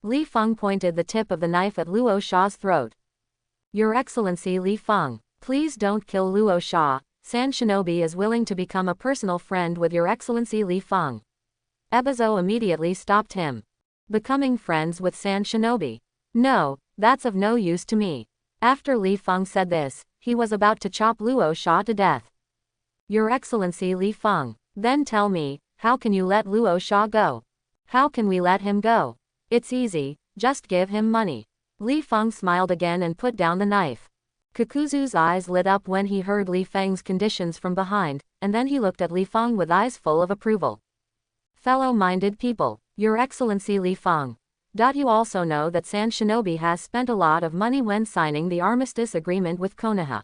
Li Feng pointed the tip of the knife at Luo Sha's throat. Your Excellency Li Feng, please don't kill Luo Sha. Sand Shinobi is willing to become a personal friend with Your Excellency Li Feng. Ebizo immediately stopped him. Becoming friends with Sand Shinobi? No, that's of no use to me. After Li Feng said this, he was about to chop Luo Sha to death. Your Excellency Li Feng, then tell me, how can you let Luo Sha go? How can we let him go? It's easy, just give him money. Li Feng smiled again and put down the knife. Kakuzu's eyes lit up when he heard Li Feng's conditions from behind, and then he looked at Li Feng with eyes full of approval. Fellow-minded people, Your Excellency Li Feng. You also know that Sand Shinobi has spent a lot of money when signing the armistice agreement with Konoha.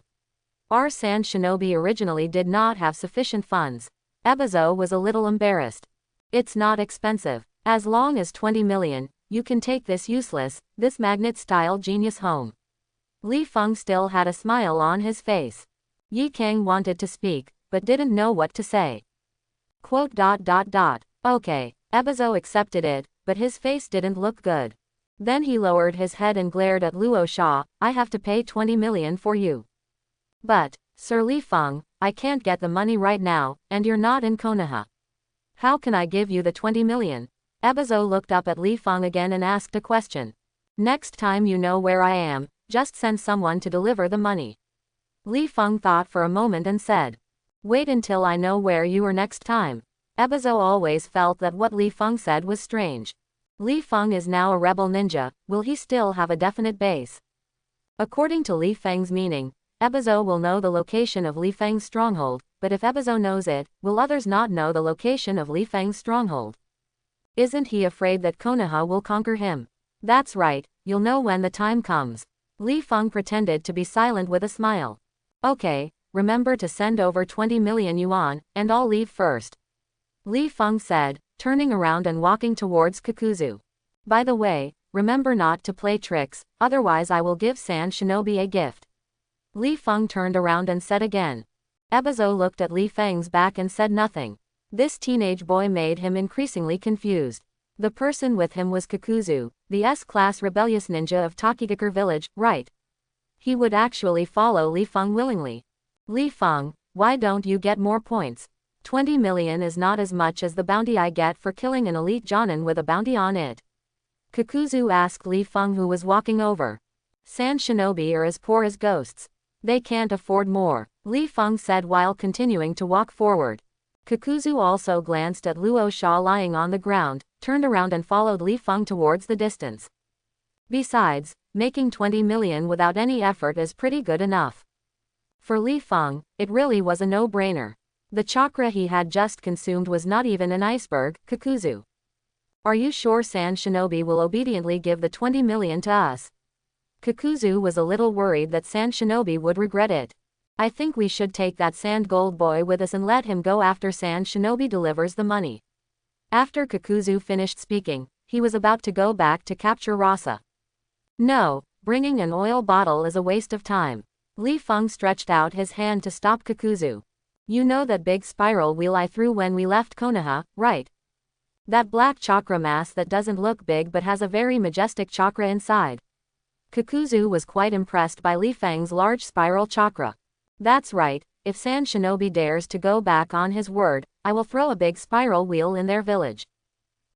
Our Sand Shinobi originally did not have sufficient funds. Ebizo was a little embarrassed. It's not expensive. As long as 20 million, you can take this magnet-style genius home. Li Feng still had a smile on his face. Yi Kang wanted to speak, but didn't know what to say. Okay, Ebizo accepted it, but his face didn't look good. Then he lowered his head and glared at Luo Sha. I have to pay 20 million for you. But, Sir Li Feng, I can't get the money right now, and you're not in Konoha. How can I give you the 20 million? Ebizo looked up at Li Feng again and asked a question. Next time you know where I am, just send someone to deliver the money. Li Feng thought for a moment and said. Wait until I know where you are next time. Ebizo always felt that what Li Feng said was strange. Li Feng is now a rebel ninja, will he still have a definite base? According to Li Feng's meaning, Ebizo will know the location of Li Feng's stronghold, but if Ebizo knows it, will others not know the location of Li Feng's stronghold? Isn't he afraid that Konoha will conquer him? That's right, you'll know when the time comes. Li Feng pretended to be silent with a smile. Okay, remember to send over 20 million yuan, and I'll leave first. Li Feng said, turning around and walking towards Kakuzu. By the way, remember not to play tricks, otherwise I will give Sand Shinobi a gift. Li Feng turned around and said again. Ebizo looked at Li Feng's back and said nothing. This teenage boy made him increasingly confused. The person with him was Kakuzu, the S-class rebellious ninja of Takigakure village, right? He would actually follow Li Feng willingly. Li Feng, why don't you get more points? 20 million is not as much as the bounty I get for killing an elite Jonin with a bounty on it. Kakuzu asked Li Feng, who was walking over. Sand Shinobi are as poor as ghosts. They can't afford more, Li Feng said while continuing to walk forward. Kakuzu also glanced at Luo Sha lying on the ground, turned around and followed Li Feng towards the distance. Besides, making 20 million without any effort is pretty good enough. For Li Feng, it really was a no-brainer. The chakra he had just consumed was not even an iceberg. Kakuzu. Are you sure Sand Shinobi will obediently give the 20 million to us? Kakuzu was a little worried that Sand Shinobi would regret it. I think we should take that Sand Gold boy with us and let him go after Sand Shinobi delivers the money. After Kakuzu finished speaking, he was about to go back to capture Rasa. No, bringing an oil bottle is a waste of time. Li Feng stretched out his hand to stop Kakuzu. You know that big spiral wheel I threw when we left Konoha, right? That black chakra mass that doesn't look big but has a very majestic chakra inside. Kakuzu was quite impressed by Li Feng's large spiral chakra. That's right, if Sand Shinobi dares to go back on his word, I will throw a big spiral wheel in their village.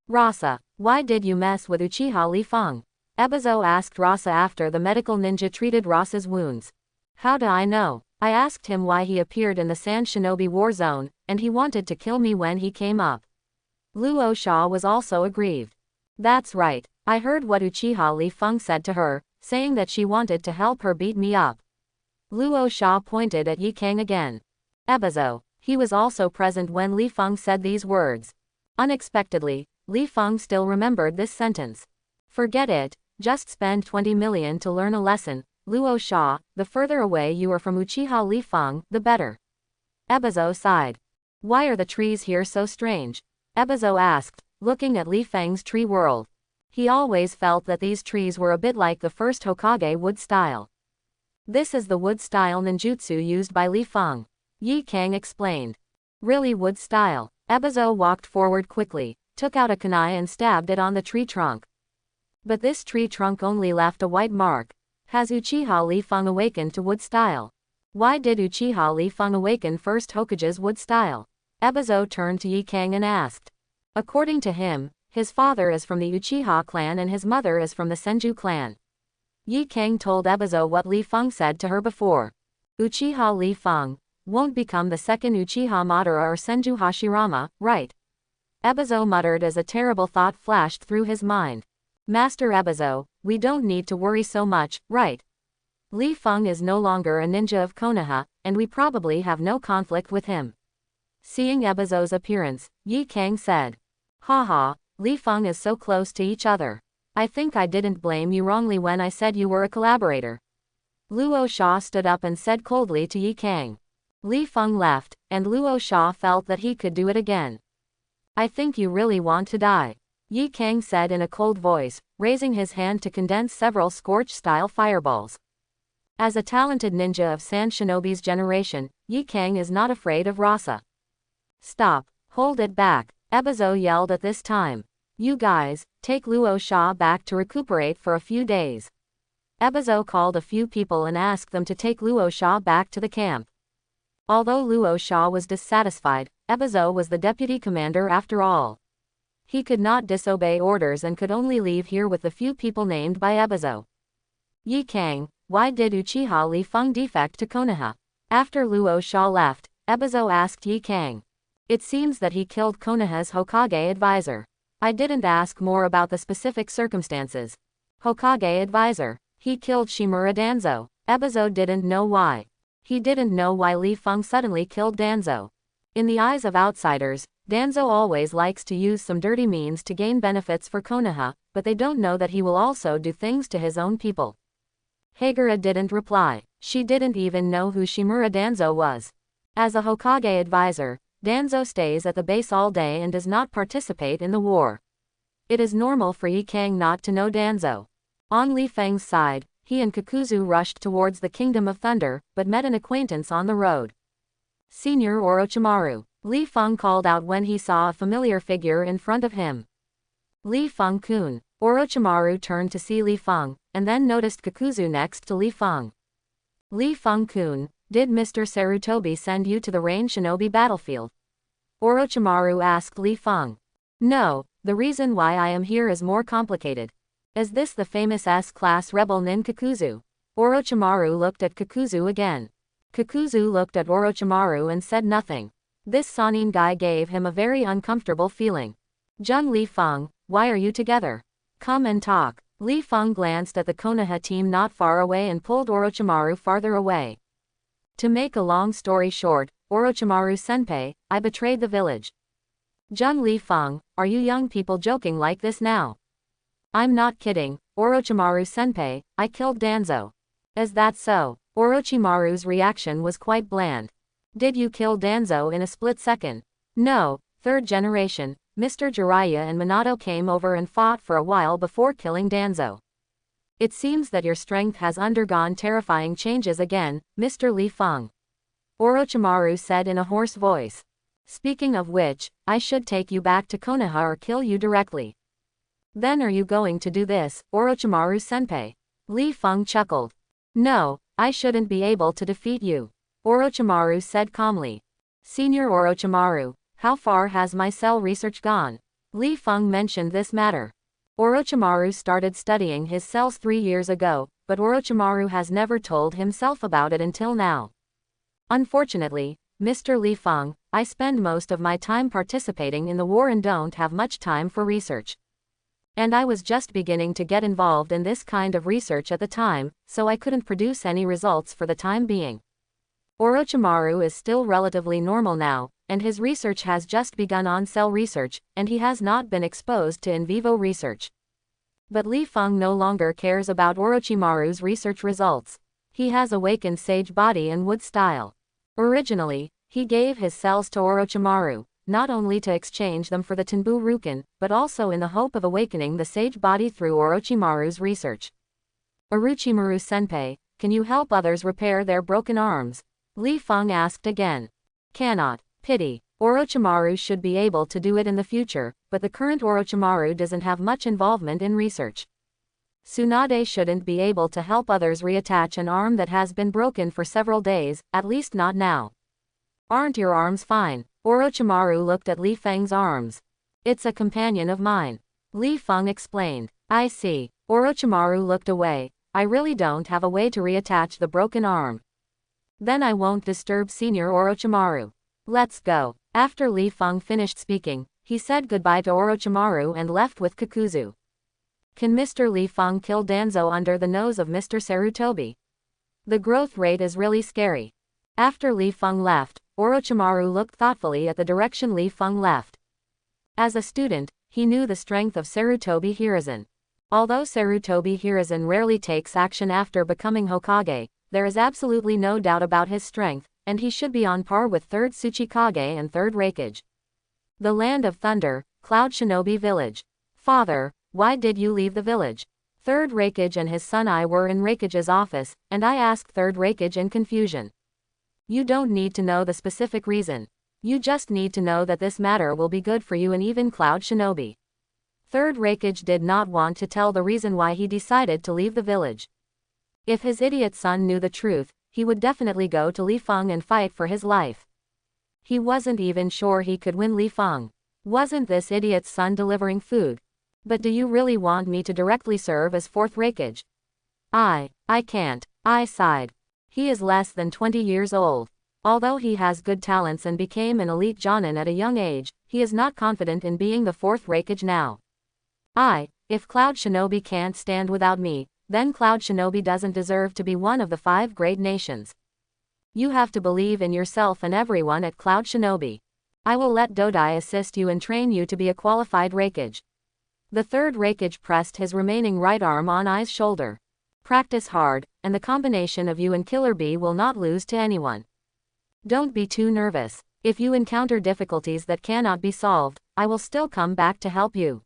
Rasa, why did you mess with Uchiha Li Feng? Ebizo asked Rasa after the medical ninja treated Rasa's wounds. How do I know? I asked him why he appeared in the Sand Shinobi war zone, and he wanted to kill me when he came up. Luo Sha was also aggrieved. That's right, I heard what Uchiha Li Feng said to her, saying that she wanted to help her beat me up. Luo Sha pointed at Yi Kang again. Ebizo, he was also present when Li Feng said these words. Unexpectedly, Li Feng still remembered this sentence. Forget it, just spend 20 million to learn a lesson, Luo Sha, the further away you are from Uchiha Li Feng, the better. Ebizo sighed. Why are the trees here so strange? Ebizo asked, looking at Li Feng's tree world. He always felt that these trees were a bit like the first Hokage wood style. This is the wood style ninjutsu used by Li Feng. Yi Kang explained. Really wood style. Ebizo walked forward quickly, took out a kunai and stabbed it on the tree trunk. But this tree trunk only left a white mark. Has Uchiha Li Feng awakened to wood style? Why did Uchiha Li Feng awaken first Hokage's wood style? Ebizo turned to Yi Kang and asked. According to him, his father is from the Uchiha clan and his mother is from the Senju clan. Yi Kang told Ebizo what Li Feng said to her before. Uchiha Li Feng won't become the second Uchiha Madara or Senju Hashirama, right? Ebizo muttered as a terrible thought flashed through his mind. Master Ebizo, we don't need to worry so much, right? Li Feng is no longer a ninja of Konoha, and we probably have no conflict with him. Seeing Ebizo's appearance, Yi Kang said. Haha, Li Feng is so close to each other. I think I didn't blame you wrongly when I said you were a collaborator. Luo Sha stood up and said coldly to Yi Kang. Li Feng left, and Luo Sha felt that he could do it again. I think you really want to die, Yi Kang said in a cold voice, raising his hand to condense several scorch-style fireballs. As a talented ninja of Sand Shinobi's generation, Yi Kang is not afraid of Rasa. Stop, hold it back, Ebizo yelled at this time. You guys, take Luo Sha back to recuperate for a few days. Ebizo called a few people and asked them to take Luo Sha back to the camp. Although Luo Sha was dissatisfied, Ebizo was the deputy commander after all. He could not disobey orders and could only leave here with the few people named by Ebizo. Yi Kang, why did Uchiha Li Feng defect to Konoha? After Luo Sha left, Ebizo asked Yi Kang. It seems that he killed Konoha's Hokage advisor. I didn't ask more about the specific circumstances. Hokage advisor. He killed Shimura Danzo. Ebizo didn't know why. He didn't know why Li Feng suddenly killed Danzo. In the eyes of outsiders, Danzo always likes to use some dirty means to gain benefits for Konoha, but they don't know that he will also do things to his own people. Hagura didn't reply. She didn't even know who Shimura Danzo was. As a Hokage advisor, Danzo stays at the base all day and does not participate in the war. It is normal for Yi Kang not to know Danzo. On Li Feng's side, he and Kakuzu rushed towards the Kingdom of Thunder, but met an acquaintance on the road. Senior Orochimaru, Li Feng called out when he saw a familiar figure in front of him. Li Feng-kun. Orochimaru turned to see Li Feng, and then noticed Kakuzu next to Li Feng. Li Feng-kun, did Mr. Sarutobi send you to the Rain Shinobi battlefield? Orochimaru asked Li Feng. No, the reason why I am here is more complicated. Is this the famous S-class rebel Nin Kakuzu? Orochimaru looked at Kakuzu again. Kakuzu looked at Orochimaru and said nothing. This Sanin guy gave him a very uncomfortable feeling. Jung Li Feng, why are you together? Come and talk. Li Feng glanced at the Konoha team not far away and pulled Orochimaru farther away. To make a long story short, Orochimaru-senpai, I betrayed the village. Jung Li Feng, are you young people joking like this now? I'm not kidding, Orochimaru-senpai, I killed Danzo. Is that so? Orochimaru's reaction was quite bland. Did you kill Danzo in a split second? No, third generation, Mr. Jiraiya and Minato came over and fought for a while before killing Danzo. It seems that your strength has undergone terrifying changes again, Mr. Li Feng. Orochimaru said in a hoarse voice. Speaking of which, I should take you back to Konoha or kill you directly. Then are you going to do this, Orochimaru-senpai? Li Feng chuckled. No, I shouldn't be able to defeat you. Orochimaru said calmly. Senior Orochimaru, how far has my cell research gone? Li Feng mentioned this matter. Orochimaru started studying his cells 3 years ago, but Orochimaru has never told himself about it until now. Unfortunately, Mr. Li Feng, I spend most of my time participating in the war and don't have much time for research. And I was just beginning to get involved in this kind of research at the time, so I couldn't produce any results for the time being. Orochimaru is still relatively normal now, and his research has just begun on cell research, and he has not been exposed to in vivo research. But Li Feng no longer cares about Orochimaru's research results. He has awakened Sage Body and Wood Style. Originally, he gave his cells to Orochimaru, not only to exchange them for the Tenbu Rukin, but also in the hope of awakening the Sage Body through Orochimaru's research. Orochimaru Senpai, can you help others repair their broken arms? Li Feng asked again. Cannot. Pity. Orochimaru should be able to do it in the future, but the current Orochimaru doesn't have much involvement in research. Tsunade shouldn't be able to help others reattach an arm that has been broken for several days, at least not now. Aren't your arms fine? Orochimaru looked at Li Feng's arms. It's a companion of mine. Li Feng explained. I see. Orochimaru looked away. I really don't have a way to reattach the broken arm. Then I won't disturb Senior Orochimaru. Let's go. After Li Feng finished speaking, he said goodbye to Orochimaru and left with Kakuzu. Can Mr. Li Feng kill Danzo under the nose of Mr. Sarutobi? The growth rate is really scary. After Li Feng left, Orochimaru looked thoughtfully at the direction Li Feng left. As a student, he knew the strength of Sarutobi Hiruzen. Although Sarutobi Hiruzen rarely takes action after becoming Hokage, there is absolutely no doubt about his strength, and he should be on par with 3rd Tsuchikage and 3rd Raikage. The Land of Thunder, Cloud Shinobi Village. Father, why did you leave the village? 3rd Raikage and his son I were in Raikage's office, and I asked 3rd Raikage in confusion. You don't need to know the specific reason. You just need to know that this matter will be good for you and even Cloud Shinobi. 3rd Raikage did not want to tell the reason why he decided to leave the village. If his idiot son knew the truth, he would definitely go to Li Feng and fight for his life. He wasn't even sure he could win Li Feng. Wasn't this idiot's son delivering food? But do you really want me to directly serve as 4th Raikage? I can't. I sighed. He is less than 20 years old. Although he has good talents and became an elite Jonin at a young age, he is not confident in being the 4th Raikage now. If Cloud Shinobi can't stand without me, then Cloud Shinobi doesn't deserve to be one of the 5 great nations. You have to believe in yourself and everyone at Cloud Shinobi. I will let Dodai assist you and train you to be a qualified Raikage. The 3rd Raikage pressed his remaining right arm on Ai's shoulder. Practice hard, and the combination of you and Killer Bee will not lose to anyone. Don't be too nervous. If you encounter difficulties that cannot be solved, I will still come back to help you.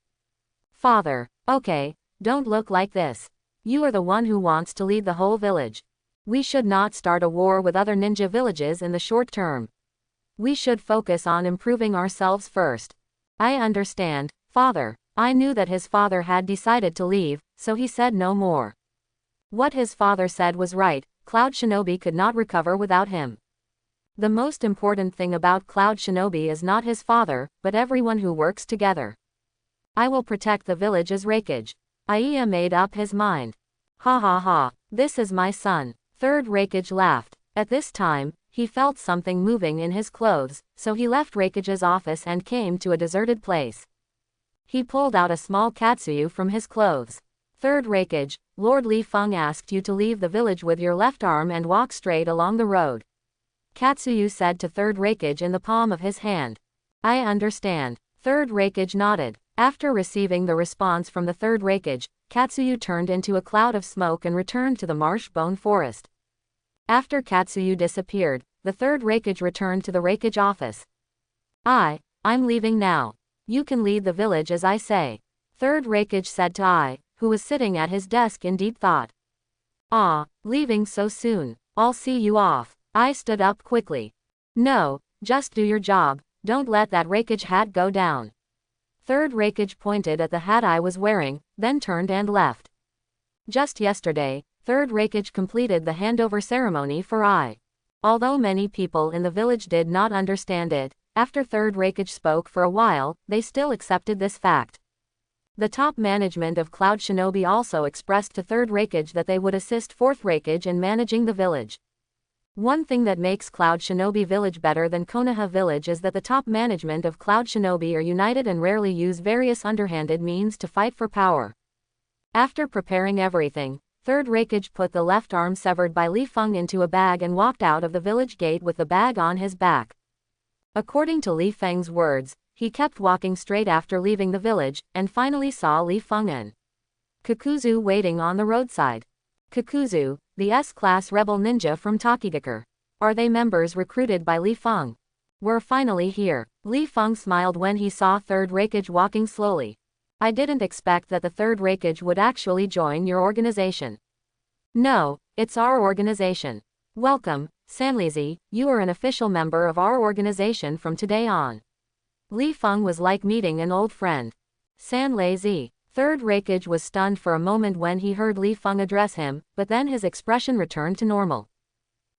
Father, okay, don't look like this. You are the one who wants to lead the whole village. We should not start a war with other ninja villages in the short term. We should focus on improving ourselves first. I understand, Father. I knew that his father had decided to leave, so he said no more. What his father said was right, Cloud Shinobi could not recover without him. The most important thing about Cloud Shinobi is not his father, but everyone who works together. I will protect the village as Raikage. Aiya made up his mind. Ha ha ha, this is my son. 3rd Raikage laughed. At this time, he felt something moving in his clothes, so he left Raikage's office and came to a deserted place. He pulled out a small Katsuyu from his clothes. 3rd Raikage, Lord Li Feng asked you to leave the village with your left arm and walk straight along the road. Katsuyu said to 3rd Raikage in the palm of his hand. I understand. 3rd Raikage nodded. After receiving the response from the 3rd Raikage, Katsuyu turned into a cloud of smoke and returned to the marsh bone forest. After Katsuyu disappeared, the 3rd Raikage returned to the Raikage office. I'm leaving now. You can lead the village as I say. 3rd Raikage said to Ai, who was sitting at his desk in deep thought. Leaving so soon. I'll see you off. I stood up quickly. No, just do your job, don't let that Raikage hat go down. 3rd Raikage pointed at the hat I was wearing, then turned and left. Just yesterday, Third Hokage completed the handover ceremony for I. Although many people in the village did not understand it, after Third Hokage spoke for a while, they still accepted this fact. The top management of Cloud Shinobi also expressed to Third Hokage that they would assist Fourth Hokage in managing the village. One thing that makes Cloud Shinobi Village better than Konoha Village is that the top management of Cloud Shinobi are united and rarely use various underhanded means to fight for power. After preparing everything, Third Hokage put the left arm severed by Li Feng into a bag and walked out of the village gate with the bag on his back. According to Li Feng's words, he kept walking straight after leaving the village, and finally saw Li Feng and Kakuzu waiting on the roadside. Kakuzu, the S-class rebel ninja from Tokigakure. Are they members recruited by Li Feng? We're finally here. Li Feng smiled when he saw Third Hokage walking slowly. I didn't expect that the Third Hokage would actually join your organization. No, it's our organization. Welcome, Sanlezi, you are an official member of our organization from today on. Li Feng was like meeting an old friend. Sanlezi. Third Hokage was stunned for a moment when he heard Li Feng address him, but then his expression returned to normal.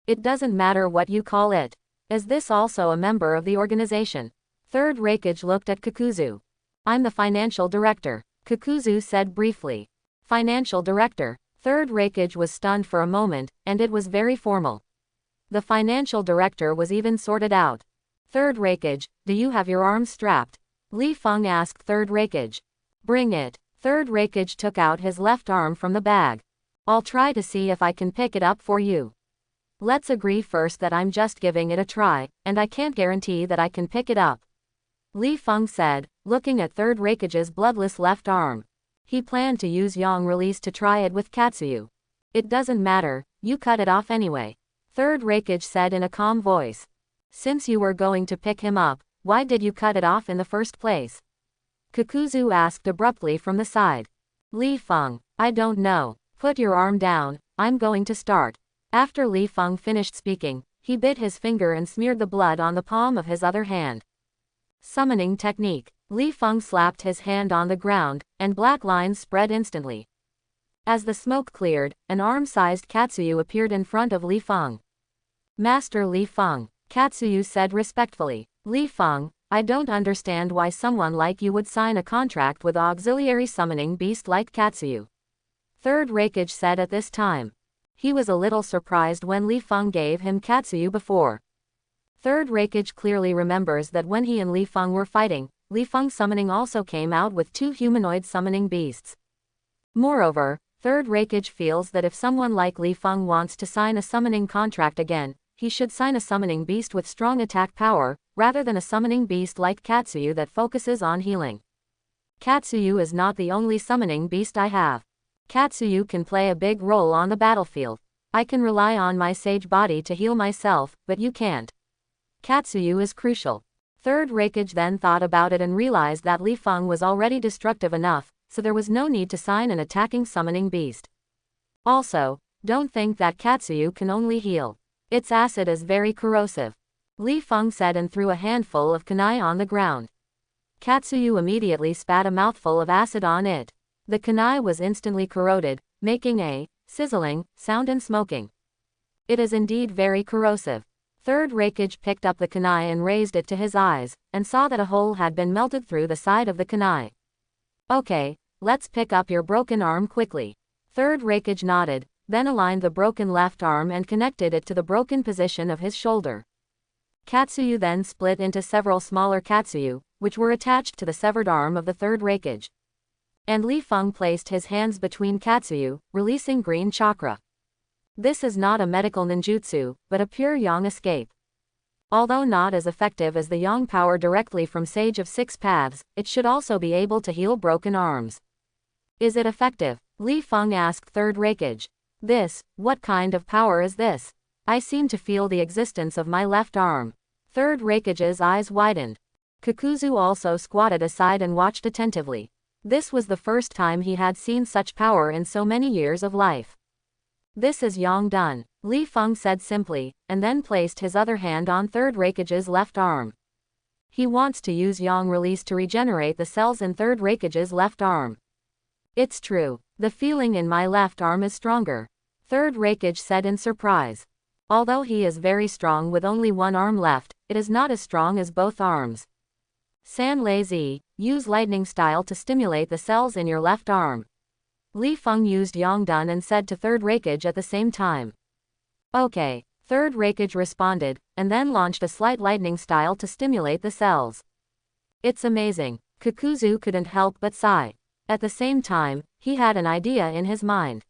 It doesn't matter what you call it. Is this also a member of the organization? Third Hokage looked at Kakuzu. I'm the financial director, Kakuzu said briefly. Financial director. Third Hokage was stunned for a moment, and it was very formal. The financial director was even sorted out. Third Hokage, do you have your arms strapped? Li Feng asked Third Hokage. Bring it. Third Hokage took out his left arm from the bag. I'll try to see if I can pick it up for you. Let's agree first that I'm just giving it a try, and I can't guarantee that I can pick it up. Li Feng said, looking at Third Hokage's bloodless left arm. He planned to use Yang release to try it with Katsuyu. It doesn't matter, you cut it off anyway. Third Hokage said in a calm voice. Since you were going to pick him up, why did you cut it off in the first place? Kakuzu asked abruptly from the side. Li Feng, I don't know. Put your arm down, I'm going to start. After Li Feng finished speaking, he bit his finger and smeared the blood on the palm of his other hand. Summoning technique. Li Feng slapped his hand on the ground, and black lines spread instantly. As the smoke cleared, an arm-sized Katsuyu appeared in front of Li Feng. Master Li Feng, Katsuyu said respectfully. Li Feng, I don't understand why someone like you would sign a contract with auxiliary summoning beast like Katsuyu. Third Hokage said at this time. He was a little surprised when Li Feng gave him Katsuyu before. Third Hokage clearly remembers that when he and Li Feng were fighting, Li Feng summoning also came out with 2 humanoid summoning beasts. Moreover, Third Hokage feels that if someone like Li Feng wants to sign a summoning contract again, he should sign a summoning beast with strong attack power, rather than a summoning beast like Katsuyu that focuses on healing. Katsuyu is not the only summoning beast I have. Katsuyu can play a big role on the battlefield. I can rely on my sage body to heal myself, but you can't. Katsuyu is crucial. Third Hokage then thought about it and realized that Li Feng was already destructive enough, so there was no need to sign an attacking summoning beast. Also, don't think that Katsuyu can only heal. Its acid is very corrosive. Li Feng said and threw a handful of kunai on the ground. Katsuyu immediately spat a mouthful of acid on it. The kunai was instantly corroded, making a sizzling sound and smoking. It is indeed very corrosive. Third Hokage picked up the kunai and raised it to his eyes, and saw that a hole had been melted through the side of the kunai. Okay, let's pick up your broken arm quickly. Third Hokage nodded, then aligned the broken left arm and connected it to the broken position of his shoulder. Katsuyu then split into several smaller Katsuyu, which were attached to the severed arm of the Third Hokage. And Li Feng placed his hands between Katsuyu, releasing green chakra. This is not a medical ninjutsu, but a pure Yang escape. Although not as effective as the Yang power directly from Sage of Six Paths, it should also be able to heal broken arms. Is it effective? Li Feng asked Third Hokage. What kind of power is this? I seem to feel the existence of my left arm. Third Hokage's eyes widened. Kakuzu also squatted aside and watched attentively. This was the first time he had seen such power in so many years of life. This is Yang done, Li Feng said simply, and then placed his other hand on Third Hokage's left arm. He wants to use Yang release to regenerate the cells in Third Hokage's left arm. It's true. The feeling in my left arm is stronger. Third Raikage said in surprise. Although he is very strong with only one arm left, it is not as strong as both arms. San Lazy, use lightning style to stimulate the cells in your left arm. Li Feng used Yongdun and said to Third Raikage at the same time. Okay. Third Raikage responded, and then launched a slight lightning style to stimulate the cells. It's amazing. Kakuzu couldn't help but sigh. At the same time, he had an idea in his mind.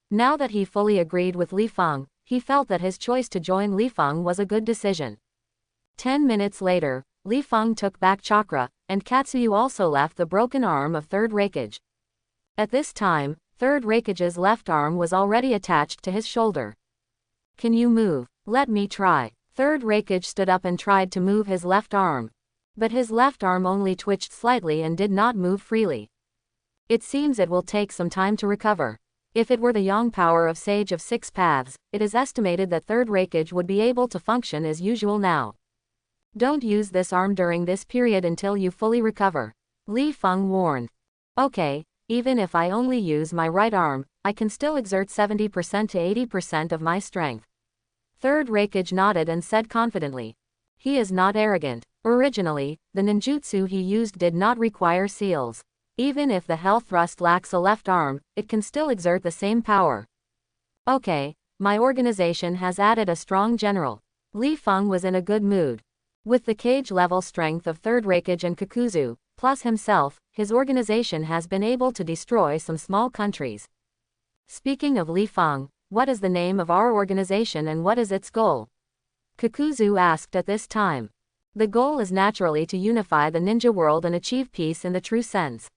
Now that he fully agreed with Li Feng, he felt that his choice to join Li Feng was a good decision. 10 minutes later, Li Feng took back chakra, and Katsuyu also left the broken arm of Third Raikage. At this time, Third Raikage's left arm was already attached to his shoulder. Can you move? Let me try. Third Raikage stood up and tried to move his left arm. But his left arm only twitched slightly and did not move freely. It seems it will take some time to recover. If it were the yang power of Sage of Six Paths, it is estimated that Third Raikage would be able to function as usual now. Don't use this arm during this period until you fully recover. Li Feng warned. Okay, even if I only use my right arm, I can still exert 70% to 80% of my strength. Third Raikage nodded and said confidently. He is not arrogant. Originally, the ninjutsu he used did not require seals. Even if the Hell Thrust lacks a left arm, it can still exert the same power. Okay, my organization has added a strong general. Li Feng was in a good mood. With the cage-level strength of Third Raikage and Kakuzu, plus himself, his organization has been able to destroy some small countries. Speaking of Li Feng, what is the name of our organization and what is its goal? Kakuzu asked at this time. The goal is naturally to unify the ninja world and achieve peace in the true sense.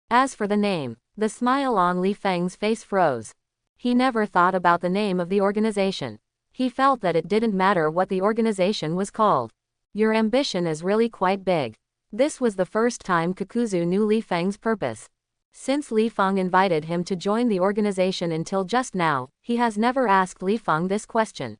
As for the name, the smile on Li Feng's face froze. He never thought about the name of the organization. He felt that it didn't matter what the organization was called. Your ambition is really quite big. This was the first time Kakuzu knew Li Feng's purpose. Since Li Feng invited him to join the organization until just now, he has never asked Li Feng this question.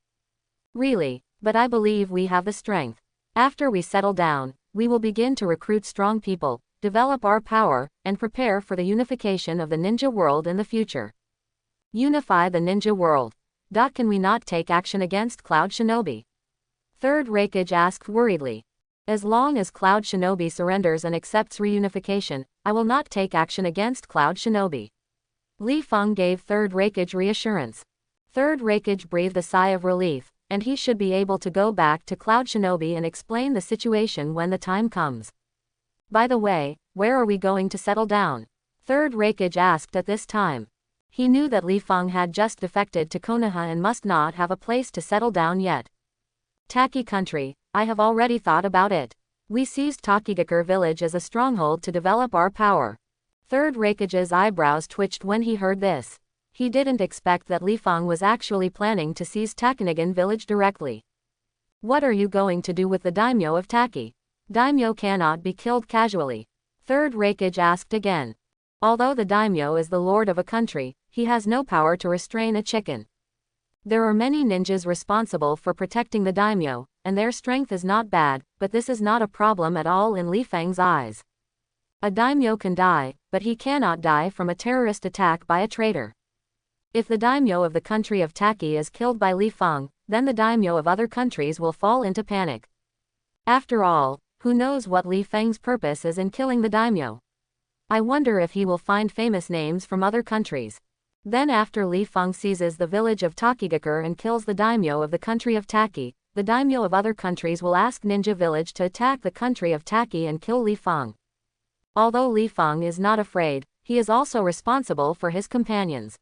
Really, but I believe we have the strength. After we settle down, we will begin to recruit strong people, develop our power, and prepare for the unification of the ninja world in the future. Unify the ninja world. Can we not take action against Cloud Shinobi? Third Raikage asked worriedly. As long as Cloud Shinobi surrenders and accepts reunification, I will not take action against Cloud Shinobi. Li Feng gave Third Raikage reassurance. Third Raikage breathed a sigh of relief, and he should be able to go back to Cloud Shinobi and explain the situation when the time comes. By the way, where are we going to settle down? Third Raikage asked at this time. He knew that Li Feng had just defected to Konoha and must not have a place to settle down yet. Taki country, I have already thought about it. We seized Takigakure village as a stronghold to develop our power. Third Raikage's eyebrows twitched when he heard this. He didn't expect that Li Feng was actually planning to seize Takinigan village directly. What are you going to do with the daimyo of Taki? Daimyo cannot be killed casually. Third Raikage asked again. Although the daimyo is the lord of a country, he has no power to restrain a chicken. There are many ninjas responsible for protecting the daimyo, and their strength is not bad, but this is not a problem at all in Li Feng's eyes. A daimyo can die, but he cannot die from a terrorist attack by a traitor. If the daimyo of the country of Taki is killed by Li Feng, then the daimyo of other countries will fall into panic. After all, who knows what Li Feng's purpose is in killing the daimyo? I wonder if he will find famous names from other countries. Then after Li Feng seizes the village of Takigakure and kills the daimyo of the country of Taki, the daimyo of other countries will ask Ninja Village to attack the country of Taki and kill Li Feng. Although Li Feng is not afraid, he is also responsible for his companions.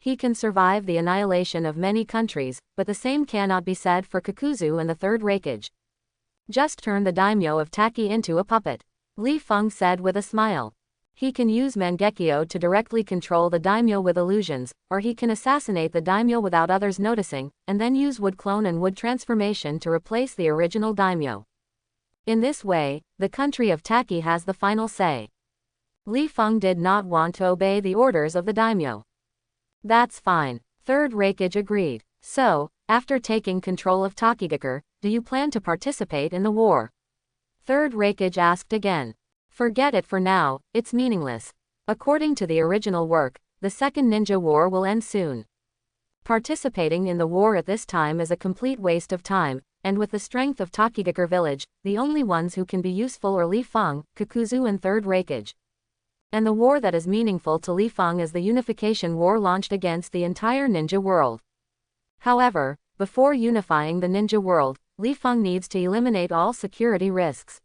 He can survive the annihilation of many countries, but the same cannot be said for Kakuzu and the Third Raikage. Just turn the daimyo of Taki into a puppet. Li Feng said with a smile. He can use Mangekyo to directly control the daimyo with illusions, or he can assassinate the daimyo without others noticing, and then use wood clone and wood transformation to replace the original daimyo. In this way, the country of Taki has the final say. Li Feng did not want to obey the orders of the daimyo. That's fine. Third Raikage agreed. So, after taking control of Takigakure, do you plan to participate in the war? Third Raikage asked again. Forget it for now, it's meaningless. According to the original work, the Second Ninja War will end soon. Participating in the war at this time is a complete waste of time, and with the strength of Takigakure village, the only ones who can be useful are Li Feng, Kakuzu and Third Raikage. And the war that is meaningful to Li Feng is the unification war launched against the entire ninja world. However, before unifying the ninja world, Li Feng needs to eliminate all security risks.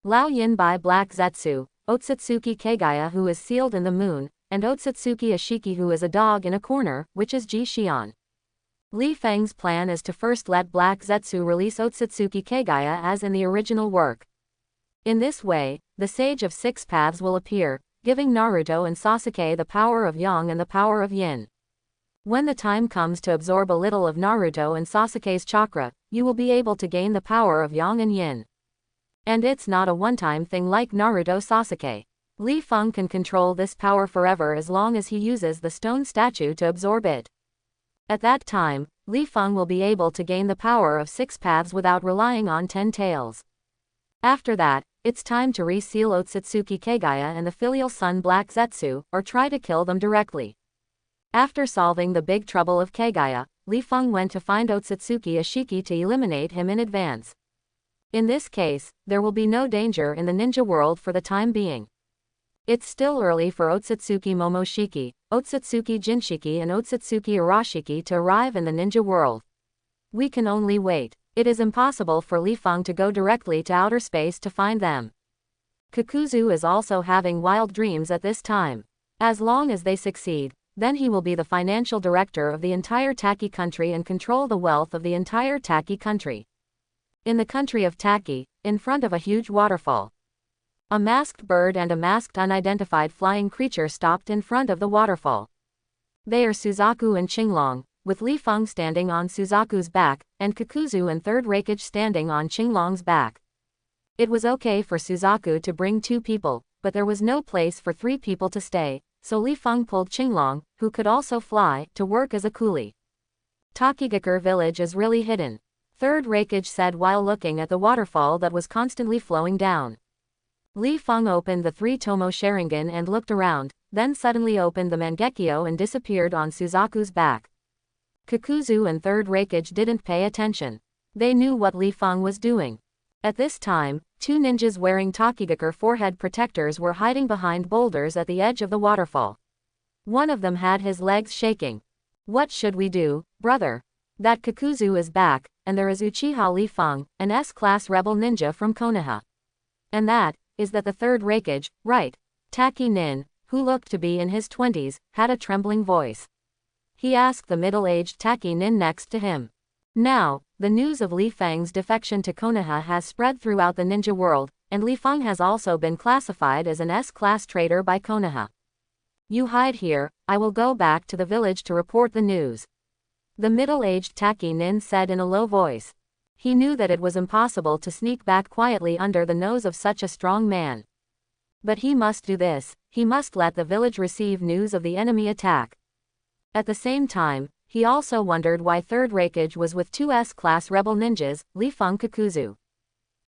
Lao Yin Bai Black Zetsu, Otsutsuki Kagaya who is sealed in the moon, and Otsutsuki Ashiki who is a dog in a corner, which is Ji Xian. Li Feng's plan is to first let Black Zetsu release Otsutsuki Kagaya as in the original work. In this way, the Sage of Six Paths will appear, giving Naruto and Sasuke the power of Yang and the power of Yin. When the time comes to absorb a little of Naruto and Sasuke's chakra, you will be able to gain the power of Yang and Yin. And it's not a one-time thing like Naruto Sasuke. Li Feng can control this power forever as long as he uses the stone statue to absorb it. At that time, Li Feng will be able to gain the power of Six Paths without relying on 10 tails. After that, it's time to reseal Otsutsuki Kagaya and the filial son Black Zetsu, or try to kill them directly. After solving the big trouble of Kagaya, Li Feng went to find Otsutsuki Ashiki to eliminate him in advance. In this case, there will be no danger in the ninja world for the time being. It's still early for Otsutsuki Momoshiki, Otsutsuki Jinshiki and Otsutsuki Arashiki to arrive in the ninja world. We can only wait. It is impossible for Li Feng to go directly to outer space to find them. Kakuzu is also having wild dreams at this time. As long as they succeed, then he will be the financial director of the entire Taki country and control the wealth of the entire Taki country. In the country of Taki, in front of a huge waterfall, a masked bird and a masked unidentified flying creature stopped in front of the waterfall. They are Suzaku and Qinglong, with Li Feng standing on Suzaku's back, and Kakuzu and Third Raikage standing on Qinglong's back. It was okay for Suzaku to bring 2 people, but there was no place for 3 people to stay, so Li Feng pulled Qinglong, who could also fly, to work as a coolie. Takigakure village is really hidden, Third Raikage said while looking at the waterfall that was constantly flowing down. Li Feng opened the 3-tomo Sharingan and looked around, then suddenly opened the Mangekyo and disappeared on Suzaku's back. Kakuzu and Third Raikage didn't pay attention. They knew what Li Feng was doing. At this time, 2 ninjas wearing Takigakure forehead protectors were hiding behind boulders at the edge of the waterfall. One of them had his legs shaking. What should we do, brother? That Kakuzu is back, and there is Uchiha Li Feng, an S-class rebel ninja from Konoha. And that is that the Third Raikage, right? Taki Nin, who looked to be in his 20s, had a trembling voice. He asked the middle-aged Taki Nin next to him. Now, the news of Li Feng's defection to Konoha has spread throughout the ninja world, and Li Feng has also been classified as an S-class traitor by Konoha. You hide here, I will go back to the village to report the news. The middle-aged Taki Nin said in a low voice. He knew that it was impossible to sneak back quietly under the nose of such a strong man. But he must do this, he must let the village receive news of the enemy attack. At the same time, he also wondered why Third Raikage was with 2 S-class rebel ninjas, Li Feng Kakuzu.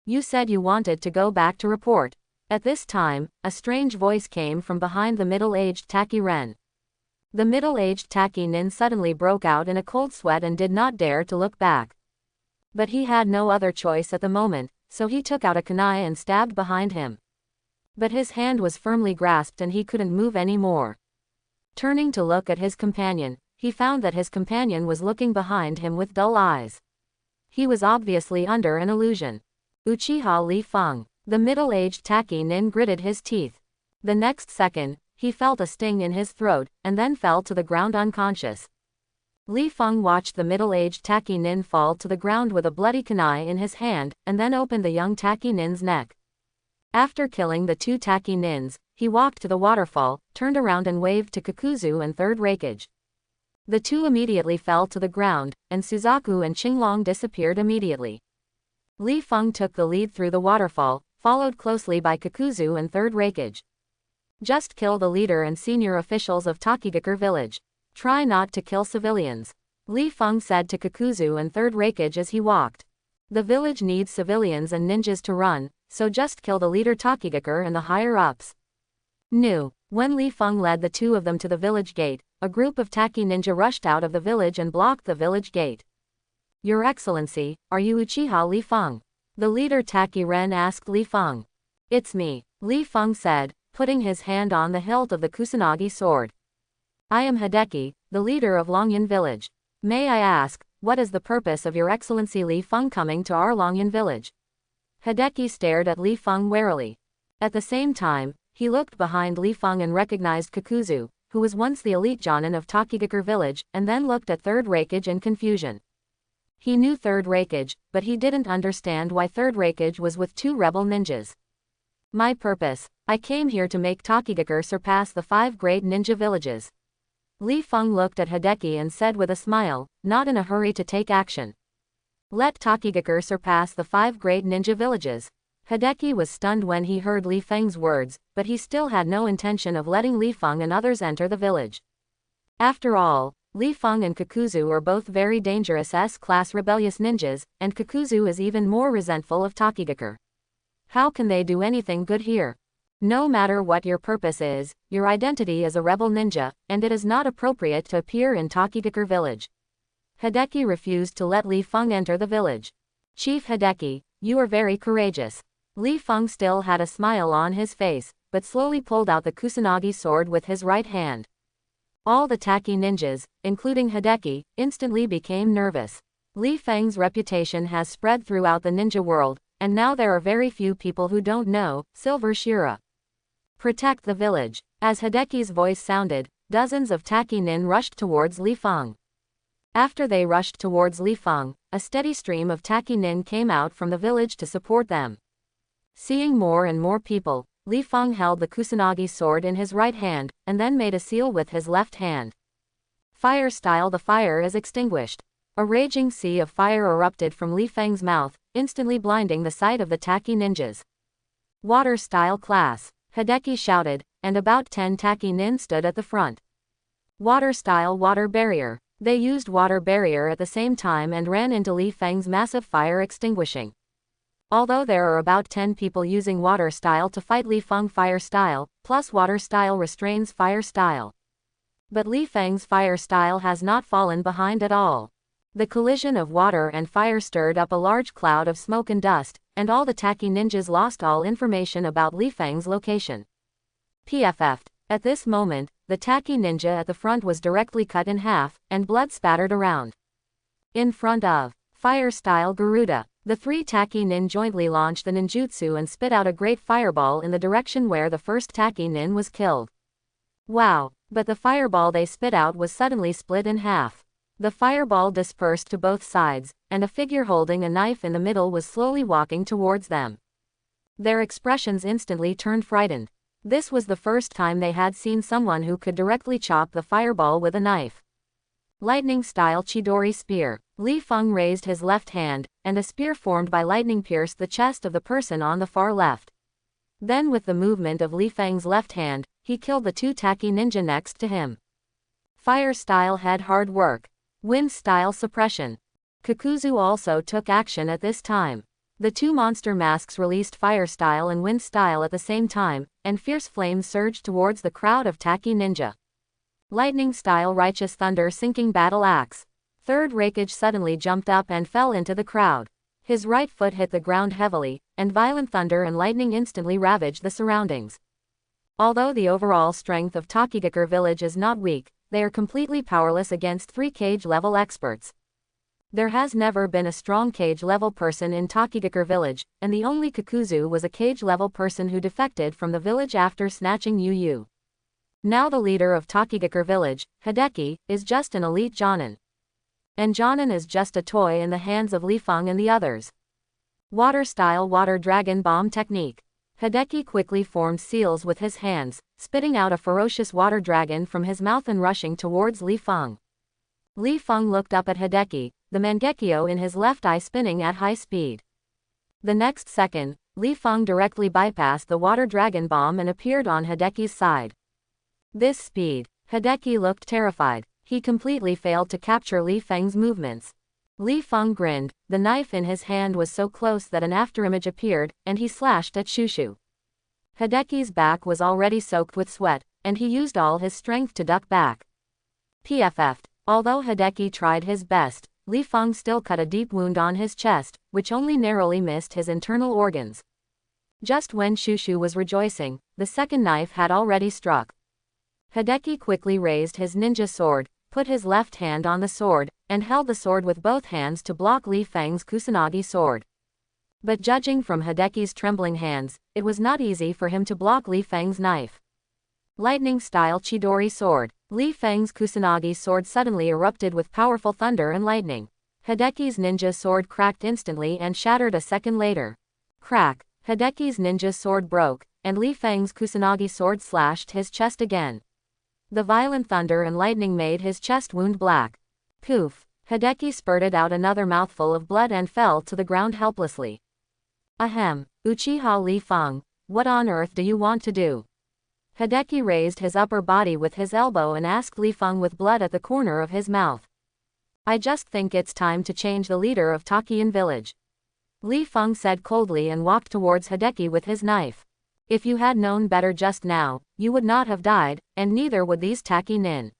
You said you wanted to go back to report. At this time, a strange voice came from behind the middle-aged Taki Ren. The middle-aged Taki Nin suddenly broke out in a cold sweat and did not dare to look back. But he had no other choice at the moment, so he took out a kunai and stabbed behind him. But his hand was firmly grasped and he couldn't move any more. Turning to look at his companion, he found that his companion was looking behind him with dull eyes. He was obviously under an illusion. Uchiha Li Feng. The middle-aged Taki Nin gritted his teeth. The next second, he felt a sting in his throat, and then fell to the ground unconscious. Li Feng watched the middle-aged Taki Nin fall to the ground with a bloody kunai in his hand, and then opened the young Taki Nin's neck. After killing the 2 Taki Nins, he walked to the waterfall, turned around and waved to Kakuzu and Third Raikage. The 2 immediately fell to the ground, and Suzaku and Qinglong disappeared immediately. Li Feng took the lead through the waterfall, followed closely by Kakuzu and Third Raikage. Just kill the leader and senior officials of Takigakure village. Try not to kill civilians. Li Feng said to Kakuzu and Third Raikage as he walked. The village needs civilians and ninjas to run, so just kill the leader Takigakure and the higher-ups. No, When Li Feng led the two of them to the village gate, a group of Taki ninja rushed out of the village and blocked the village gate. Your Excellency, are you Uchiha Li Feng? The leader Taki Ren asked Li Feng. It's me, Li Feng said, putting his hand on the hilt of the Kusanagi sword. I am Hideki, the leader of Longyan village. May I ask, what is the purpose of your Excellency Li Feng coming to our Longyan village? Hideki stared at Li Feng warily. At the same time, he looked behind Li Feng and recognized Kakuzu, who was once the elite Jonin of Takigakure village, and then looked at Third Raikage in confusion. He knew Third Raikage, but he didn't understand why Third Raikage was with two rebel ninjas. My purpose, I came here to make Takigakure surpass the 5 great ninja villages. Li Feng looked at Hideki and said with a smile, not in a hurry to take action. Let Takigakure surpass the 5 great ninja villages. Hideki was stunned when he heard Li Feng's words, but he still had no intention of letting Li Feng and others enter the village. After all, Li Feng and Kakuzu are both very dangerous S-class rebellious ninjas, and Kakuzu is even more resentful of Takigakure. How can they do anything good here? No matter what your purpose is, your identity is a rebel ninja, and it is not appropriate to appear in Takigakure village. Hideki refused to let Li Feng enter the village. Chief Hideki, you are very courageous. Li Feng still had a smile on his face, but slowly pulled out the Kusanagi sword with his right hand. All the Taki ninjas, including Hideki, instantly became nervous. Li Feng's reputation has spread throughout the ninja world, and now there are very few people who don't know Silver Shira. Protect the village. As Hideki's voice sounded, dozens of Taki nin rushed towards Li Feng. After they rushed towards Li Feng, a steady stream of Taki nin came out from the village to support them. Seeing more and more people, Li Feng held the Kusanagi sword in his right hand, and then made a seal with his left hand. Fire style. The fire is extinguished. A raging sea of fire erupted from Li Feng's mouth, instantly blinding the sight of the Taki ninjas. Water style class. Hideki shouted, and about 10 Taki nin stood at the front. Water style. Water barrier. They used water barrier at the same time and ran into Li Feng's massive fire extinguishing. Although there are about 10 people using water style to fight Li Feng fire style, plus water style restrains fire style. But Li Feng's fire style has not fallen behind at all. The collision of water and fire stirred up a large cloud of smoke and dust, and all the Taki ninjas lost all information about Li Feng's location. PFF'd. At this moment, the Taki ninja at the front was directly cut in half, and blood spattered around. In front of Fire Style Garuda, the 3 Taki nin jointly launched the ninjutsu and spit out a great fireball in the direction where the first Taki nin was killed. Wow! But the fireball they spit out was suddenly split in half. The fireball dispersed to both sides, and a figure holding a knife in the middle was slowly walking towards them. Their expressions instantly turned frightened. This was the first time they had seen someone who could directly chop the fireball with a knife. Lightning style Chidori spear. Li Feng raised his left hand, and a spear formed by lightning pierced the chest of the person on the far left. Then with the movement of Li Feng's left hand, he killed the 2 Taki ninja next to him. Fire style head hard work. Wind style suppression. Kakuzu also took action at this time. The 2 monster masks released fire style and wind style at the same time, and fierce flames surged towards the crowd of Taki ninja. Lightning style righteous thunder sinking battle axe. Third Raikage suddenly jumped up and fell into the crowd. His right foot hit the ground heavily, and violent thunder and lightning instantly ravaged the surroundings. Although the overall strength of Takigakure village is not weak, they are completely powerless against 3 cage level experts. There has never been a strong cage level person in Takigakure village, and the only Kakuzu was a cage level person who defected from the village after snatching Yu. Now the leader of Takigakure village, Hideki, is just an elite Jonin. And Jonin is just a toy in the hands of Li Feng and the others. Water style water dragon bomb technique. Hideki quickly formed seals with his hands, spitting out a ferocious water dragon from his mouth and rushing towards Li Feng. Li Feng looked up at Hideki, the Mangekyo in his left eye spinning at high speed. The next second, Li Feng directly bypassed the water dragon bomb and appeared on Hideki's side. This speed, Hideki looked terrified. He completely failed to capture Li Feng's movements. Li Feng grinned, the knife in his hand was so close that an afterimage appeared, and he slashed at Shushu. Hideki's back was already soaked with sweat, and he used all his strength to duck back. PFF'd. Although Hideki tried his best, Li Feng still cut a deep wound on his chest, which only narrowly missed his internal organs. Just when Shushu was rejoicing, the second knife had already struck. Hideki quickly raised his ninja sword, put his left hand on the sword, and held the sword with both hands to block Li Feng's Kusanagi sword. But judging from Hideki's trembling hands, it was not easy for him to block Li Feng's knife. Lightning-style Chidori sword. Li Feng's Kusanagi sword suddenly erupted with powerful thunder and lightning. Hideki's ninja sword cracked instantly and shattered a second later. Crack. Hideki's ninja sword broke, and Li Feng's Kusanagi sword slashed his chest again. The violent thunder and lightning made his chest wound black. Poof. Hideki spurted out another mouthful of blood and fell to the ground helplessly. Ahem. Uchiha Li Feng, what on earth do you want to do? Hideki raised his upper body with his elbow and asked Li Feng with blood at the corner of his mouth. I just think it's time to change the leader of Takian village. Li Feng said coldly and walked towards Hideki with his knife. If you had known better just now, you would not have died, and neither would these Taki nin.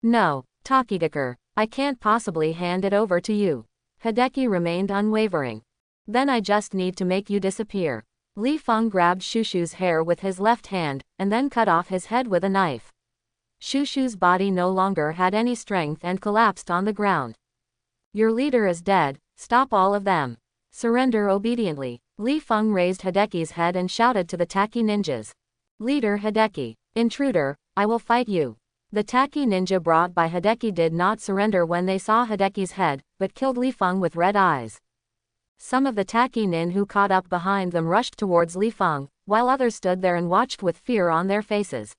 No, Takigakure, I can't possibly hand it over to you. Hideki remained unwavering. Then I just need to make you disappear. Li Feng grabbed Shushu's hair with his left hand, and then cut off his head with a knife. Shushu's body no longer had any strength and collapsed on the ground. Your leader is dead, stop all of them. Surrender obediently. Li Feng raised Hideki's head and shouted to the Taki ninjas. Leader Hideki, intruder, I will fight you. The Taki ninja brought by Hideki did not surrender when they saw Hideki's head, but killed Li Feng with red eyes. Some of the Taki nin who caught up behind them rushed towards Li Feng, while others stood there and watched with fear on their faces.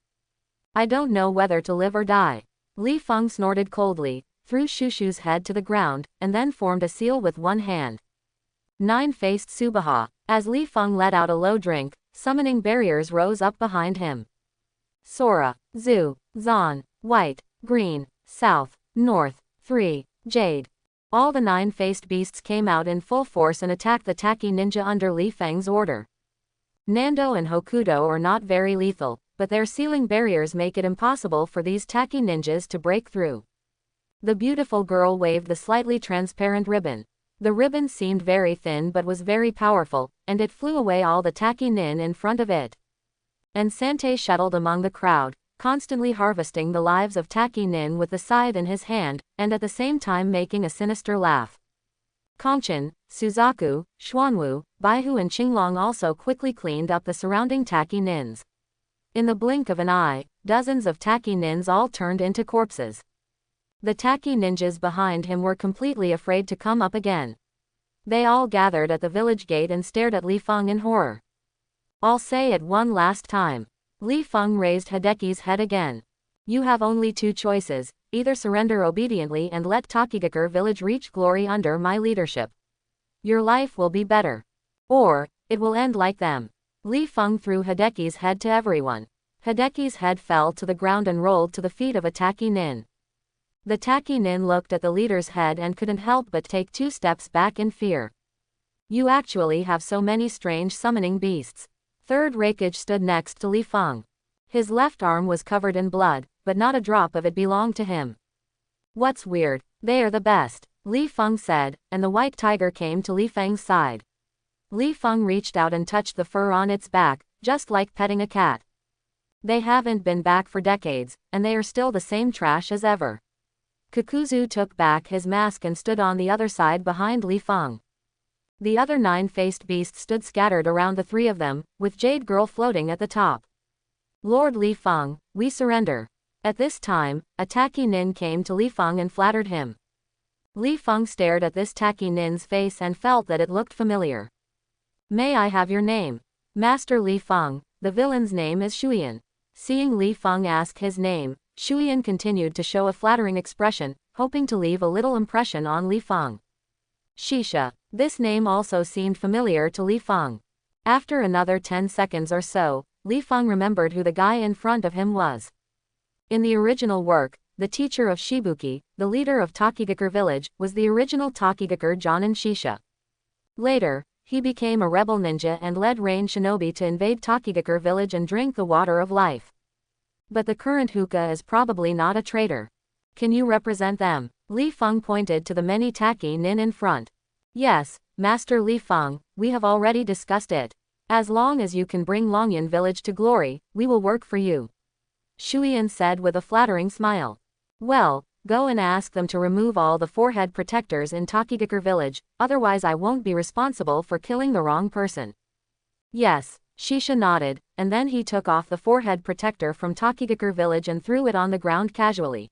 I don't know whether to live or die. Li Feng snorted coldly, threw Shushu's head to the ground, and then formed a seal with one hand. Nine-faced Subaha. As Li Feng let out a low drink, summoning barriers rose up behind him. Sora, Zhu, Zan, White, Green, South, North, 3, Jade. All the nine-faced beasts came out in full force and attacked the Taki ninja under Li Feng's order. Nando and Hokuto are not very lethal, but their sealing barriers make it impossible for these Taki ninjas to break through. The beautiful girl waved the slightly transparent ribbon. The ribbon seemed very thin but was very powerful, and it flew away all the Taki nin in front of it. And Sante shuttled among the crowd, constantly harvesting the lives of Taki nin with the scythe in his hand, and at the same time making a sinister laugh. Kongchen, Suzaku, Xuanwu, Baihu and Qinglong also quickly cleaned up the surrounding Taki nins. In the blink of an eye, dozens of Taki nins all turned into corpses. The Taki ninjas behind him were completely afraid to come up again. They all gathered at the village gate and stared at Li Feng in horror. I'll say it one last time. Li Feng raised Hideki's head again. You have only two choices, either surrender obediently and let Takigakure village reach glory under my leadership. Your life will be better. Or, it will end like them. Li Feng threw Hideki's head to everyone. Hideki's head fell to the ground and rolled to the feet of a Taki nin. The Taki nin looked at the leader's head and couldn't help but take 2 steps back in fear. You actually have so many strange summoning beasts. Third Raikage stood next to Li Feng. His left arm was covered in blood, but not a drop of it belonged to him. What's weird? They are the best, Li Feng said, and the white tiger came to Li Feng's side. Li Feng reached out and touched the fur on its back, just like petting a cat. They haven't been back for decades, and they are still the same trash as ever. Kakuzu took back his mask and stood on the other side behind Li Feng. The other 9-faced beasts stood scattered around the 3 of them, with Jade Girl floating at the top. Lord Li Feng, we surrender. At this time, a Taki nin came to Li Feng and flattered him. Li Feng stared at this Taki nin's face and felt that it looked familiar. May I have your name? Master Li Feng, the villain's name is Shuyan. Seeing Li Feng ask his name, Shuyan continued to show a flattering expression, hoping to leave a little impression on Li Feng. Shisha. This name also seemed familiar to Li Feng. After another 10 seconds or so, Li Feng remembered who the guy in front of him was. In the original work, the teacher of Shibuki, the leader of Takigakure village, was the original Takigakure Jonin Shisha. Later, he became a rebel ninja and led Rain Shinobi to invade Takigakure village and drink the water of life. But the current Hokage is probably not a traitor. Can you represent them? Li Feng pointed to the many tacky nin in front. Yes, Master Li Feng, we have already discussed it. As long as you can bring Longyan village to glory, we will work for you. Shuyan said with a flattering smile. Well, go and ask them to remove all the forehead protectors in Tokigakure village, otherwise I won't be responsible for killing the wrong person. Yes, Shisha nodded, and then he took off the forehead protector from Tokigakure village and threw it on the ground casually.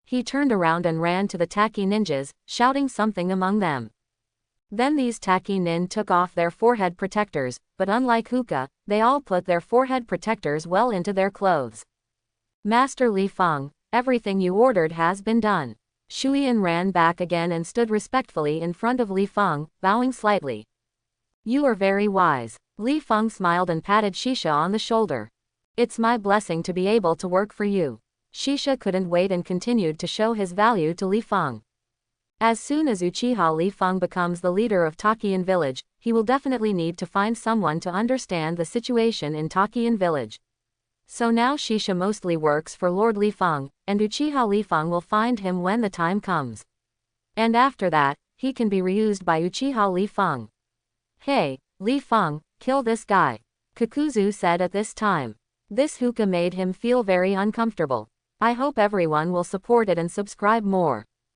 He turned around and ran to the tacky ninjas, shouting something among them. Then these tacky nin took off their forehead protectors, but unlike Hokage, they all put their forehead protectors well into their clothes. Master Li Feng, everything you ordered has been done. Shuyan ran back again and stood respectfully in front of Li Feng, bowing slightly. You are very wise. Li Feng smiled and patted Shisha on the shoulder. It's my blessing to be able to work for you. Shisha couldn't wait and continued to show his value to Li Feng. As soon as Uchiha Li Feng becomes the leader of Takian village, he will definitely need to find someone to understand the situation in Takian village. So now Shisha mostly works for Lord Li Feng, and Uchiha Li Feng will find him when the time comes. And after that, he can be reused by Uchiha Li Feng. Hey, Li Feng, kill this guy. Kakuzu said at this time. This Hokage made him feel very uncomfortable. I hope everyone will support it and subscribe more.